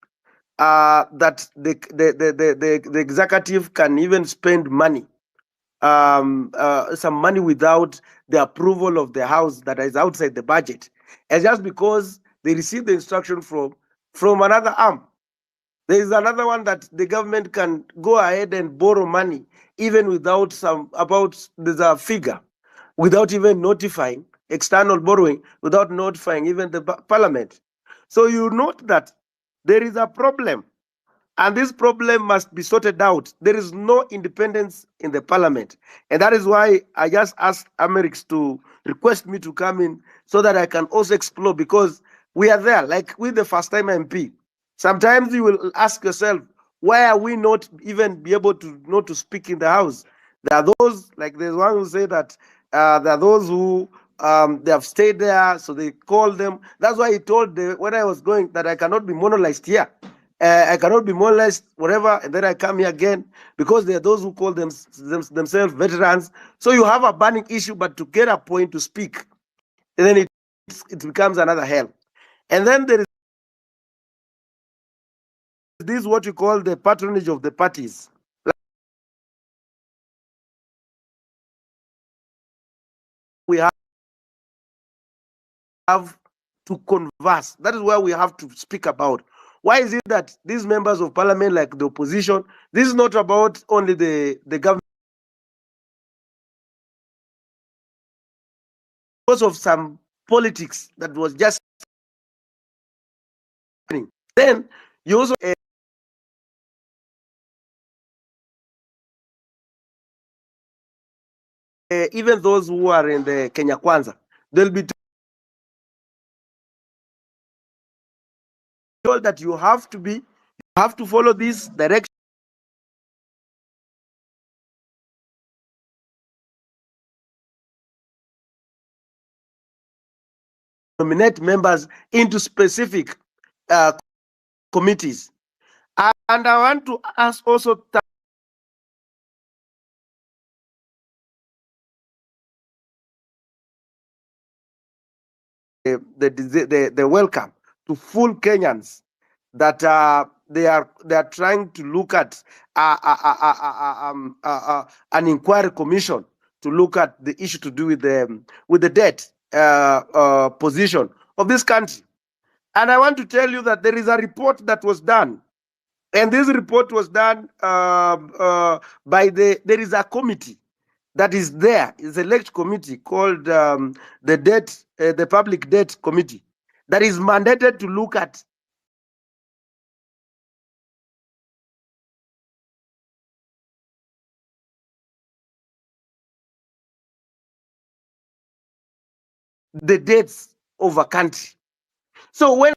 that the executive can even spend money, some money without the approval of the House that is outside the budget, and just because they receive the instruction from another arm. There is another one that the government can go ahead and borrow money even without there's a figure, without even notifying external borrowing, without notifying even the parliament. So you note that there is a problem, and this problem must be sorted out. There is no independence in the parliament, and that is why I just asked Amerix to request me to come in so that I can also explore, because we are there, like with the first time MP. Sometimes you will ask yourself, why are we not even be able to speak in the House? There are those, like there's one who say that there are those who they have stayed there, so they call them. That's why he told when I was going that I cannot be monolized here. I cannot be monolized, whatever, and then I come here again, because there are those who call themselves veterans. So you have a burning issue, but to get a point to speak, and then it becomes another hell. And then there is this what you call the patronage of the parties. We have to converse. That is where we have to speak about. Why is it that these members of parliament, like the opposition, this is not about only the government, because of some politics that was just happening. Then you also even those who are in the Kenya Kwanza, they'll be told that you have to follow this direction. Nominate members into specific committees. And I want to ask also the welcome to full Kenyans that they are trying to look at an inquiry commission to look at the issue to do with the debt position of this country. And I want to tell you that there is a report that was done, and this report was done by there is a committee that is there, is a select committee called the Public Debt Committee, that is mandated to look at the debts of a country. So when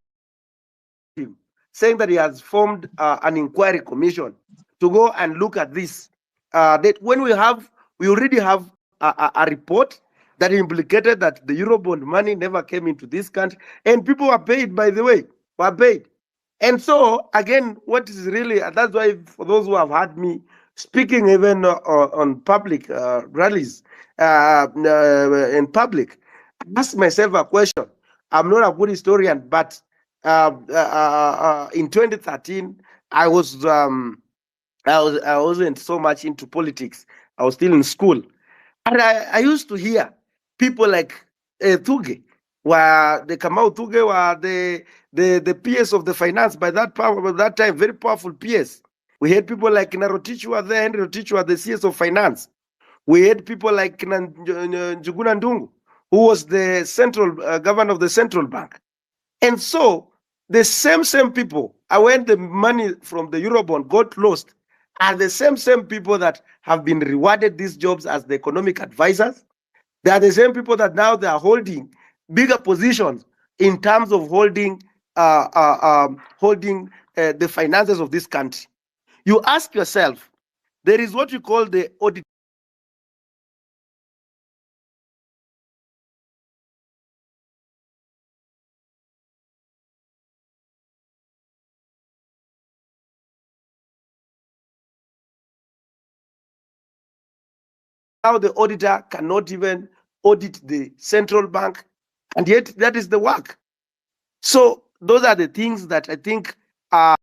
saying that he has formed an inquiry commission to go and look at this, that when we already have a report that implicated that the Eurobond money never came into this country, and people were paid, by the way, were paid. And so, again, what is really, that's why for those who have heard me speaking even on public rallies, in public, I ask myself a question. I'm not a good historian, but in 2013, I wasn't so much into politics I was still in school. And I used to hear people like Thuge, where the Kamau Thuge were the PS of the finance by that time, very powerful PS. We had people like Narotich were there, Henry Rotich were the CS of finance. We had people like Njuguna Ndungu, who was the central governor of the central bank. And so the same people, when the money from the Eurobond got lost, are the same people that have been rewarded these jobs as the economic advisors. They are the same people that now they are holding bigger positions in terms of holding the finances of this country. You ask yourself, there is what you call the audit. Now the auditor cannot even audit the central bank, and yet that is the work. So those are the things that I think are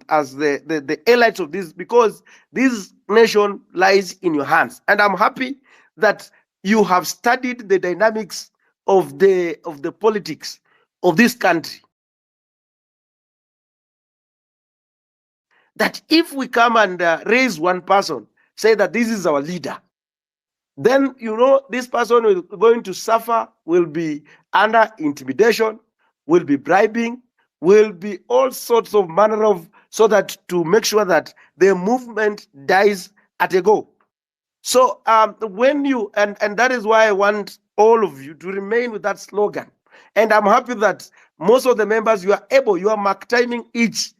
as the highlights of this, because this nation lies in your hands. And I'm happy that you have studied the dynamics of the politics of this country. That if we come and raise one person, say that this is our leader, then this person is going to suffer, will be under intimidation, will be bribing, will be all sorts of manner of, so that to make sure that the movement dies at a go. So when you and that is why I want all of you to remain with that slogan. And I'm happy that most of the members, you are mark timing each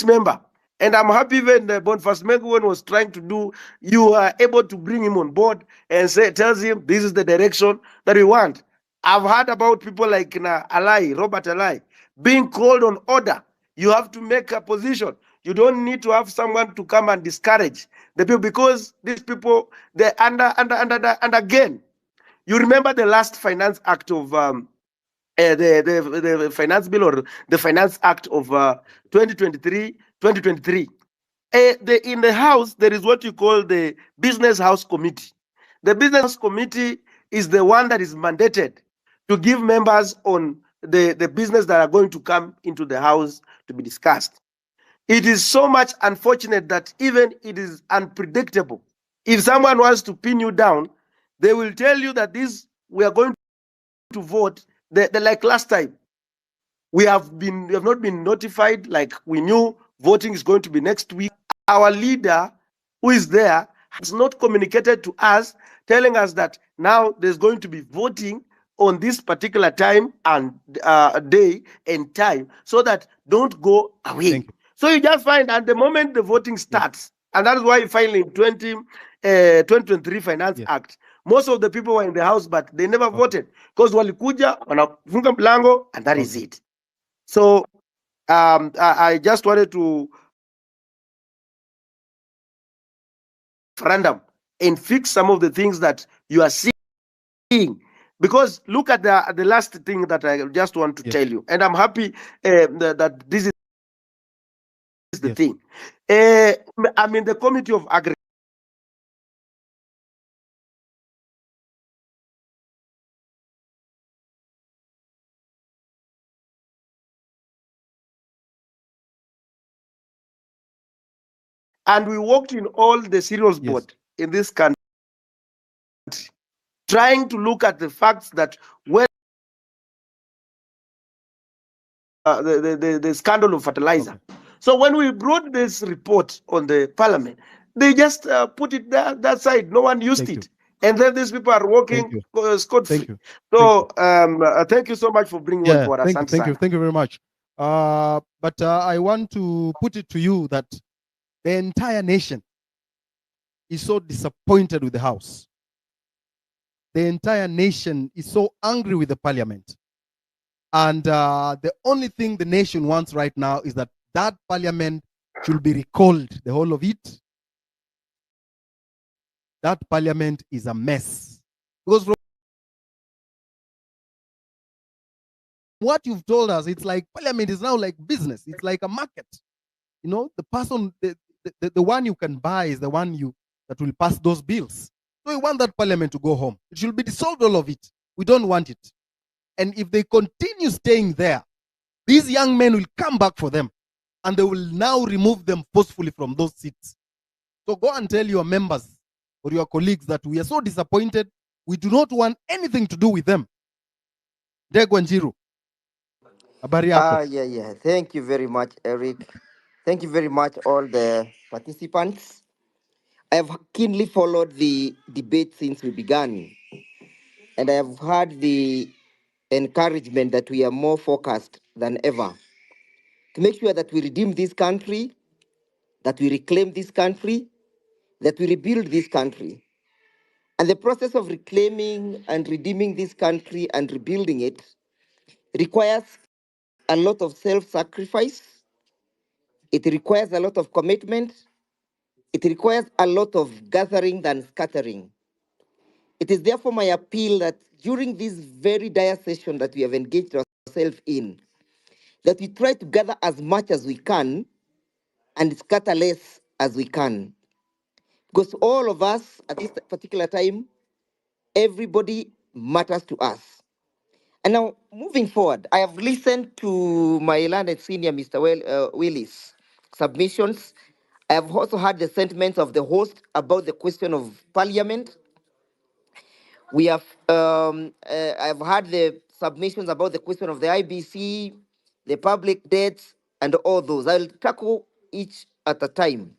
member. And I'm happy when Boniface Menguwen was trying to do, you are able to bring him on board and tells him this is the direction that we want. I've heard about people like Robert Alai, being called on order. You have to make a position. You don't need to have someone to come and discourage the people, because these people, they're under again. You remember the last Finance Act of the Finance Bill, or the Finance Act of 2023. In the House, there is what you call the Business House Committee. The Business House Committee is the one that is mandated to give members on the business that are going to come into the House to be discussed. It is so much unfortunate that even it is unpredictable. If someone wants to pin you down, they will tell you that we are going to vote like last time. We have not been notified, like we knew voting is going to be next week. Our leader, who is there, has not communicated to us, telling us that now there's going to be voting on this particular time and day and time, so that don't go away. So you just find at the moment the voting starts, and that's why finally in 2023 Finance Act, most of the people were in the House, but they never voted, because walikuja wanafunga mlango, and that is it. So I just wanted to referendum and fix some of the things that you are seeing, because look at the last thing that I just want to tell you, and I'm happy that this is the thing. I'm in the Committee of Agriculture. And we worked in all the cereals board in this country, trying to look at the facts that when the scandal of fertilizer. So when we brought this report on the parliament, they just put it that side. No one used it. And then these people are working scot-free. So thank you so much for bringing on board us. Thank you very much. But I want to put it to you that the entire nation is so disappointed with the House. The entire nation is so angry with the parliament. And the only thing the nation wants right now is that parliament should be recalled, the whole of it. That parliament is a mess. Because from what you've told us, it's like parliament is now like business. It's like a market. The person, the one you can buy is the one that will pass those bills. So we want that parliament to go home. It should be dissolved, all of it. We don't want it. And if they continue staying there, these young men will come back for them, and they will now remove them forcefully from those seats. So go and tell your members or your colleagues that we are so disappointed. We do not want anything to do with them. Ndegwa Njiru, habari yako? Yeah. Thank you very much, Eric. Thank you very much, all the participants. I have keenly followed the debate since we began, and I have heard the encouragement that we are more focused than ever to make sure that we redeem this country, that we reclaim this country, that we rebuild this country. And the process of reclaiming and redeeming this country and rebuilding it requires a lot of self-sacrifice. It requires a lot of commitment. It requires a lot of gathering than scattering. It is therefore my appeal that during this very dire session that we have engaged ourselves in, that we try to gather as much as we can and scatter less as we can. Because all of us at this particular time, everybody matters to us. And now, moving forward, I have listened to my learned senior, Mr. Willis' submissions. I have also heard the sentiments of the host about the question of parliament. We have, I've heard the submissions about the question of the IBC, the public debts, and all those. I'll tackle each at a time.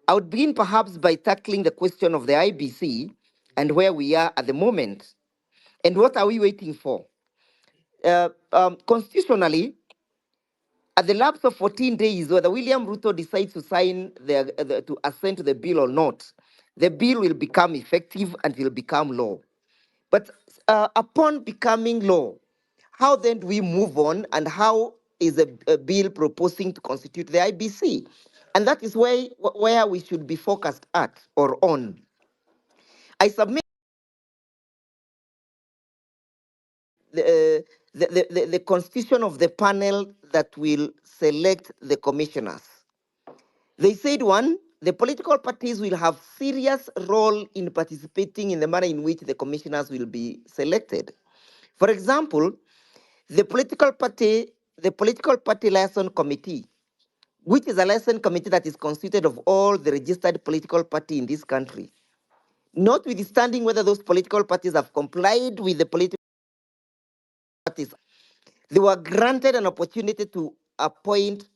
I would begin perhaps by tackling the question of the IBC and where we are at the moment. And what are we waiting for? Constitutionally, at the lapse of 14 days, whether William Ruto decides to sign to assent to the bill or not, the bill will become effective and will become law. But upon becoming law, how then do we move on, and how is a bill proposing to constitute the IBC? And that is where we should be focused at or on. I submit the constitution of the panel that will select the commissioners. They said, one, the political parties will have serious role in participating in the manner in which the commissioners will be selected. For example, the political party liaison committee, which is a liaison committee that is constituted of all the registered political party in this country, notwithstanding whether those political parties have complied with the political parties, they were granted an opportunity to appoint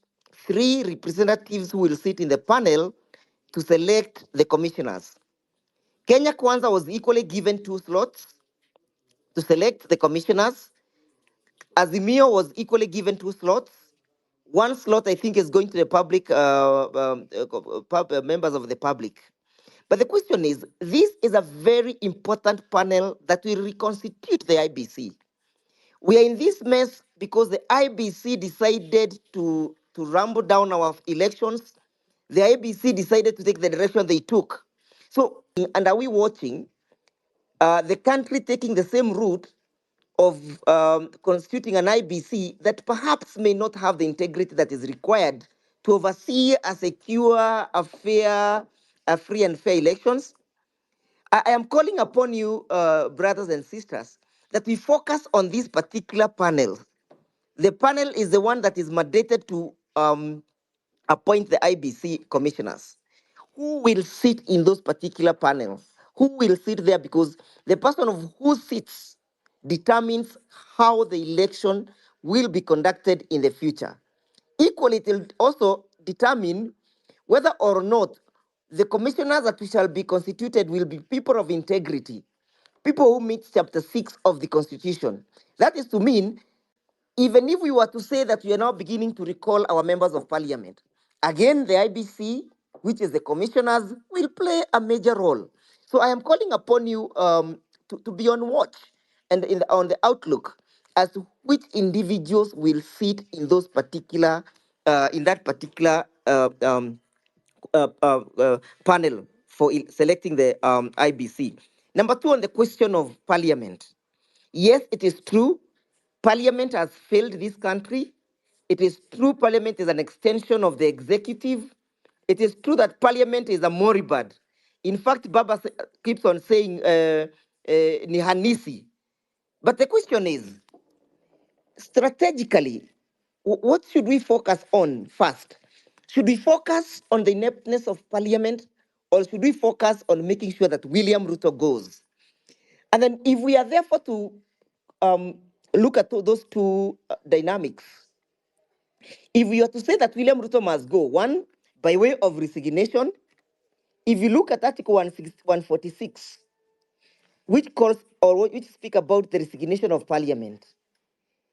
3 representatives who will sit in the panel to select the commissioners. Kenya Kwanza was equally given 2 slots to select the commissioners. Azimio was equally given 2 slots. 1 slot, I think, is going to the public, members of the public. But the question is, this is a very important panel that will reconstitute the IBC. We are in this mess because the IBC decided to ramble down our elections. The IBC decided to take the direction they took. So, and are we watching the country taking the same route of constituting an IBC that perhaps may not have the integrity that is required to oversee a secure, a fair, a free and fair elections? I am calling upon you, brothers and sisters, that we focus on this particular panel. The panel is the one that is mandated to appoint the IBC commissioners. Who will sit in those particular panels? Who will sit there? Because the person of who sits determines how the election will be conducted in the future. Equally, it will also determine whether or not the commissioners that shall be constituted will be people of integrity, people who meet chapter 6 of the Constitution. That is to mean, even if we were to say that we are now beginning to recall our members of parliament, again, the IBC, which is the commissioners, will play a major role. So I am calling upon you to be on watch and on the outlook as to which individuals will sit in those particular, in that particular panel for selecting the IBC. Number 2, on the question of parliament. Yes, it is true, parliament has failed this country. It is true, parliament is an extension of the executive. It is true that parliament is a moribund. In fact, Baba keeps on saying ni hanisi. But the question is, strategically, what should we focus on first? Should we focus on the ineptness of parliament, or should we focus on making sure that William Ruto goes? And then if we are therefore to look at those two dynamics, if we are to say that William Ruto must go, one, by way of resignation, if you look at Article 146, which calls or which speak about the resignation of parliament,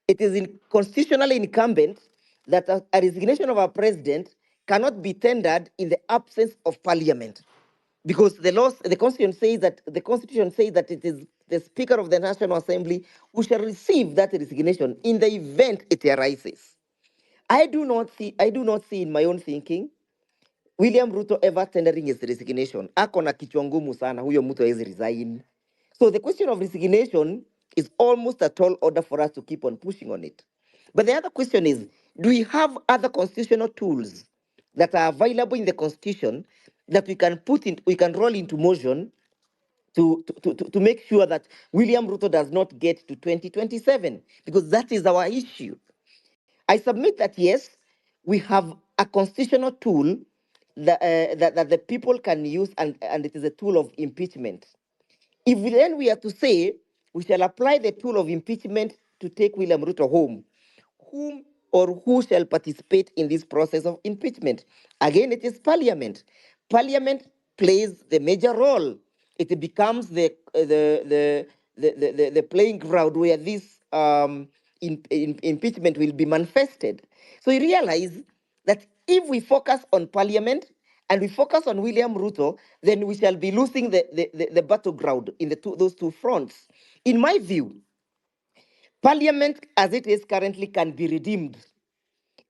it is constitutionally incumbent that a resignation of a president cannot be tendered in the absence of parliament, because the constitution says that it is the Speaker of the National Assembly who shall receive that resignation in the event it arises. I do not see in my own thinking William Ruto ever tendering his resignation. Ako na kichwa ngumu sana, huyo mtu hawezi resign. So the question of resignation is almost a tall order for us to keep on pushing on it. But the other question is, do we have other constitutional tools that are available in the constitution that we can roll into motion to make sure that William Ruto does not get to 2027? Because that is our issue. I submit that yes, we have a constitutional tool that the people can use, and it is a tool of impeachment. If we are to say we shall apply the tool of impeachment to take William Ruto home, whom or who shall participate in this process of impeachment? Again, it is Parliament. Parliament plays the major role. It becomes the playing ground where this impeachment will be manifested. So you realize that if we focus on Parliament and we focus on William Ruto, then we shall be losing the battleground in those two fronts. In my view, Parliament as it is currently can be redeemed.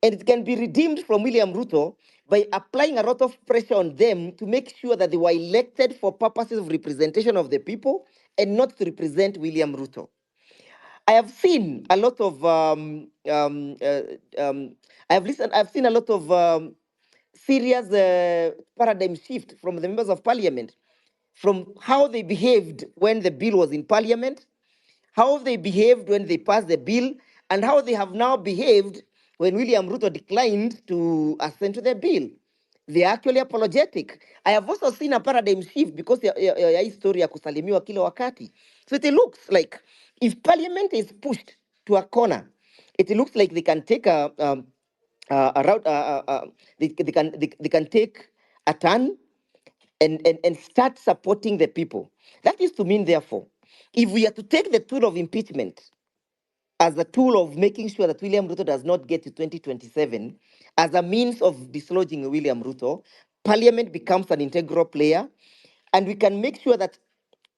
And it can be redeemed from William Ruto by applying a lot of pressure on them to make sure that they were elected for purposes of representation of the people and not to represent William Ruto. I have seen a lot of I've seen a lot of serious paradigm shift from the members of parliament, from how they behaved when the bill was in parliament, how they behaved when they passed the bill, and how they have now behaved when William Ruto declined to assent to the bill. They are actually apologetic. I have also seen a paradigm shift because ya history ya kusalimiwa kila wakati. So it looks like if parliament is pushed to a corner, it looks like they can take a route, they can take a turn and start supporting the people. That is to mean, therefore, if we are to take the tool of impeachment as a tool of making sure that William Ruto does not get to 2027, as a means of dislodging William Ruto, Parliament becomes an integral player, and we can make sure that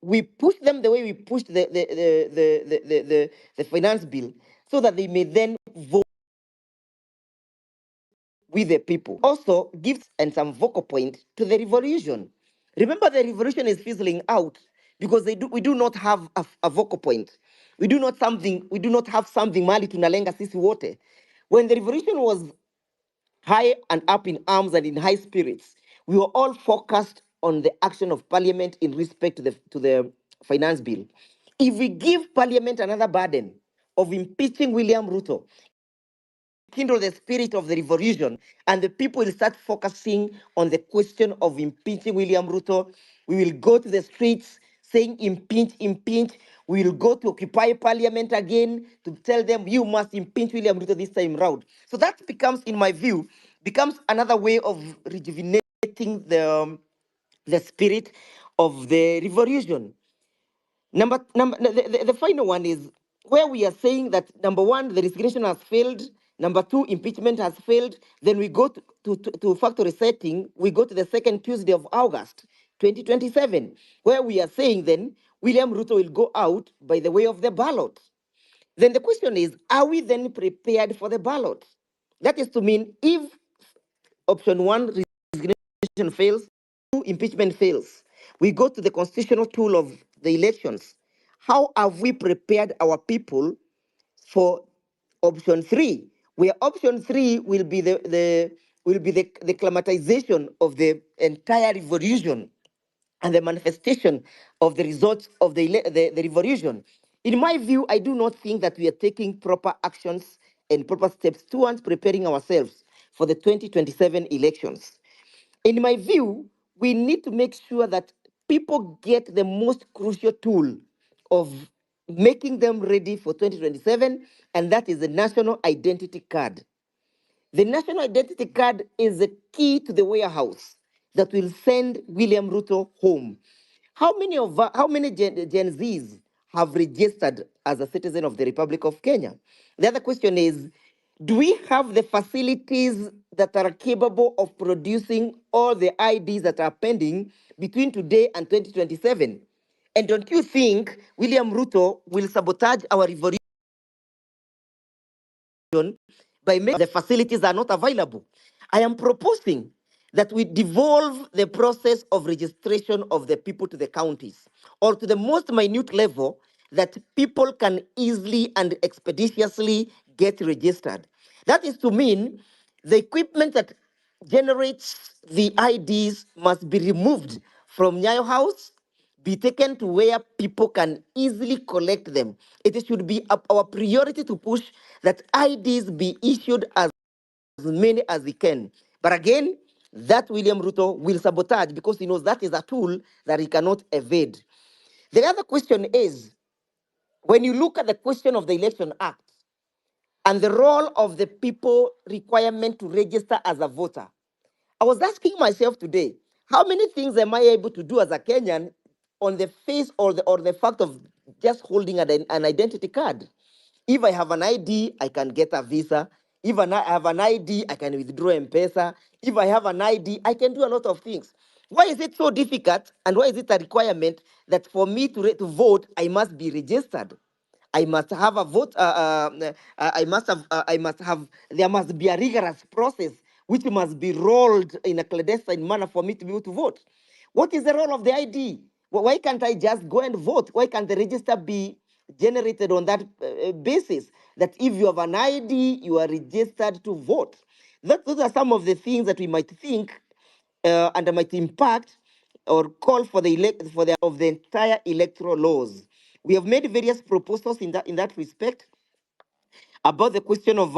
we push them the way we pushed the finance bill, so that they may then vote with the people. Also gives and some vocal point to the revolution. Remember, the revolution is fizzling out because we do not have a vocal point. We do not have something mali tunalenga sisi wote. When the revolution was high and up in arms and in high spirits, we were all focused on the action of parliament in respect to the finance bill. If we give parliament another burden of impeaching William Ruto, kindle the spirit of the revolution, and the people will start focusing on the question of impeaching William Ruto. We will go to the streets saying impeach, impeach. We will go to occupy parliament again to tell them you must impeach William Ruto this time round. So that becomes, in my view, another way of rejuvenating the spirit of the revolution. The final one is where we are saying that number one, the resignation has failed. Number two, impeachment has failed. Then we go to factory setting. We go to the second Tuesday of August, 2027, where we are saying then William Ruto will go out by the way of the ballot. Then the question is, are we then prepared for the ballot? That is to mean if option one, resignation fails, two, impeachment fails, we go to the constitutional tool of the elections. How have we prepared our people for option three? Where option three will be will be the climatization of the entire revolution and the manifestation of the results of the revolution. In my view, I do not think that we are taking proper actions and proper steps towards preparing ourselves for the 2027 elections. In my view, we need to make sure that people get the most crucial tool of making them ready for 2027, and that is the national identity card. The national identity card is the key to the warehouse that will send William Ruto home. How many Gen Zs have registered as a citizen of the Republic of Kenya? The other question is, do we have the facilities that are capable of producing all the IDs that are pending between today and 2027? And don't you think William Ruto will sabotage our revolution by making the facilities are not available? I am proposing that we devolve the process of registration of the people to the counties or to the most minute level that people can easily and expeditiously get registered. That is to mean the equipment that generates the IDs must be removed from Nyayo House, be taken to where people can easily collect them. It should be our priority to push that IDs be issued as many as we can. But again, that William Ruto will sabotage because he knows that is a tool that he cannot evade. The other question is, when you look at the question of the Election Act and the role of the people requirement to register as a voter, I was asking myself today, how many things am I able to do as a Kenyan on the face or the fact of just holding an identity card? If I have an ID, I can get a visa. If I have an ID, I can withdraw M-Pesa. If I have an ID, I can do a lot of things. Why is it so difficult and why is it a requirement that for me to vote, I must be registered? I must have a vote. I must have. There must be a rigorous process which must be rolled in a clandestine manner for me to be able to vote. What is the role of the ID? Why can't I just go and vote? Why can't the register be generated on that basis? That if you have an ID, you are registered to vote. Those are some of the things that we might think and might impact or call for the of the entire electoral laws. We have made various proposals in that respect about the question of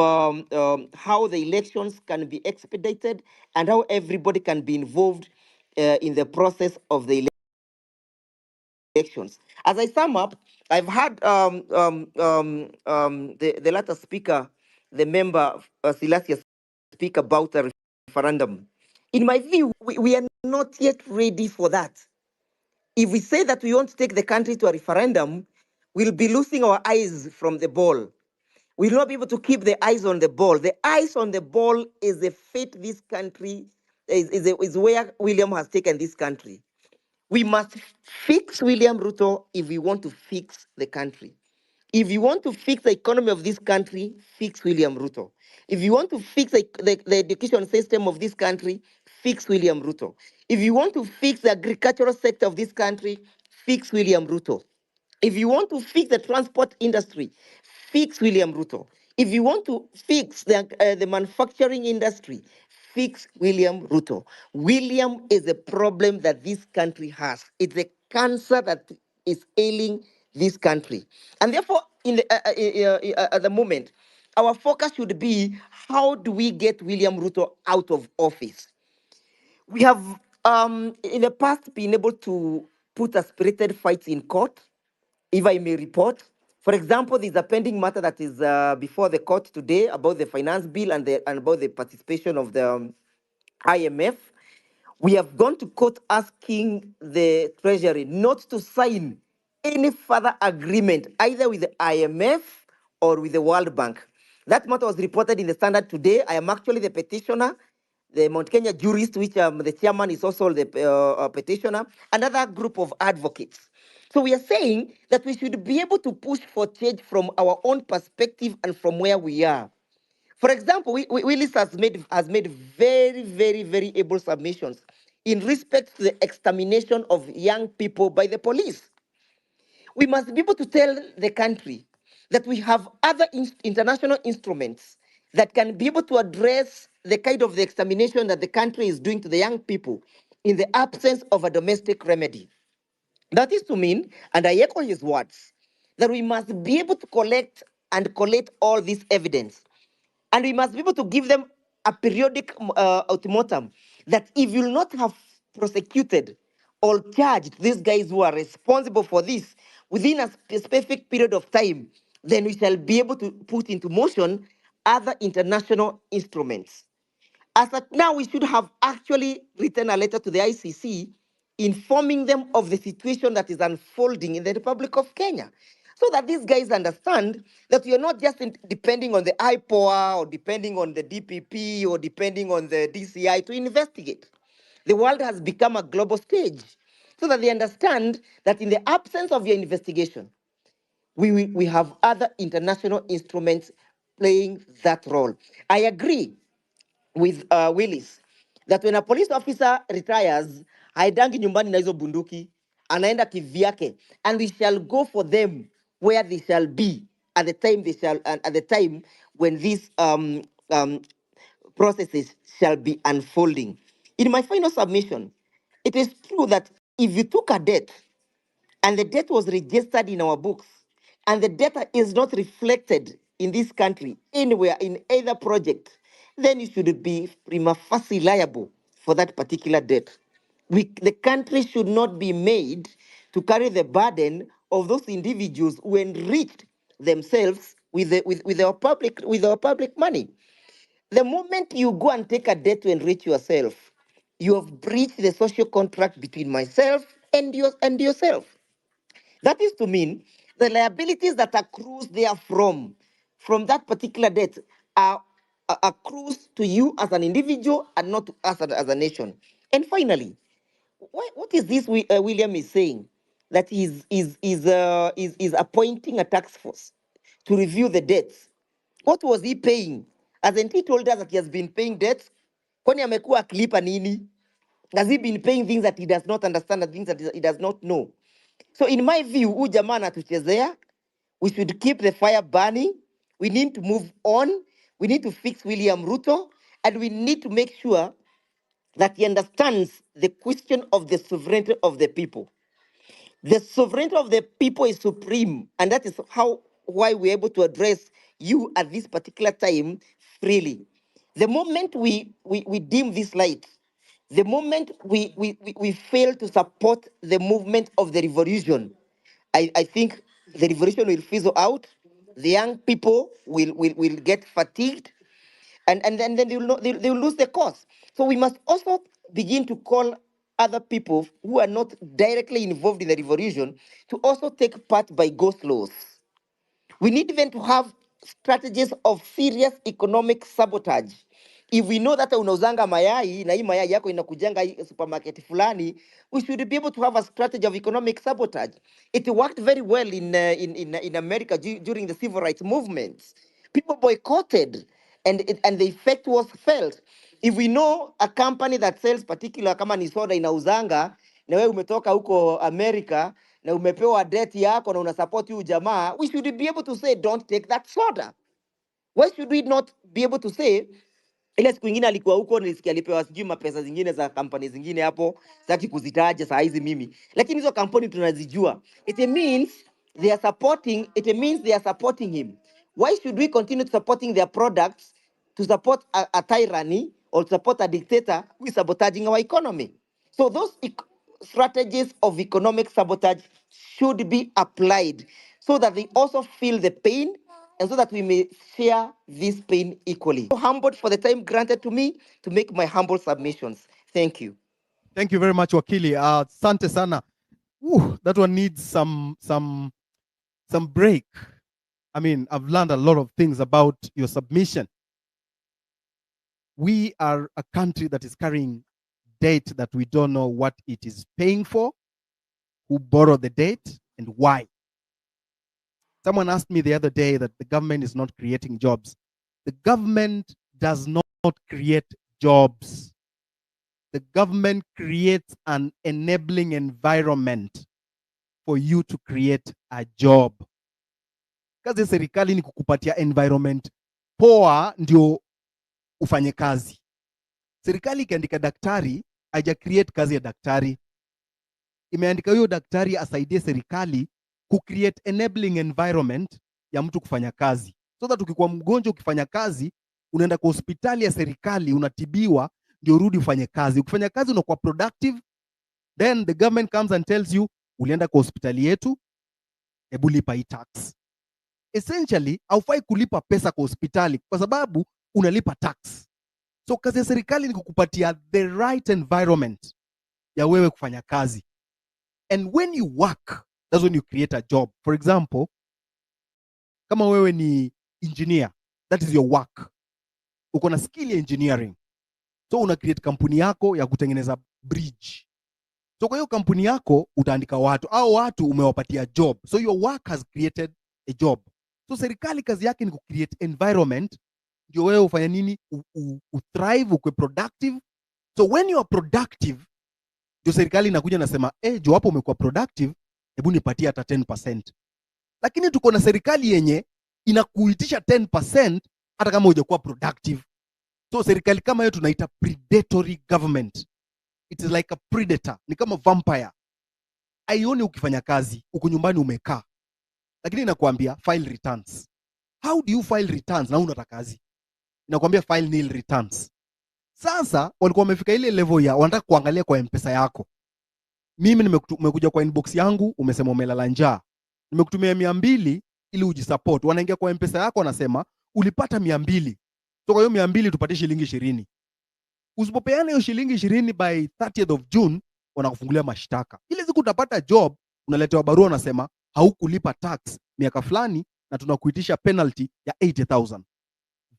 how the elections can be expedited and how everybody can be involved in the process of the elections. As I sum up, I've had the latter speaker, the member Silasia, speak about a referendum. In my view, we are not yet ready for that. If we say that we want to take the country to a referendum, we'll be losing our eyes from the ball. We'll not be able to keep the eyes on the ball. The eyes on the ball is the fate this country is where William has taken this country. We must fix William Ruto if we want to fix the country. If you want to fix the economy of this country, fix William Ruto. If you want to fix the education system of this country, fix William Ruto. If you want to fix the agricultural sector of this country, fix William Ruto. If you want to fix the transport industry, fix William Ruto. If you want to fix the manufacturing industry, fix William Ruto. William is a problem that this country has. It's a cancer that is ailing this country. And therefore, at the moment, our focus should be how do we get William Ruto out of office? We have, in the past, been able to put a spirited fight in court, if I may report. For example, there's a pending matter that is before the court today about the finance bill and about the participation of the IMF. We have gone to court asking the Treasury not to sign any further agreement, either with the IMF or with the World Bank. That matter was reported in the Standard today. I am actually the petitioner, the Mount Kenya jurist, which the chairman is also the petitioner, another group of advocates. So we are saying that we should be able to push for change from our own perspective and from where we are. For example, Willis has made very, very, very able submissions in respect to the extermination of young people by the police. We must be able to tell the country that we have other international instruments that can be able to address the kind of the extermination that the country is doing to the young people in the absence of a domestic remedy. That is to mean, and I echo his words, that we must be able to collect and collate all this evidence. And we must be able to give them a periodic ultimatum that if you will not have prosecuted or charged these guys who are responsible for this within a specific period of time, then we shall be able to put into motion other international instruments. As at now, we should have actually written a letter to the ICC informing them of the situation that is unfolding in the Republic of Kenya, so that these guys understand that you're not just depending on the IPOA or depending on the DPP or depending on the DCI to investigate. The world has become a global stage, so that they understand that in the absence of your investigation, we have other international instruments playing that role. I agree with Willis that when a police officer retires, haidangi nyumbani na hizo bunduki, anaenda kivyake, and we shall go for them where they shall be at the time at the time when these processes shall be unfolding. In my final submission, it is true that if you took a debt and the debt was registered in our books, and the data is not reflected in this country anywhere in either project, then you should be prima facie liable for that particular debt. The country should not be made to carry the burden of those individuals who enriched themselves with our public money. The moment you go and take a debt to enrich yourself, you have breached the social contract between myself and yourself. That is to mean the liabilities that accrues therefrom, from that particular debt, accrues to you as an individual and not to us as a nation. And finally, what is this William is saying? That is appointing a task force to review the debts. What was he paying? Hasn't he told us that he has been paying debts? Kwani amekuwa akilipa nini? Has he been paying things that he does not understand and things that he does not know? So in my view, huyu jamaa anatuchezea. We should keep the fire burning. We need to move on. We need to fix William Ruto, and we need to make sure that he understands the question of the sovereignty of the people. The sovereignty of the people is supreme, and that is why we're able to address you at this particular time freely. The moment we dim this light, the moment we fail to support the movement of the revolution, I think the revolution will fizzle out. The young people will get fatigued, and then they will lose the cause. So we must also begin to call other people who are not directly involved in the revolution to also take part by ghost laws. We need even to have strategies of serious economic sabotage. If we know that unauzanga mayai na hii mayai yako inakujanga hii supermarket fulani, we should be able to have a strategy of economic sabotage. It worked very well in America during the civil rights movements. People boycotted, and the effect was felt. If we know a company that sells particular kama ni soda inauzanga, na wewe umetoka huko America na umepewa debt yako na unasupport huyu jamaa, we should be able to say don't take that soda. Why should we not be able to say, ile siku ingine alikuwa huko nilisikia alipewa sijui mapesa zingine za kampani zingine hapo, sitaki kuzitaja saa hizi mimi, lakini hizo kampuni tunazijua. It means they are supporting him. Why should we continue supporting their products to support a tyranny or support a dictator who is sabotaging our economy? So those strategies of economic sabotage should be applied so that they also feel the pain and so that we may share this pain equally. So humbled for the time granted to me to make my humble submissions. Thank you. Thank you very much, Wakili. Sante sana. That one needs some break. I mean, I've learned a lot of things about your submission. We are a country that is carrying debt that we don't know what it is paying for, who borrowed the debt, and why. Someone asked me the other day that the government is not creating jobs. The government does not create jobs. The government creates an enabling environment for you to create a job. Kazi serikali ni kukupatia environment poa ndio ufanye kazi. Serikali ikiandika daktari, haija create kazi ya daktari. Imeandika huyo daktari asaidie serikali ku create enabling environment ya mtu kufanya kazi. So that ukikuwa mgonjwa ukifanya kazi, unaenda kwa hospitali ya serikali, unatibiwa, ndio urudi ufanye kazi. Ukifanya kazi unakuwa productive, then the government comes and tells you, ulienda kwa hospitali yetu, hebu lipa hii tax. Essentially, haufai kulipa pesa kwa hospitali kwa sababu unalipa tax. So kazi ya serikali ni kukupatia the right environment ya wewe kufanya kazi. And when you work, that's when you create a job. For example, kama wewe ni engineer, that is your work. Uko na skill ya engineering. So una create kampuni yako ya kutengeneza bridge. So kwa hiyo kampuni yako utaandika watu, au watu umewapatia job. So your work has created a job. So serikali kazi yake ni kucreate environment ndio wewe ufanye nini? Thrive, ukwe productive. So when you are productive, ndio serikali inakuja nasema, jo hapo umekuwa productive, hebu nipatie hata 10%. Lakini tuko na serikali yenye inakuitisha 10% hata kama hujakuwa productive. So serikali kama hiyo tunaita predatory government. It is like a predator, ni kama vampire. Aioni ukifanya kazi, uko nyumbani umekaa. Lakini inakuambia file returns. How do you file returns na unataka kazi? Inakuambia file nil returns. Sasa walikuwa wamefika ile level ya wanataka kuangalia kwa M-Pesa yako. Mimi nimekuja kwa inbox yangu, umesema umelala njaa. Nimekutumia 200 ili ujisupport. Wanaingia kwa M-Pesa yako wanasema ulipata 200. So kwa hiyo 200 tupatie shilingi 20. Usipopeana hiyo shilingi 20 by 30th of June, wanakufungulia mashtaka. Ile siku utapata job, unaletewa barua unasema haukulipa tax miaka fulani na tunakuitisha penalty ya 80,000.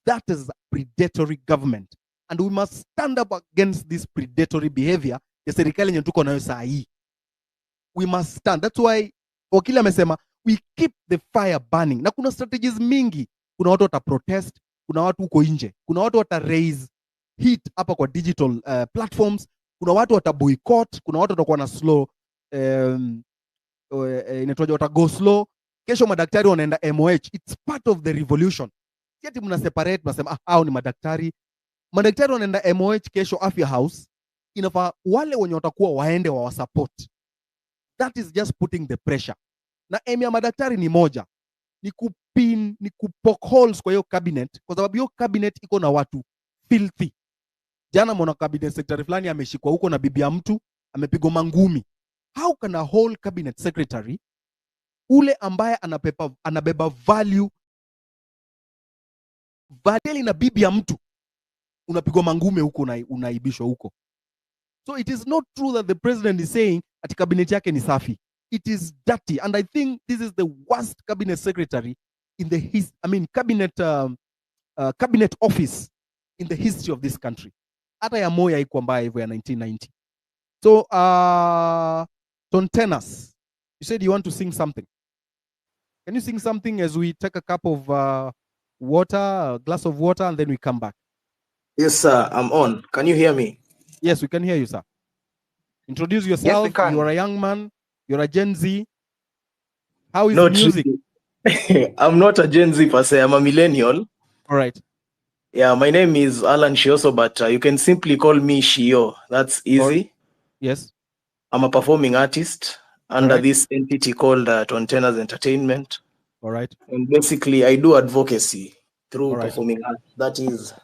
That is predatory government. And we must stand up against this predatory behavior ya serikali yenye tuko nayo saa hii. We must stand. That's why wakili amesema we keep the fire burning. Na kuna strategies mingi. Kuna watu wata protest, kuna watu huko nje, kuna watu wata raise heat hapa kwa digital platforms, kuna watu wata boycott, kuna watu watakuwa na slow inatoja wata go slow. Kesho madaktari wanaenda MOH. It's part of the revolution. Si ati mna separate mnasema hao ni madaktari. Madaktari wanaenda MOH kesho Afya House. Inafaa wale wenye watakuwa waende wa support. That is just putting the pressure. Na aim ya madaktari ni moja. Ni kupoke holes kwa hiyo cabinet, kwa sababu hiyo cabinet iko na watu filthy. Jana mwana cabinet secretary fulani ameshikwa huko na bibi ya mtu, amepigwa mangumi. How can a whole cabinet secretary, ule ambaye anabeba value na bibi ya mtu, unapigwa mangume huko na unaibishwa huko? So it is not true that the president is saying ati cabinet yake ni safi. It is dirty, and I think this is the worst cabinet secretary in the cabinet office in the history of this country. Hata ya Moi haikuwa mbaya hivyo ya 1990. So Tontenas, you said you want to sing something. Can you sing something as we take a cup of water, a glass of water, and then we come back? Yes, sir. I'm on. Can you hear me? Yes, we can hear you, sir. Introduce yourself. Yes, we can. You are a young man. You're a Gen Z. How is Not music? really. I'm not a Gen Z per se. I'm a millennial. All right. Yeah, my name is Alan Shioso, but you can simply call me Shio. That's easy. Yes. I'm a performing artist under Right. this entity called Tontenas Entertainment. All right. And basically, I do advocacy through All right. performing art. That is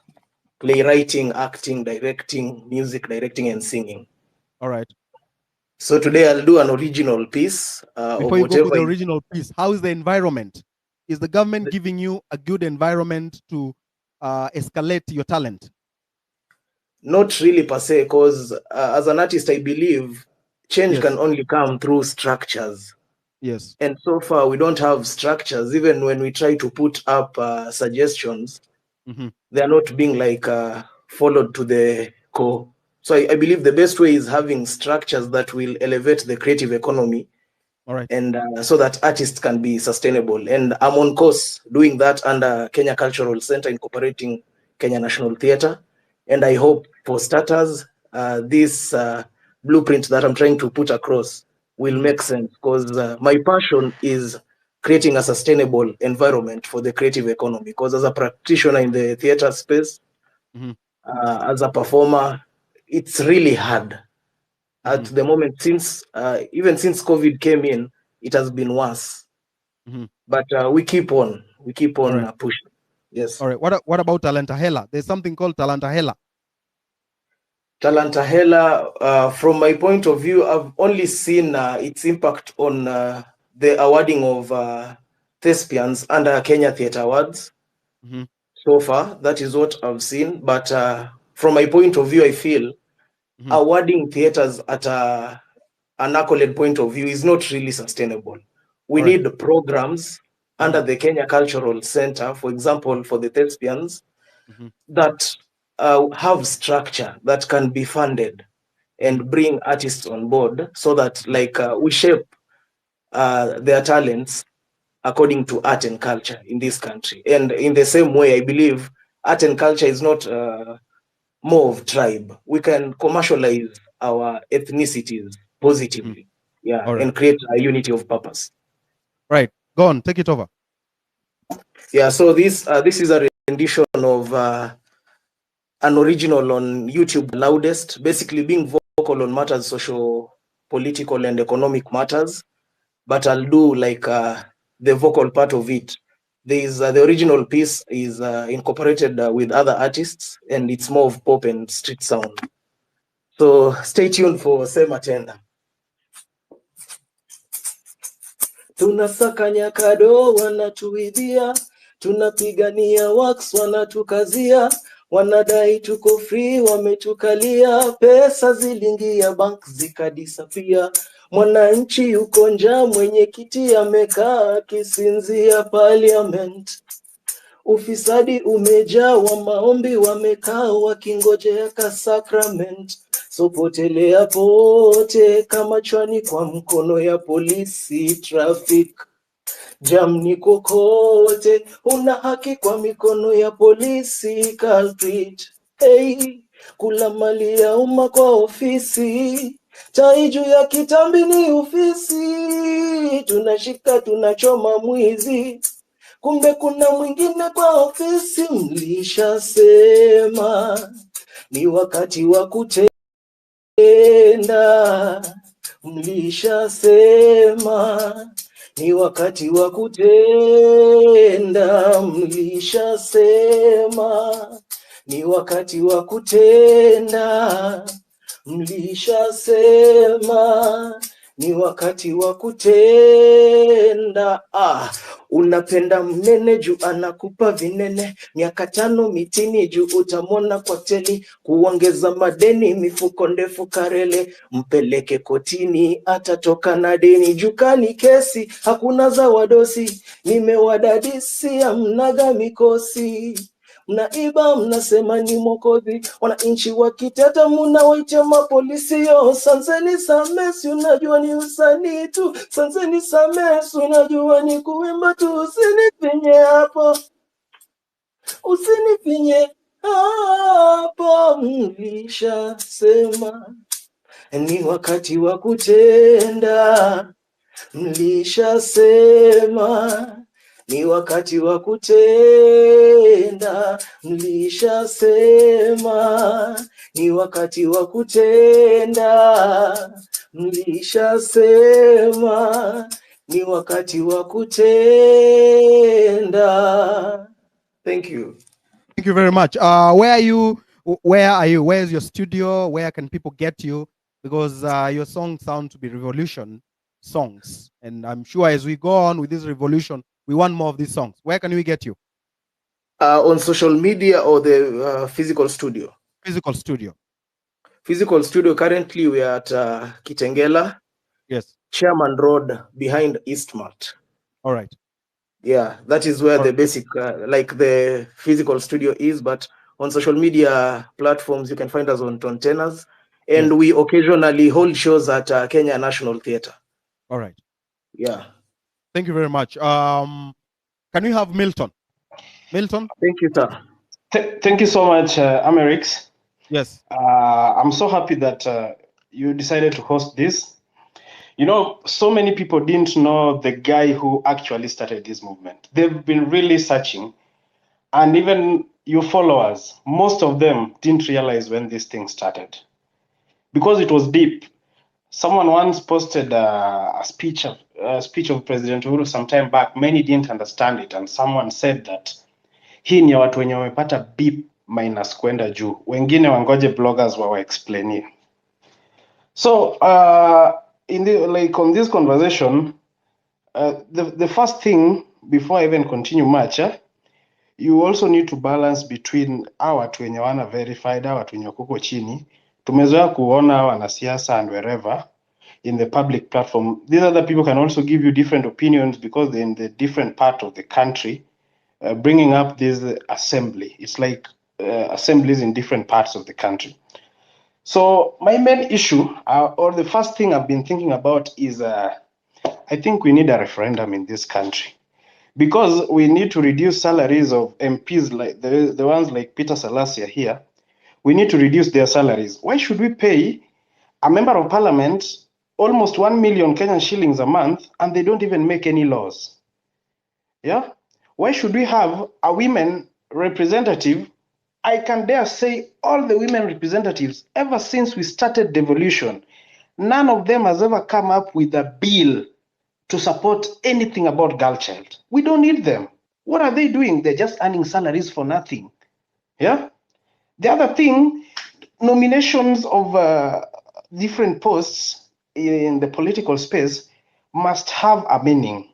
playwriting, acting, directing, music directing, and singing. All right. So today I'll do an original piece of Before you go to whatever. the original piece, how is the environment? Is the government giving you a good environment to escalate your talent? Not really per se, because as an artist, I believe change Yes. can only come through structures. Yes. And so far, we don't have structures. Even when we try to put up suggestions, Mhm. they are not being followed to the core. So I believe the best way is having structures that will elevate the creative economy. All right. And so that artists can be sustainable. And I'm on course doing that under Kenya Cultural Center, incorporating Kenya National Theatre. And I hope for starters, this blueprint that I'm trying to put across will make sense, because my passion is creating a sustainable environment for the creative economy. Because as a practitioner in the theatre space, as a performer. It's really hard at the moment, since even since COVID came in, it has been worse. But we keep on pushing. Yes. All right. What about Talantahela? There's something called Talantahela. Talantahela, from my point of view, I've only seen its impact on the awarding of thespians under Kenya Theatre Awards. So far, that is what I've seen. But from my point of view, I feel awarding theaters at an accolade point of view is not really sustainable. We need programs under the Kenya Cultural Center, for example, for the thespians, that have structure that can be funded and bring artists on board, so that we shape their talents according to art and culture in this country. And in the same way, I believe art and culture is not more of tribe. We can commercialize our ethnicities positively, and create a unity of purpose. Right, go on, take it over. Yeah, so this is a rendition of an original on YouTube, Loudest, basically being vocal on matters social, political, and economic matters. But I'll do the vocal part of it. There is the original piece is incorporated with other artists, and it's more of pop and street sound. So stay tuned for Sema Tena. Tunasakanya kado wanatuibia, tunapigania wax wanatukazia, wanadai tuko free wametukalia, pesa zilingia bank zikadisapia, mwananchi yuko njaa mwenyekiti amekaa akisinzia parliament. Ufisadi umejaa wa maombi wamekaa wakingojea ka sacrament. So potelea pote kama chwani kwa mkono ya polisi traffic. Jam ni kokote una haki kwa mikono ya polisi culprit. Hey, kula mali ya umma kwa ofisi. Tai juu ya kitambi ni ofisi. Tunashika tunachoma mwizi. Kumbe kuna mwingine kwa ofisi. Mlishasema ni wakati wa kutenda. Mlishasema ni wakati wa kutenda. Mlishasema ni wakati wa kutenda. Mlishasema ni wakati wa kutenda. Unapenda mnene juu anakupa vinene, miaka 5 mitini juu utamona kwa teli, kuongeza madeni mifuko ndefu karele, mpeleke kotini atatoka na deni, jukani kesi hakuna za wadosi, nimewadadisi amnaga mikosi. Mnaiba mnasema ni mokozi, wananchi wakiteta mnawaitia mapolisi. Yo sanseni samesi unajua ni usanii tu, sanseni samesi unajua ni kuimba tu. Usinifinye hapo, usinifinye hapo. Mlishasema ni wakati wa kutenda. Mlishasema ni wakati wa kutenda. Mlishasema ni wakati wa kutenda. Mlishasema ni wakati wa kutenda. Thank you. Thank you very much. Where are you? Where is your studio? Where can people get you? Because your songs sound to be revolution songs, and I'm sure as we go on with this revolution, we want more of these songs. Where can we get you? On social media or the physical studio? Physical studio. Physical studio, currently we are at Kitengela. Yes. Chairman Road behind Eastmart. All right. Yeah, that is where the basic, the physical studio is. But on social media platforms, you can find us on Tenors. And we occasionally hold shows at Kenya National Theatre. All right. Yeah. Thank you very much. Can we have Milton? Milton? Thank you, sir. Thank you so much, Amerix. Yes. I'm so happy that you decided to host this. You know, so many people didn't know the guy who actually started this movement. They've been really searching. And even your followers, most of them didn't realize when this thing started because it was deep. Someone once posted a speech of President Uhuru some time back. Many didn't understand it, and someone said that hii ni watu wenye wamepata B minus kwenda juu, wengine wangoje bloggers wawaexplainie. So in the, like on this conversation, the first thing before I even continue much, you also need to balance between hawa watu wenye wana verified, hawa watu wenye kuko chini. Tumezoea kuona wanasiasa and wherever in the public platform. These other people can also give you different opinions because they're in the different part of the country. Bringing up this assembly, it's like assemblies in different parts of the country. So my main issue, or the first thing I've been thinking about is, I think we need a referendum in this country because we need to reduce salaries of MPs like the ones like Peter Salasia here. We need to reduce their salaries. Why should we pay a member of parliament almost 1 million Kenyan shillings a month and they don't even make any laws? Yeah. Why should we have a women representative? I can dare say all the women representatives, ever since we started devolution, none of them has ever come up with a bill to support anything about girl child. We don't need them. What are they doing? They're just earning salaries for nothing. Yeah. The other thing, nominations of different posts in the political space must have a meaning.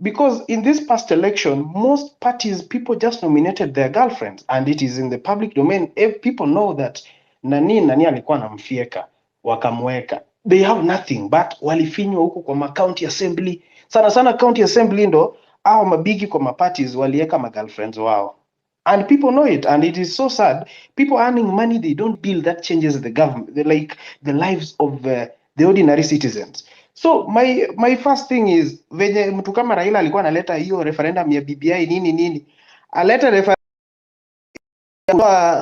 Because in this past election, most parties, people just nominated their girlfriends, and it is in the public domain. If people know that nani alikuwa anamfieka, wakamweka. They have nothing but walifinywa huku kwa county assembly. Sana county assembly ndo au mabigi kwa maparties walieka girlfriends wao. And people know it, and it is so sad. People earning money, they don't build that changes the government, like the lives of the ordinary citizens. So my first thing is venye mtu kama Raila alikuwa analeta hiyo referendum ya BBI nini aleta referendum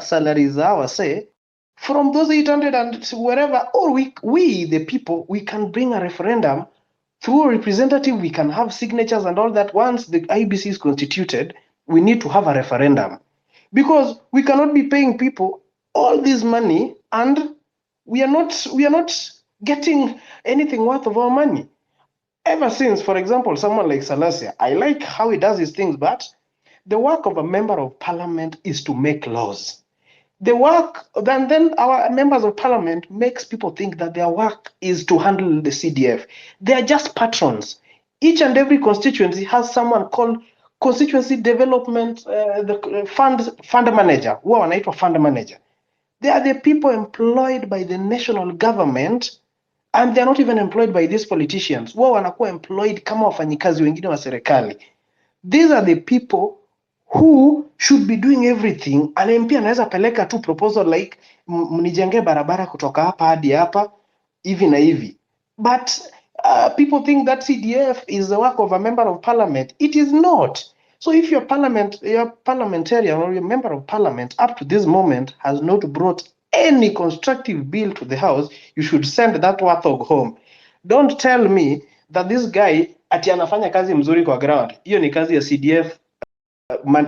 salaries zao say from those 800 and wherever, or we the people, we can bring a referendum through a representative. We can have signatures and all that. Once the IBC is constituted, we need to have a referendum because we cannot be paying people all this money and we are not getting anything worth of our money. Ever since, for example, someone like Salasia, I like how he does his things, but the work of a member of parliament is to make laws. The work, then our members of parliament makes people think that their work is to handle the CDF. They are just patrons. Each and every constituency has someone called constituency development, the fund manager, who wanaitwa fund manager. They are the people employed by the national government, and they're not even employed by these politicians. Wao wanakuwa employed kama wafanyikazi wengine wa serikali. These are the people who should be doing everything. An MP anaweza peleka tu proposal like mnijenge barabara kutoka hapa hadi hapa hivi na hivi. But people think that CDF is the work of a member of parliament. It is not. So if your parliamentarian or your member of parliament up to this moment has not brought any constructive bill to the house, you should send that warthog home. Don't tell me that this guy ati anafanya kazi mzuri kwa ground. Hiyo ni kazi ya CDF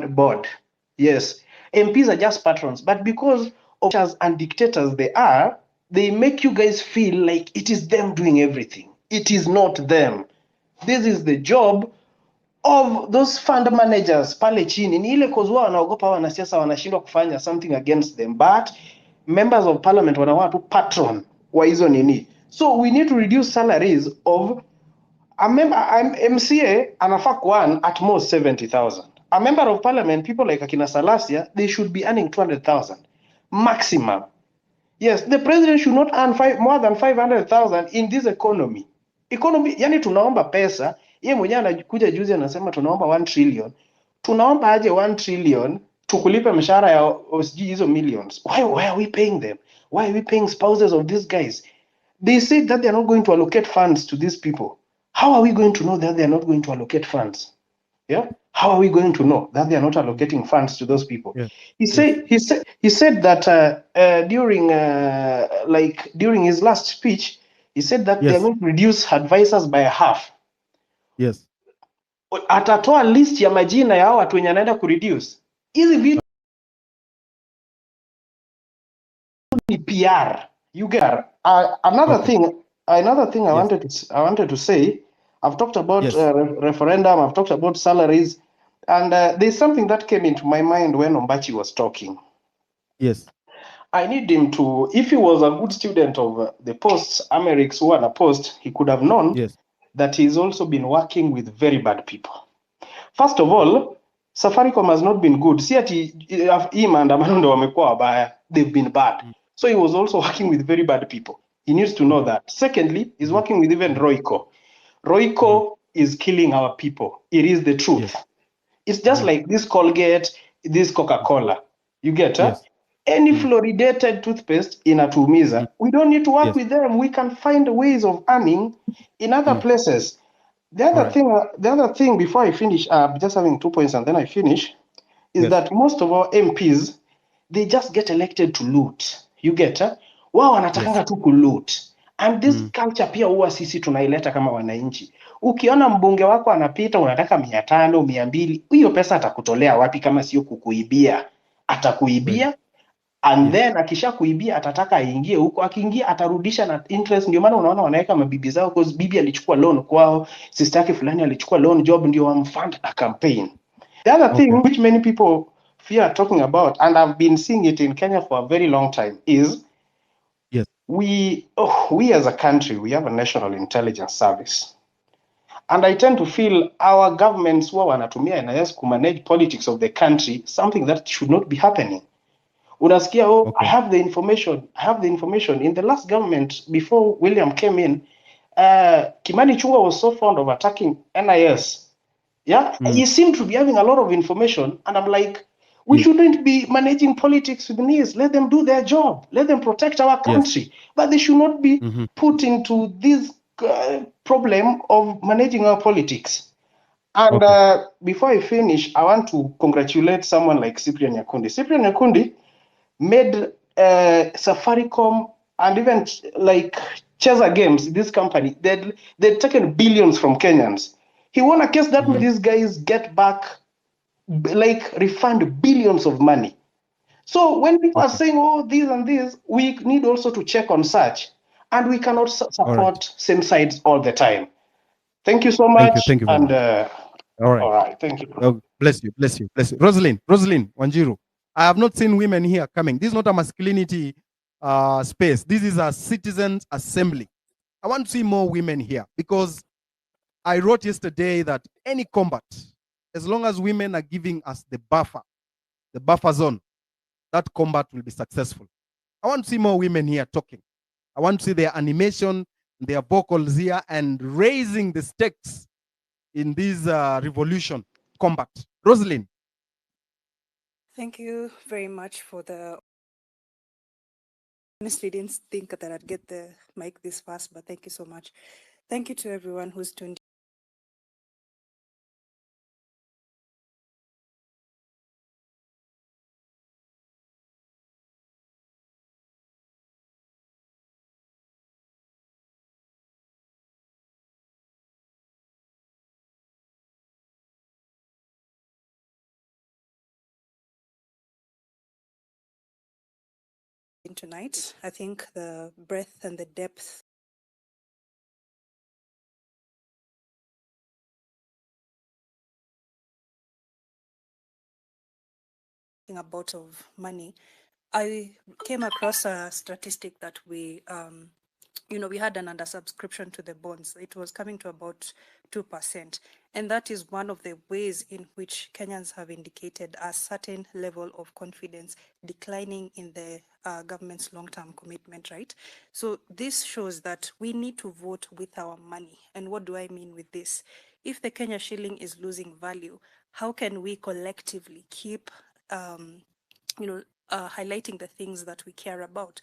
board. Yes, MPs are just patrons, but because of and dictators they are, they make you guys feel like it is them doing everything. It is not them. This is the job of those fund managers pale chini. Ni ile cause wao wanaogopa wanasiasa wanashindwa kufanya something against them, but members of parliament wanakuwa tu patron wa hizo nini. So we need to reduce salaries of a MCA anafaa kuearn at most 70,000. A member of parliament, people like Akina Salasia, they should be earning 200,000 maximum. Yes, the president should not earn more than 500,000 in this economy. Yani tunaomba pesa, yeye mwenyewe anakuja juzi anasema tunaomba 1 trillion. Tunaomba aje 1 trillion tukulipe mshahara ya hizo millions. Why are we paying them? Why are we paying spouses of these guys? They said that they are not going to allocate funds to these people. How are we going to know that they are not going to allocate funds? Yeah. How are we going to know that they are not allocating funds to those people? Yeah. He said that during his last speech, he said that they are going to reduce advisors by half. Yes. Atatoa list ya majina ya watu wenye anaenda kureduce. Hizi vitu PR. You get another Okay. thing. Another thing Yes. I wanted to say. I've talked about Yes. referendum. I've talked about salaries, and there's something that came into my mind when Ombachi was talking. Yes. I need him to, if he was a good student of the posts, Americ's who are a post, he could have known Yes. that he's also been working with very bad people. First of all, Safaricom has not been good. See at him and Amando wamekuwa wabaya. They've been bad. Mm. So he was also working with very bad people. He needs to know that. Secondly, he's Mhm. working with even Mhm. Royco. Mhm. Royco is killing our people. It is the truth. Yes. It's just Mhm. like this Colgate, this Coca-Cola. You get, huh? Yes. Any Mm. fluoridated toothpaste in Mm. Atumiza, we don't need to work Yes. with them. We can find ways of earning in other Mm. places. The All other right. thing, before I finish, just having 2 points and then I finish, is Yes. that most of our MPs, they just get elected to loot. You get, huh? Wao Yes. wanatakanga tu kuloot. And this Mm. culture pia huwa sisi tunaileta kama wananchi. Ukiona mbunge wako anapita unataka 500, 200, hiyo pesa atakutolea wapi kama sio kukuibia? Kweli. Atakuibia and Yes. then akisha kuibia atataka aingie huko, akiingia atarudisha na interest. Ndio maana unaona wanaweka mabibi zao, cause bibi alichukua loan kwao, sister yake fulani alichukua loan job, ndio wamfund a campaign. The other thing Okay. which many people fear talking about, and I've been seeing it in Kenya for a very long time, is Yes. we as a country, we have a national intelligence service. And I tend to feel our governments who wanatumia NIS to manage politics of the country, something that should not be happening. Unasikia, oh, I Okay. have the information. I have the information. In the last government, before William came in, Kimani Chungwa was so fond of attacking NIS. Yeah, Mm. he seemed to be having a lot of information. And I'm like, we Yes. shouldn't be managing politics with NIS. Let them do their job. Let them protect our Yes. country. But they should not be Mm-hmm. put into this problem of managing our politics. And Okay. before I finish, I want to congratulate someone like Cyprian Yakundi. Cyprian Yakundi made Safaricom and even like Cheza Games, this company, they'd taken billions from Kenyans. He won a case that Mm-hmm. made these guys get back, like refund billions of money. So when people are Okay. saying, oh, this and this, we need also to check on such. And we cannot All right. support same sides all the time. Thank you so Thank you. much. Thank you very And much. All right. all right, thank you. Oh, bless you. Bless you. Bless you. Rosalind Wanjiru. I have not seen women here coming. This is not a masculinity space. This is a citizens assembly. I want to see more women here because I wrote yesterday that any combat, as long as women are giving us the buffer zone, that combat will be successful. I want to see more women here talking. I want to see their animation, their vocals here, and raising the stakes in this revolution combat. Rosalind. Thank you very much for the. Honestly, didn't think that I'd get the mic this fast, but thank you so much. Thank you to everyone who's tuned in tonight. I think the breadth and the depth about of money. I came across a statistic that we we had an undersubscription to the bonds. It was coming to about 2%. And that is one of the ways in which Kenyans have indicated a certain level of confidence declining in the government's long-term commitment, right? So this shows that we need to vote with our money. And what do I mean with this? If the Kenya shilling is losing value, how can we collectively keep highlighting the things that we care about?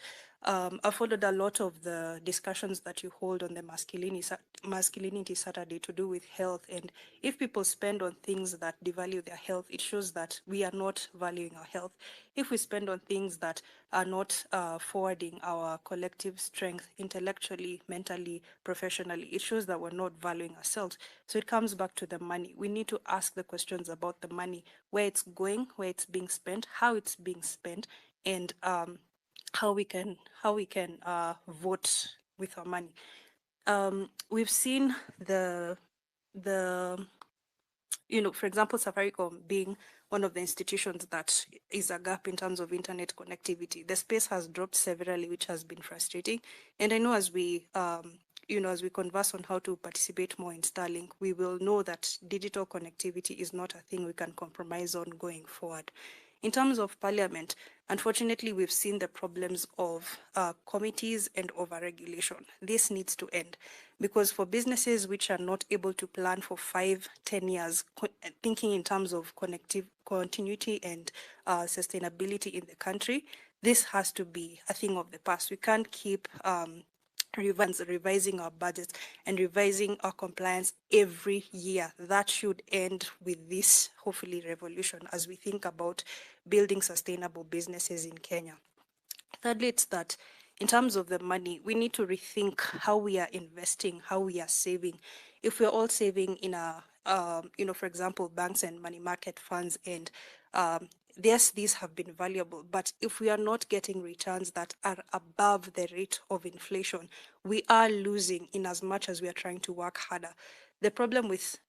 I followed a lot of the discussions that you hold on the Masculinity Saturday to do with health. And if people spend on things that devalue their health, it shows that we are not valuing our health. If we spend on things that are not forwarding our collective strength intellectually, mentally, professionally, it shows that we're not valuing ourselves. So it comes back to the money. We need to ask the questions about the money, where it's going, where it's being spent, how it's being spent, and how we can vote with our money. We've seen the for example, Safaricom being one of the institutions that is a gap in terms of internet connectivity. The space has dropped severally, which has been frustrating. And I know as we, as we converse on how to participate more in Starlink, we will know that digital connectivity is not a thing we can compromise on going forward. In terms of parliament, unfortunately, we've seen the problems of committees and overregulation. This needs to end because for businesses which are not able to plan for 5-10 years, thinking in terms of continuity and sustainability in the country, this has to be a thing of the past. We can't keep revising our budgets and revising our compliance every year. That should end with this, hopefully, revolution as we think about building sustainable businesses in Kenya. Thirdly, it's that in terms of the money, we need to rethink how we are investing, how we are saving. If we're all saving in for example, banks and money market funds, and yes, these have been valuable, but if we are not getting returns that are above the rate of inflation, we are losing in as much as we are trying to work harder. The problem with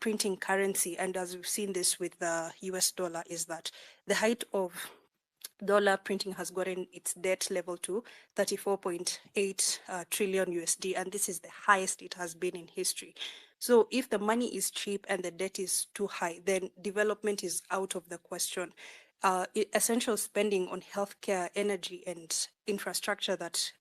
printing currency, and as we've seen this with the US dollar, is that the height of dollar printing has gotten its debt level to 34.8 trillion USD, and this is the highest it has been in history. So if the money is cheap and the debt is too high, then development is out of the question. Essential spending on healthcare, energy, and infrastructure that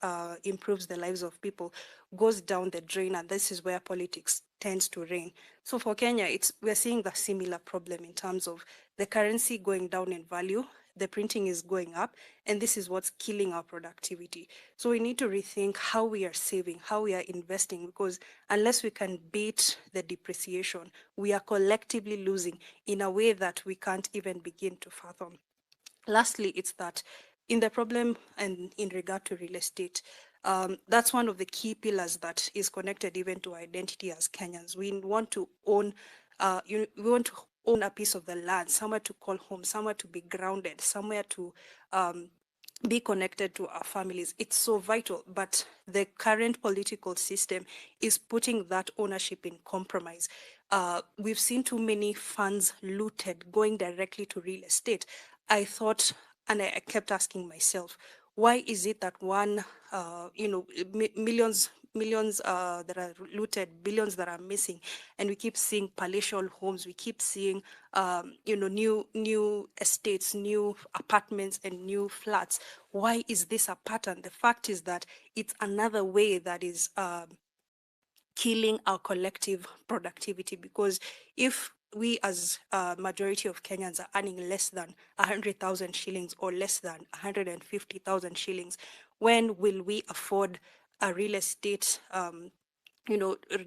improves the lives of people goes down the drain, and this is where politics tends to reign. So for Kenya, we're seeing the similar problem in terms of the currency going down in value, the printing is going up, and this is what's killing our productivity. So we need to rethink how we are saving, how we are investing, because unless we can beat the depreciation, we are collectively losing in a way that we can't even begin to fathom. Lastly, it's that in the problem and in regard to real estate, that's one of the key pillars that is connected even to identity as Kenyans. We want to own, we want to own a piece of the land, somewhere to call home, somewhere to be grounded, somewhere to be connected to our families. It's so vital, but the current political system is putting that ownership in compromise. We've seen too many funds looted going directly to real estate. I thought, and I kept asking myself, why is it that millions that are looted, billions that are missing, and we keep seeing palatial homes, we keep seeing new estates, new apartments, and new flats? Why is this a pattern? The fact is that it's another way that is killing our collective productivity, because if we as a majority of Kenyans are earning less than 100,000 shillings or less than 150,000 shillings, when will we afford a real estate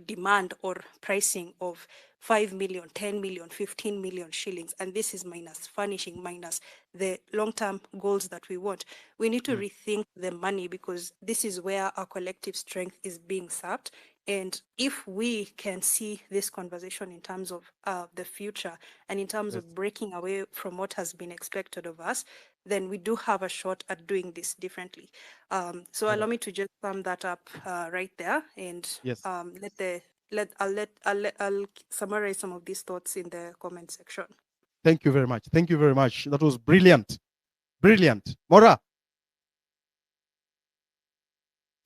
demand or pricing of 5 million, 10 million, 15 million shillings? And this is minus furnishing, minus the long-term goals that we want. We need to rethink the money, because this is where our collective strength is being sapped. And if we can see this conversation in terms of the future and in terms of breaking away from what has been expected of us, then we do have a shot at doing this differently. So allow me to just sum that up right there, and I'll summarize some of these thoughts in the comment section. Thank you very much. Thank you very much. That was brilliant. Brilliant. Mora.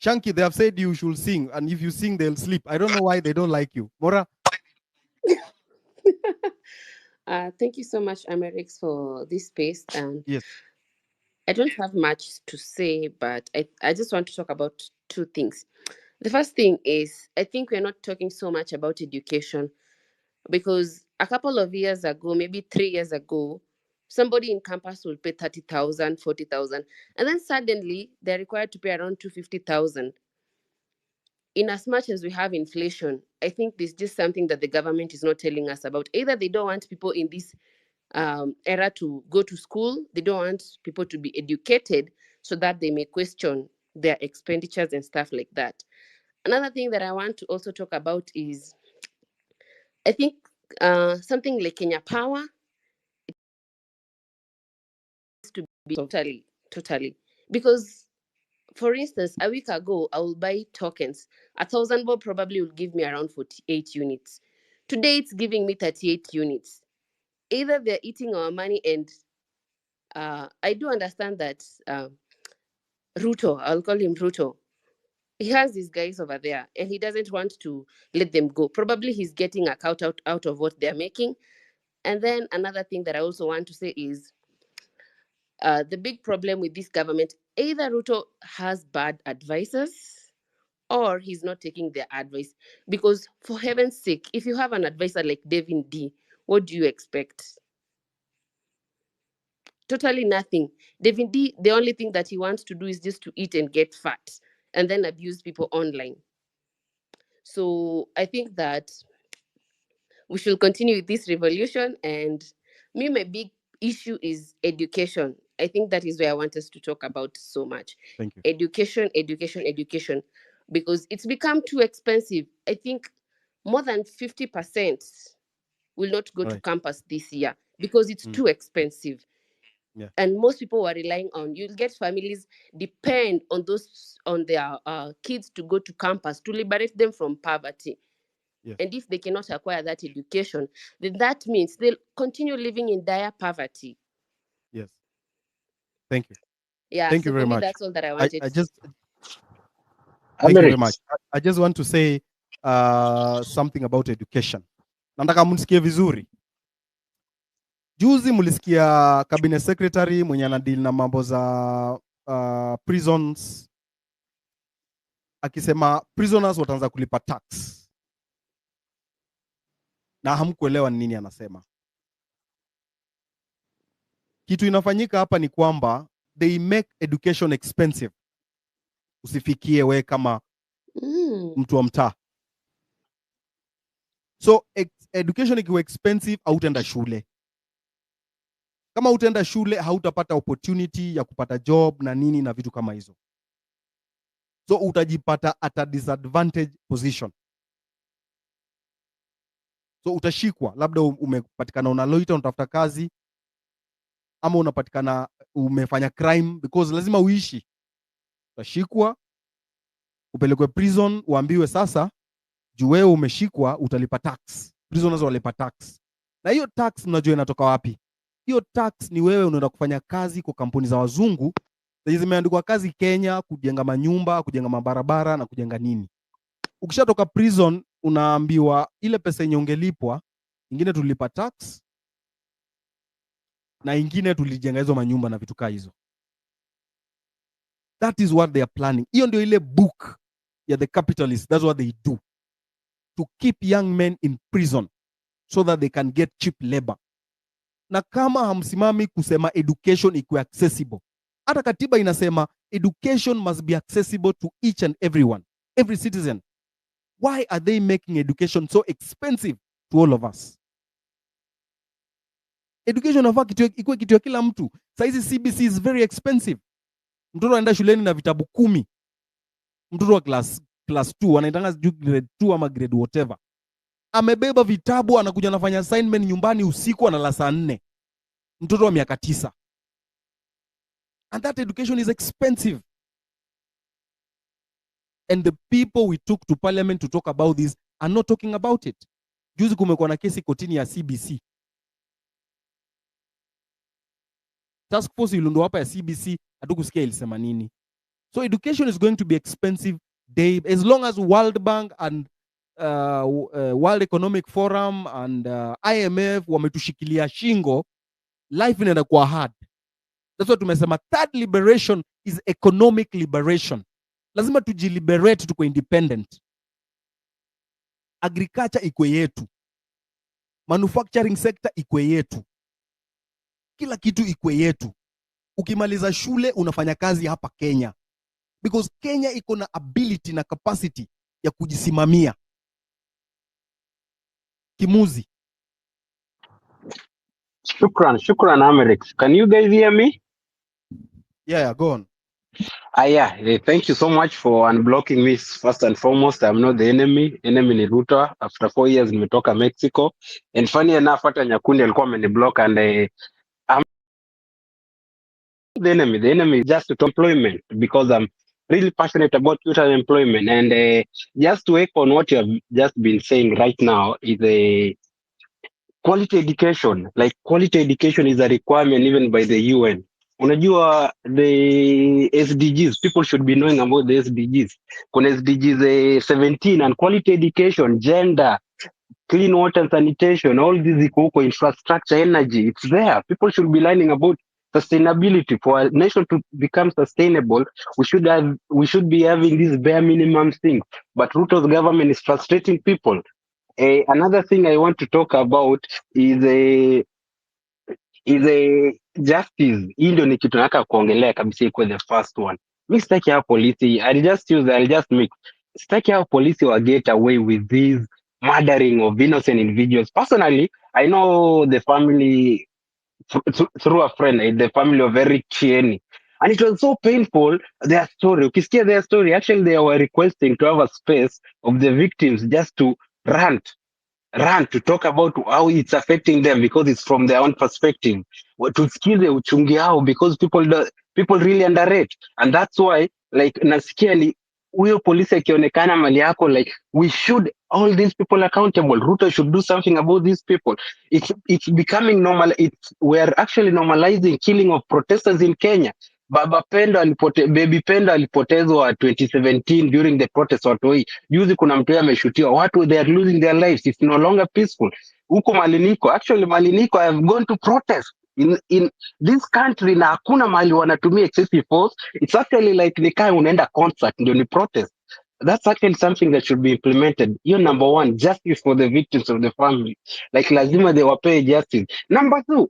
Shanky, they have said you should sing, and if you sing, they'll sleep. I don't know why they don't like you. Mora. Thank you so much, Amerix, for this space. And yes, I don't have much to say, but I just want to talk about two things. The first thing is, I think we're not talking so much about education, because a couple of years ago, maybe 3 years ago, somebody in campus will pay 30,000, 40,000, and then suddenly they're required to pay around 250,000. In as much as we have inflation, I think there's just something that the government is not telling us about. Either they don't want people in this era to go to school, they don't want people to be educated so that they may question their expenditures and stuff like that. Another thing that I want to also talk about is, I think something like Kenya Power is to be totally Because, for instance, a week ago, I will buy tokens. 1,000 bob probably will give me around 48 units. Today, it's giving me 38 units. Either they're eating our money, and I do understand that Ruto, I'll call him Ruto, he has these guys over there and he doesn't want to let them go. Probably he's getting a cut out of what they're making. And then another thing that I also want to say is the big problem with this government, either Ruto has bad advisors or he's not taking their advice. Because for heaven's sake, if you have an advisor like David D, what do you expect? Totally nothing. David D, the only thing that he wants to do is just to eat and get fat and then abuse people online. So I think that we should continue with this revolution. And my big issue is education. I think that is where I want us to talk about so much. Thank you. Education, because it's become too expensive. I think more than 50% will not go to campus this year because it's too expensive. Yeah. And most people are relying on, you'll get families depend on their kids to go to campus to liberate them from poverty. Yes. And if they cannot acquire that education, then that means they'll continue living in dire poverty. Yes. Thank you. Yeah. Thank So you very for me, much. that's all that I wanted. Thank you very much. I just want to say something about education. Nataka mnisikie vizuri. Juzi mlisikia cabinet secretary mwenye anadeal na mambo za prisons akisema prisoners wataanza kulipa tax, na hamkuelewa nini anasema. Kitu inafanyika hapa ni kwamba they make education expensive. Usifikie we kama mtu wa mtaa. So education ikiwa expensive, hautaenda shule. Kama utaenda shule, hautapata opportunity ya kupata job na nini na vitu kama hizo. So utajipata at a disadvantage position. So utashikwa, labda umepatikana unaloita unatafuta kazi, ama unapatikana umefanya crime, because lazima uishi. Utashikwa, upelekwe prison, uambiwe sasa juu wewe umeshikwa utalipa tax. Prisoners walipa tax. Na hiyo tax unajua inatoka wapi? Hiyo tax ni wewe unaenda kufanya kazi kwa kampuni za wazungu zimeandikwa kazi Kenya, kujenga manyumba, kujenga mabarabara na kujenga nini. Ukishatoka prison unaambiwa ile pesa yenye ungelipwa, ingine tulipa tax na ingine tulijenga hizo manyumba na vitu kama hizo. That is what they are planning. Hiyo ndio ile book ya the capitalists. That's what they do. To keep young men in prison so that they can get cheap labor. Na kama hamsimami kusema education ikuwe accessible. Hata katiba inasema education must be accessible to each and everyone, every citizen. Why are they making education so expensive to all of us? Education inafaa ikuwe kitu ya kila mtu. Saizi CBC is very expensive. Mtoto anaenda shuleni na vitabu 10. Mtoto wa class 2 anaendanga grade 2 ama grade whatever. Amebeba vitabu, anakuja anafanya assignment nyumbani usiku, analala saa 4. Mtoto wa miaka 9. And that education is expensive. And the people we took to parliament to talk about this are not talking about it. Juzi kumekuwa na kesi kotini ya CBC. Task force ilundwa hapa ya CBC, hatukusikia ilisema nini. So education is going to be expensive day, as long as World Bank and World Economic Forum and IMF wametushikilia shingo, life inaenda kuwa hard. That's what tumesema, third liberation is economic liberation. Lazima tujiliberate, tuko independent. Agriculture ikwe yetu. Manufacturing sector ikwe yetu. Kila kitu ikwe yetu. Ukimaliza shule unafanya kazi hapa Kenya. Because Kenya iko na ability na capacity ya kujisimamia. Kimuzi. Shukran, Amerix. Can you guys hear me? Yeah, go on. Thank you so much for unblocking me. First and foremost, I'm not the enemy. Enemy ni Ruto. After 4 years, nimetoka Mexico. And funny enough, hata Nyakundi alikuwa ameniblock and the enemy. The enemy is just to employment, because I'm really passionate about youth and employment. And just to echo on what you have just been saying right now is a quality education. Like quality education is a requirement even by the UN. Unajua the SDGs, people should be knowing about the SDGs. Kuna SDGs 17 and quality education, gender, clean water and sanitation, all these iko huko, infrastructure, energy, it's there. People should be learning about sustainability. For a nation to become sustainable, we should be having these bare minimum things. But Ruto's government is frustrating people. Another thing I want to talk about is a justice. Hii ndio ni kitu nataka kuongelea kabisa, ikuwe the first one. Mi sitaki hao polisi, I'll just mix. Sitaki hao polisi wa get away with this murdering of innocent individuals. Personally, I know the family through a friend, the family of Eric Chieni. And it was so painful, their story. Ukisikia their story, actually they were requesting to have a space of the victims just to rant to talk about how it's affecting them because it's from their own perspective. Tusikize uchungi yao because people really underrate, and that's why like nasikia ni huyo polisi akionekana mali yako, like we should all these people accountable. Ruto should do something about these people. It's becoming normal. We're actually normalizing killing of protesters in Kenya. Baby Pendo alipotezwa 2017 during the protest Watoi. Juzi kuna mtu ameshutiwa. Watu, they are losing their lives. It's no longer peaceful. Huko Maliniko, actually Maliniko, I have gone to protest in this country na hakuna mahali wanatumia excessive force. It's actually like ni kama unaenda concert ndio ni protest. That's actually something that should be implemented. You're number one, justice for the victims of the family. Like lazima they pay justice. Number two,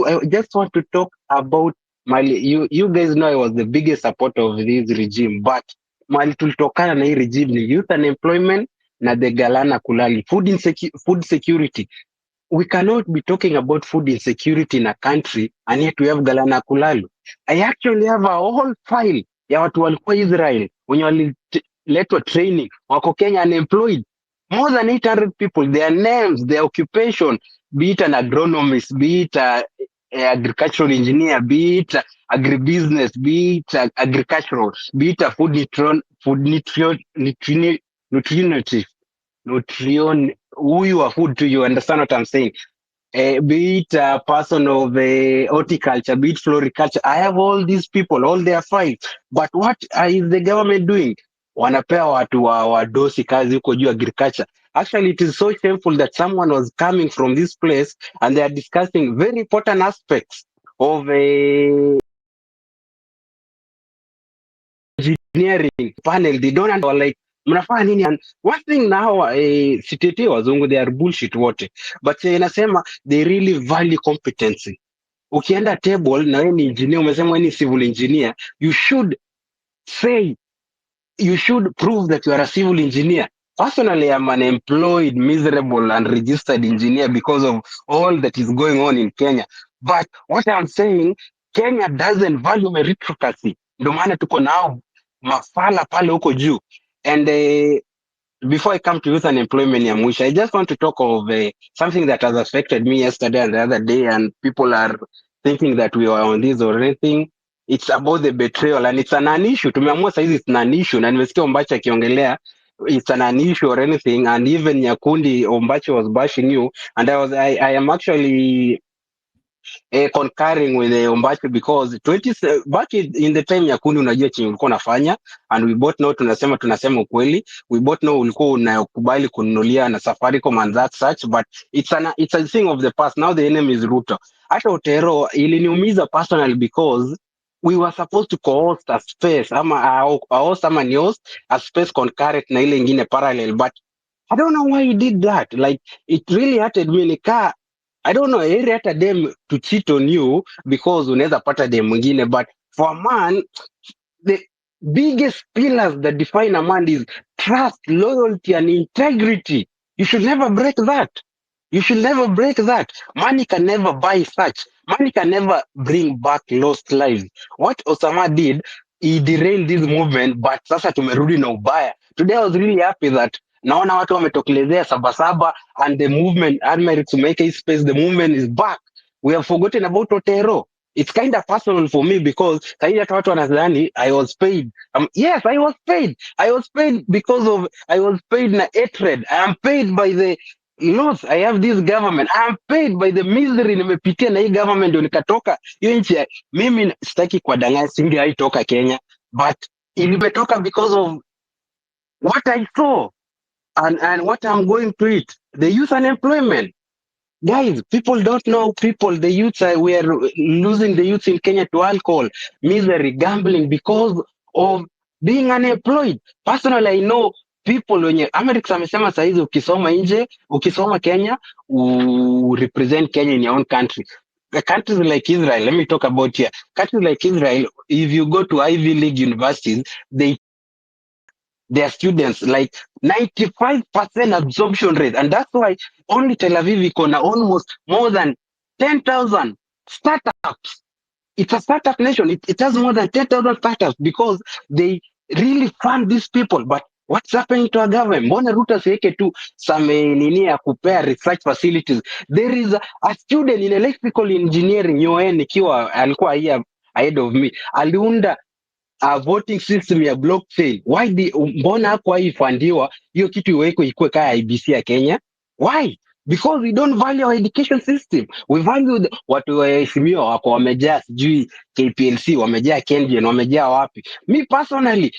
I just want to talk about Mali. You guys know I was the biggest supporter of this regime, but Mali tulitokana na hii regime ni youth unemployment na the galana kulali, food security. We cannot be talking about food insecurity in a country and yet we have galana kulalu. I actually have a whole file ya watu walikuwa Israel wenye waliletwa training wako Kenya unemployed, more than 800 people, their names, their occupation, be it an agronomist, be it a agricultural engineer, be it agribusiness, be it agricultural, be it a nutrition, who you are food to, you understand what I'm saying? Be it a person of horticulture, be it floriculture. I have all these people, all their files. But what is the government doing? Wanapea watu wadosi kazi huko juu agriculture. Actually, it is so shameful that someone was coming from this place and they are discussing very important aspects of engineering panel. They don't know, like, mnafanya nini? And one thing now, sitete wazungu, they are bullshit wote, but inasema they really value competency. Ukienda table na wewe ni engineer, umesema wewe ni civil engineer, you should prove that you are a civil engineer. Personally, I'm an employed, miserable, and registered engineer because of all that is going on in Kenya. But what I'm saying, Kenya doesn't value meritocracy. Ndio maana tuko nao mafala pale huko juu. And before I come to youth unemployment ya mwisho, I just want to talk of something that has affected me yesterday and the other day, and people are thinking that we are on this or anything. It's about the betrayal and it's an issue. Tumeamua saizi it's an issue, na nimesikia Ombachi akiongelea it's an issue or anything, and even Nyakundi Ombachi was bashing you, and I am actually concurring with Ombachi because back in the time Nyakundi, unajua chenye ulikuwa unafanya, and we both know, tunasema ukweli, we both know ulikuwa unakubali kununulia na Safaricom and that such, but it's a thing of the past. Now the enemy is Ruto. Hata Otero iliniumiza personally because we were supposed to co-host a space ama a space concurrent na ile ingine parallel, but I don't know why you did that. Like, it really hurted me. Nika, I don't know, heri hata dem to cheat on you because unaweza pata dem mwingine, but for a man, the biggest pillars that define a man is trust, loyalty, and integrity. You should never break that. You should never break that. Money can never buy such. Money can never bring back lost lives. What Osama did, he derailed this movement, but sasa tumerudi na ubaya. Today I was really happy that naona watu wametokelezea Sabasaba and the movement, Admiral to make a space, the movement is back. We have forgotten about Otero. it's kind of personal for me because saidi hata watu wanadhani I was paid. Yes, I was paid. I was paid because of I was paid na hatred. I am paid by the loss. I have this government. I am paid by the misery nimepitia na hii government ndio nikatoka hiyo nchi. Mimi sitaki kuwadanganya, singewahi Kenya, but nimetoka because of what I saw and what I'm going to it. The youth unemployment. Guys, people don't know people. The youth, we are losing the youth in Kenya to alcohol, misery, gambling because of being unemployed. Personally, I know people wenye America amesema saizi ukisoma nje, ukisoma Kenya, represent Kenya in your own country. The countries like Israel, let me talk about here. Countries like Israel, if you go to Ivy League universities, their students like 95% absorption rate, and that's why only Tel Aviv iko na almost more than 10,000 startups. It's a startup nation. It has more than 10,000 startups because they really fund these people. But what's happening to our government? Mbona Ruto asiweke tu nini ya kupea research facilities? There is a student in electrical engineering UN ikiwa alikuwa here ahead of me, aliunda a voting system ya blockchain. Mbona hapo haifandiwa hiyo kitu iwekwe ikuwe kaya IBC ya Kenya? Why? Because we don't value our education system. We value watu waheshimiwa wako wamejaa sijui KPLC, wamejaa Kengen, wamejaa wapi. Me personally,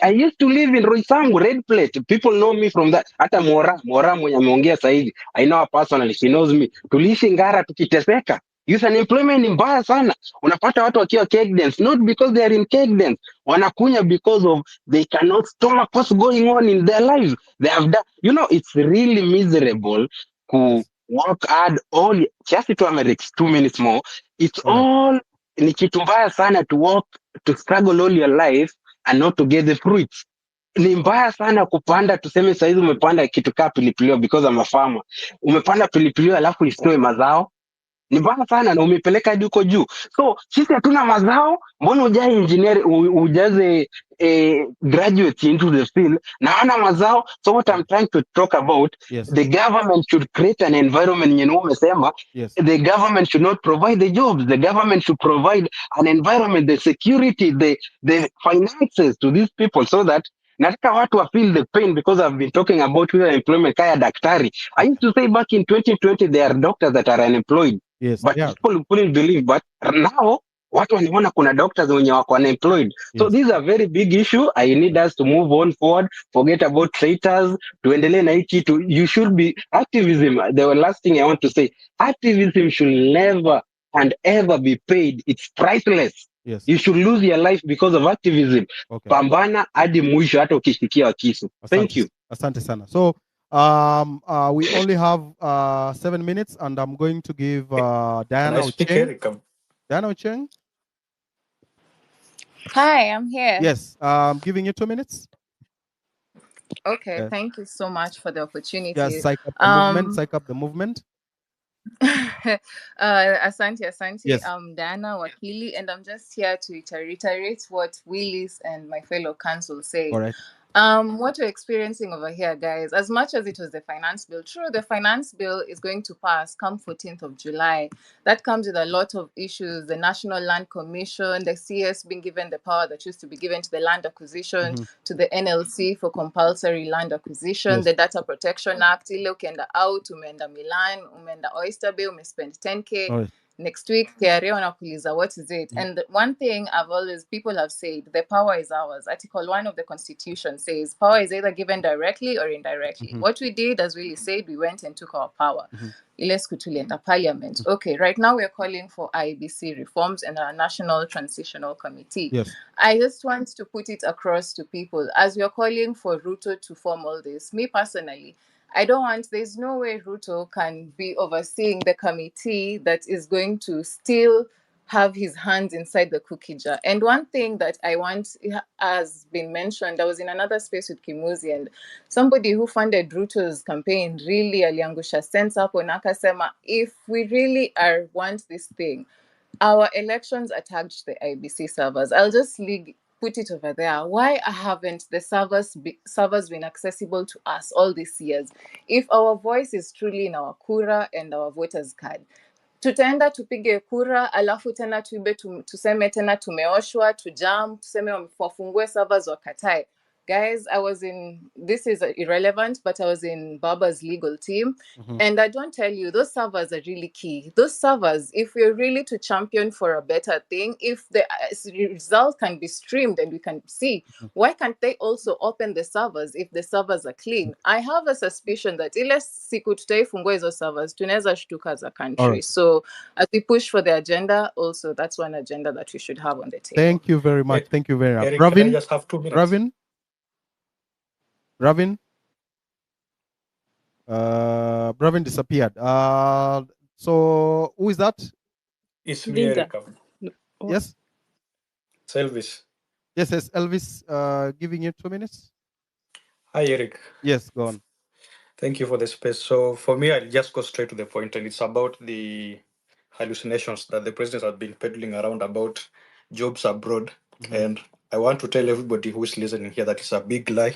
I used to live in Roysambu, Red Plate. People know me from that. Hata Mora mwenye ameongea sasa hivi. I know her personally, she knows me. Tuliishi Ngara tukiteseka. Youth unemployment ni mbaya sana. Unapata watu wakiwa keg dance, not because they are in keg dance. Wanakunya because of they cannot stomach what's going on in their lives. They have done, it's really miserable to work hard all, just to America, 2 minutes more. It's all, ni kitu mbaya sana to work, to struggle all your life and not to get the fruits. Ni mbaya sana kupanda, tuseme saizi umepanda kitu kaa pilipilio because I'm a farmer. Umepanda pilipilio alafu isitoe mazao. Ni mbaya sana na umepeleka hadi huko juu. So sisi hatuna mazao, mbona ujae engineer ujaze graduates into the field na hana mazao? So what I'm trying to talk about, the government should create an environment yenye umesema, the government should not provide the jobs, the government should provide an environment, the security, the finances to these people so that nataka watu wa feel the pain because I've been talking about employment kaya daktari. I used to say back in 2020 there are doctors that are unemployed. But people couldn't believe. But now, watu wanaona kuna doctors wenye wako unemployed. So these are very big issue. I need us to move on forward. Forget about traitors. Tuendelee na hii kitu. You should be activism. The last thing I want to say, activism should never and ever be paid. It's priceless. You should lose your life because of activism. Pambana hadi mwisho hata ukishikia kisu. Thank you. Asante sana. So we only have 7 minutes, and I'm going to give Diana Ocheng. Diana Ocheng? Hi, I'm here. Yes, I'm giving you 2 minutes. Okay, thank you so much for the opportunity. Yes, psych up the movement, psych up the movement. Asante. Yes. I'm Diana Wakili, and I'm just here to reiterate what Willis and my fellow council say. All right. What we're experiencing over here, guys, as much as it was the finance bill, true, the finance bill is going to pass come 14th of July. That comes with a lot of issues. The National Land Commission, the CS being given the power that used to be given to the land acquisition, to the NLC for compulsory land acquisition, the Data Protection Act, Ilokenda out, umenda Milan, umenda Oyster Bay, spend 10K. All right. Next week, what is it? And one thing people have said, the power is ours. Article 1 of the Constitution says power is either given directly or indirectly. What we did, as Willie said, we went and took our power. Parliament. Okay, right now we're calling for IBC reforms and our National Transitional Committee. I just want to put it across to people, as we're calling for Ruto to form all this, me personally, there's no way Ruto can be overseeing the committee that is going to still have his hands inside the cookie jar. And one thing that I want has been mentioned, I was in another space with Kimuzi, and somebody who funded Ruto's campaign really aliangusha sense up on Akasema, if we really want this thing, our elections are tagged to the IBC servers. I'll just put it over there. Why haven't the servers been accessible to us all these years? If our voice is truly in our Kura and our voters card, tutaenda tupige kura alafu tena tuibe tuseme tena tumeoshwa, tujam, tuseme wafungue servers wakatae. Guys, this is irrelevant, but I was in Baba's legal team. And I don't tell you, those servers are really key. Those servers, if we're really to champion for a better thing, if the result can be streamed and we can see, why can't they also open the servers if the servers are clean? I have a suspicion that unless siku tutaifungua hizo servers, tunaweza shtuka as a country. Right. So as we push for the agenda, also that's one agenda that we should have on the table. Thank you very much. Thank you very much. Eric, can I Ravin? just have 2 minutes? Ravin? Ravin disappeared. So who is that? It's me, Eric. Yes? It's Elvis. Yes, Elvis, giving you 2 minutes. Hi, Eric. Yes, go on. Thank you for the space. So for me, I'll just go straight to the point, and it's about the hallucinations that the president has been peddling around about jobs abroad. And I want to tell everybody who's listening here that it's a big lie.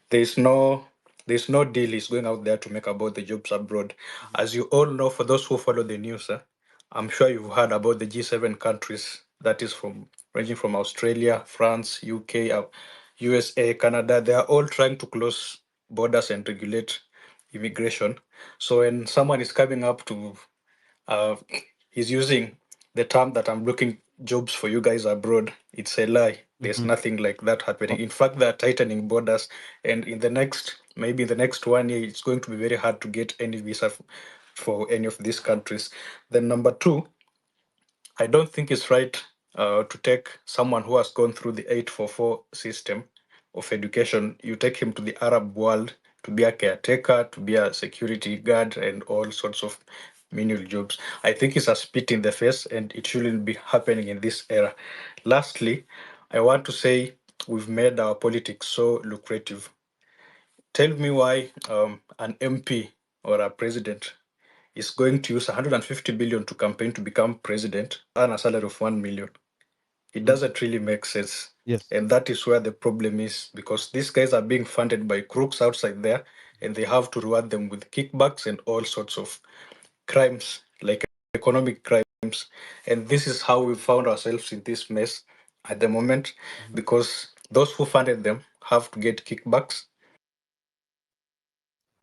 There's no deal is going out there to make about the jobs abroad. As you all know, for those who follow the news, I'm sure you've heard about the G7 countries, that is ranging from Australia, France, UK, USA, Canada. They are all trying to close borders and regulate immigration. So when someone is coming up to, he's using the term that I'm looking jobs for you guys abroad, it's a lie. There's nothing like that happening. In fact, they're tightening borders, and maybe in the next 1 year, it's going to be very hard to get any visa for any of these countries. Then number 2, I don't think it's right to take someone who has gone through the 844 system of education, you take him to the Arab world to be a caretaker, to be a security guard, and all sorts of menial jobs. I think it's a spit in the face, and it shouldn't be happening in this era. Lastly, I want to say we've made our politics so lucrative. Tell me why an MP or a president is going to use 150 billion to campaign to become president, earn a salary of 1 million. It doesn't really make sense. Yes. And that is where the problem is, because these guys are being funded by crooks outside there, and they have to reward them with kickbacks and all sorts of crimes, like economic crimes. And this is how we found ourselves in this mess at the moment, because those who funded them have to get kickbacks.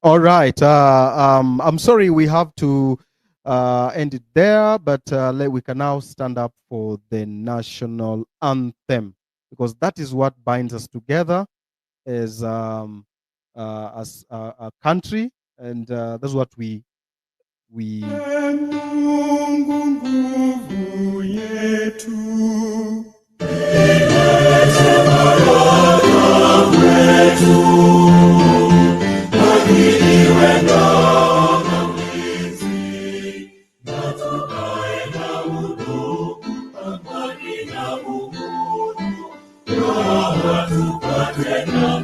All right. I'm sorry we have to end it there, but we can now stand up for the national anthem, because that is what binds us together as a country, and that's what we Tupate na